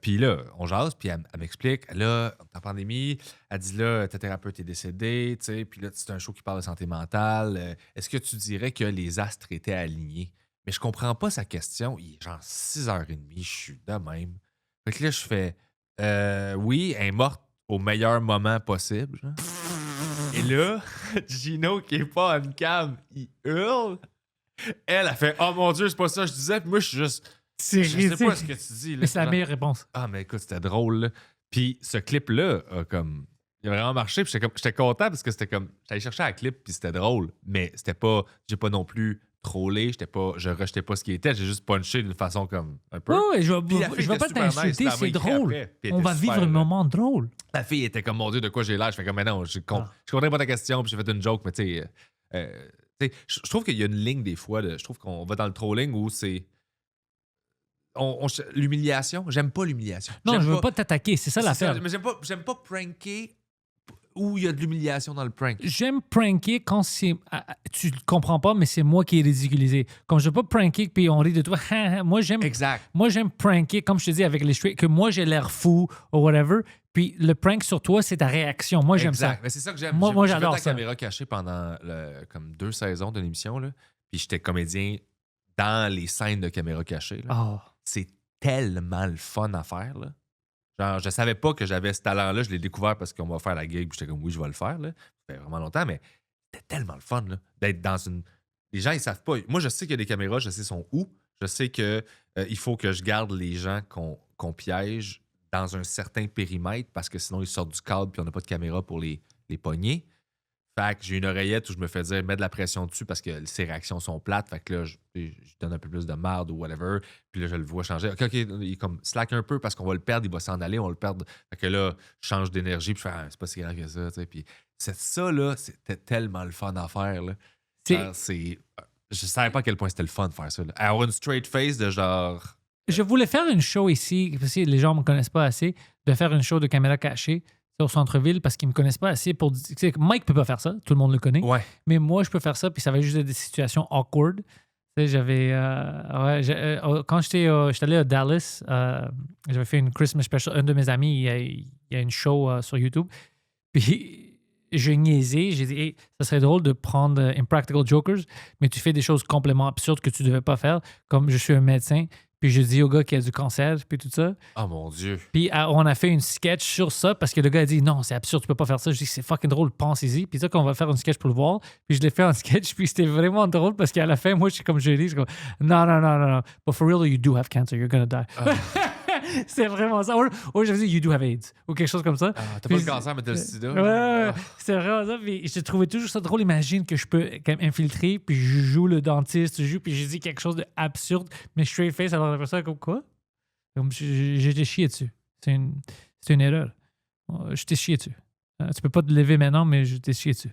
Puis là, on jase, puis elle m'explique, là, en pandémie, elle dit là, ta thérapeute est décédée, tu sais, puis là, c'est un show qui parle de santé mentale. Est-ce que tu dirais que les astres étaient alignés? Mais je comprends pas sa question. Il est genre 6h30, je suis de même. Fait que là, je fais oui, elle est morte au meilleur moment possible. Genre. Et là, Gino, qui est pas en cam, il hurle. Elle a fait oh mon Dieu, c'est pas ça que je disais. Puis moi, je suis juste. C'est Je sais pas ce que tu dis. Là, mais c'est la meilleure réponse. Ah, mais écoute, c'était drôle. Là. Puis ce clip-là a comme. Il a vraiment marché. Puis j'étais content parce que c'était comme. J'allais chercher un clip, puis c'était drôle. Mais c'était pas. J'ai pas non plus trollé. Je rejetais pas ce qui était. J'ai juste punché d'une façon comme un peu. Oui, je Puis la vais fille pas était super t'insulter, nice, elle m'a c'est écrit drôle. après, puis elle On était va vivre super, un là. moment drôle. La fille était comme, mon Dieu, de quoi j'ai l'air? Je fais comme, mais non, je comprends pas ta question, puis j'ai fait une joke, mais tu sais, je trouve qu'il y a une ligne des fois, je trouve qu'on va dans le trolling où c'est. L'humiliation, j'aime pas l'humiliation. Non, J'aime je veux pas t'attaquer, c'est ça c'est l'affaire. mais j'aime pas pranker où il y a de l'humiliation dans le prank. J'aime pranker quand c'est. Tu le comprends pas, mais c'est moi qui est ridiculisé. Comme je veux pas pranker puis on rit de toi. Moi, j'aime pranker, comme je te dis, avec les straight, que moi j'ai l'air fou ou whatever. Puis le prank sur toi, c'est ta réaction. Moi, j'aime ça. Mais c'est ça que j'aime. Moi, J'ai j'adore fait ça. la caméra cachée pendant comme 2 saisons de l'émission, là. Puis j'étais comédien dans les scènes de caméra cachée. Là. Oh. C'est tellement le fun à faire, là. Genre, je savais pas que j'avais ce talent-là. Je l'ai découvert parce qu'on va faire la gig. Puis j'étais comme, oui, je vais le faire. Là. Ça fait vraiment longtemps, mais c'était tellement le fun là, d'être dans une. Les gens, ils savent pas. Moi, je sais qu'il y a des caméras, je sais sont où. Je sais que il faut que je garde les gens qu'on piège dans un certain périmètre parce que sinon, ils sortent du cadre puis on n'a pas de caméra pour les pogner. Fait que j'ai une oreillette où je me fais dire, mets de la pression dessus parce que ses réactions sont plates. Fait que là, je donne un peu plus de marde ou whatever. Puis là, je le vois changer. OK, il est comme slack un peu parce qu'on va le perdre, il va s'en aller, on va le perdre. Fait que là, je change d'énergie. Puis je fais, c'est pas si grave que ça. T'sais. Puis ça, là, c'était tellement le fun à faire. Là. Genre, je savais pas à quel point c'était le fun de faire ça. Là. Avoir une straight face de genre. Je voulais faire une show ici, parce que les gens me connaissent pas assez, de faire une show de caméra cachée au centre-ville parce qu'ils me connaissent pas assez pour dire. Mike peut pas faire ça, tout le monde le connaît. Ouais. Mais moi, je peux faire ça, puis ça va juste être des situations awkward. Tu sais, j'avais. Quand j'étais allé à Dallas, j'avais fait une Christmas special. Un de mes amis, il y a une show sur YouTube. Puis j'ai niaisé. J'ai dit, hey, ça serait drôle de prendre Impractical Jokers, mais tu fais des choses complètement absurdes que tu devais pas faire. Comme je suis un médecin, puis je dis au gars qui a du cancer, puis tout ça. Oh mon Dieu. Puis on a fait une sketch sur ça parce que le gars a dit non, c'est absurde, tu peux pas faire ça. Je dis c'est fucking drôle, pensez-y. Puis ça qu'on va faire une sketch pour le voir. Puis je l'ai fait en sketch, puis c'était vraiment drôle parce qu'à la fin, moi, je suis comme je dis, comme non. But for real, you do have cancer, you're gonna die. C'est vraiment ça. Ou je dis you do have AIDS ou quelque chose comme ça. T'as pas le cancer, mais t'as le sida. Ouais, c'est vraiment ça. Puis je trouvais toujours ça drôle. Imagine que je peux quand même infiltrer, puis je joue le dentiste, puis je dis quelque chose d'absurde, mais straight face, alors on appelle ça comme quoi? Comme j'étais chié dessus. C'est une erreur. Je t'ai chié dessus. Tu peux pas te lever maintenant, mais je t'ai chié dessus.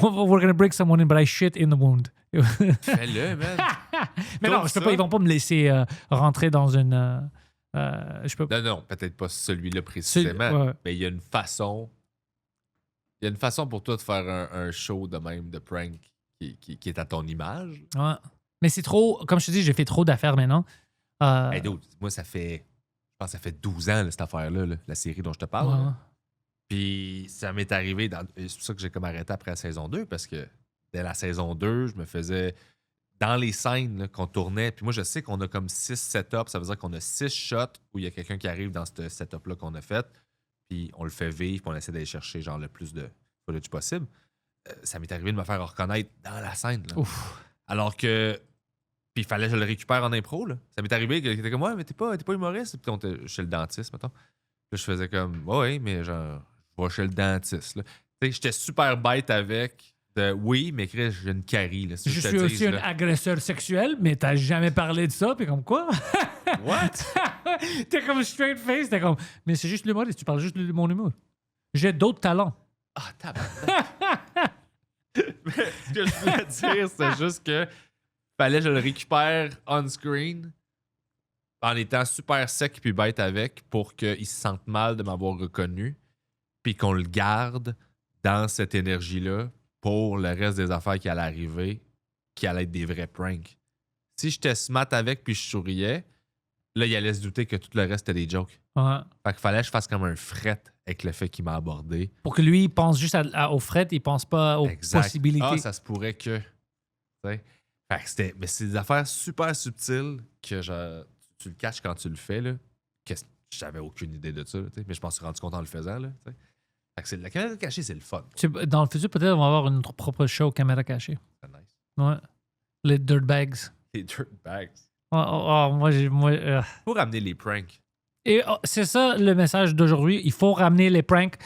We're gonna break someone in, but I shit in the wound. Fais-le, man. Mais non, je peux pas, ils vont pas me laisser rentrer dans une. Je peux... Non, peut-être pas celui-là précisément, ouais. mais il y a une façon. Il y a une façon pour toi de faire un show de même de prank qui est à ton image. Ouais. Mais c'est trop. Comme je te dis, j'ai fait trop d'affaires maintenant. Hey, dude, moi, ça fait 12 ans, là, cette affaire-là, là, la série dont je te parle. Ouais. Là. Puis ça m'est arrivé. C'est pour ça que j'ai comme arrêté après la saison 2, parce que dès la saison 2, je me faisais. Dans les scènes là, qu'on tournait, puis moi, je sais qu'on a comme 6 setups. Ça veut dire qu'on a 6 shots où il y a quelqu'un qui arrive dans ce setup-là qu'on a fait. Puis on le fait vivre, puis on essaie d'aller chercher genre le plus de footage possible. Ça m'est arrivé de me faire reconnaître dans la scène. Là. Ouf. Alors que. Puis il fallait que je le récupère en impro. Là. Ça m'est arrivé que t'étais comme, ouais, mais t'es pas humoriste. Puis chez le dentiste, mettons. Là, je faisais comme, ouais, mais genre, je vais chez le dentiste. Tu sais, j'étais super bête avec. Oui, mais Chris, j'ai une carie. Là, je suis aussi un agresseur sexuel, mais t'as jamais parlé de ça, puis comme quoi? What? T'es comme straight face, t'es comme, mais c'est juste l'humoriste, tu parles juste de mon humour. J'ai d'autres talents. Ah, tabarnak. Mais ce que je voulais dire, c'est juste que fallait que je le récupère on-screen en étant super sec puis bête avec pour qu'il se sente mal de m'avoir reconnu puis qu'on le garde dans cette énergie-là pour le reste des affaires qui allaient arriver, qui allaient être des vrais pranks. Si j'étais smart avec puis je souriais, là, il allait se douter que tout le reste était des jokes. Ouais. Fait qu'il fallait que je fasse comme un fret avec le fait qu'il m'a abordé. Pour que lui, il pense juste au fret, il pense pas aux possibilités. Ah, ça se pourrait que... T'sais. Fait que mais c'est des affaires super subtiles que tu le caches quand tu le fais, là. J'avais aucune idée de ça, là, mais je m'en suis rendu compte en le faisant, là. Fait que la caméra cachée, c'est le fun. Dans le futur, peut-être, on va avoir notre propre show caméra cachée. C'est nice. Ouais. Les dirtbags. Les dirtbags. Moi. Faut ramener les pranks. Et c'est ça le message d'aujourd'hui. Il faut ramener les pranks.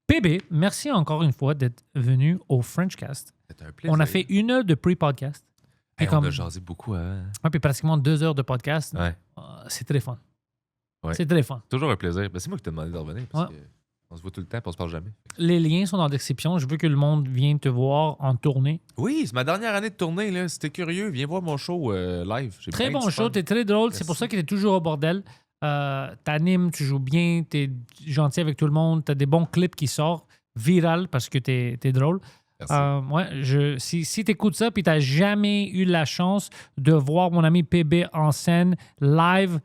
PB, merci encore une fois d'être venu au Frenchcast. C'était un plaisir. On a fait 1 heure de pre-podcast. On a jasé beaucoup avant. Ouais, puis pratiquement 2 heures de podcast. Ouais. C'est très fun. Ouais. C'est très fun. Toujours un plaisir. Ben, c'est moi qui t'ai demandé de revenir parce qu'on se voit tout le temps et on se parle jamais. Les liens sont dans la description. Je veux que le monde vienne te voir en tournée. Oui, c'est ma dernière année de tournée. Là. Si t'es curieux, viens voir mon show live. J'ai Très bien bon du show. fun. T'es très drôle. Merci. C'est pour ça que t'es toujours au bordel. T'animes, tu joues bien, t'es gentil avec tout le monde. T'as des bons clips qui sortent. Viral parce que t'es drôle. Merci. Si tu écoutes ça et tu n'as jamais eu la chance de voir mon ami PB en scène live,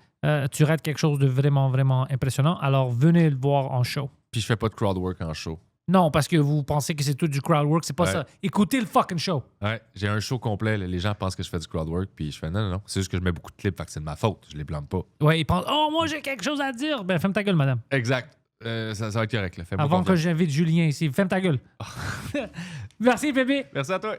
tu rates quelque chose de vraiment, vraiment impressionnant. Alors, venez le voir en show. Puis je fais pas de crowd work en show. Non, parce que vous pensez que c'est tout du crowd work. C'est pas Ouais. ça. Écoutez le fucking show. Ouais, j'ai un show complet. Là. Les gens pensent que je fais du crowd work. Puis je fais non. C'est juste que je mets beaucoup de clips. Fait que c'est de ma faute. Je les blâme pas. Ouais, ils pensent, oh, moi, j'ai quelque chose à dire. Ben, ferme ta gueule, madame. Exact. Ça va être correct. Là. Fais-moi Avant que confiance. j'invite Julien ici. Ferme ta gueule. Merci, PB. Merci à toi.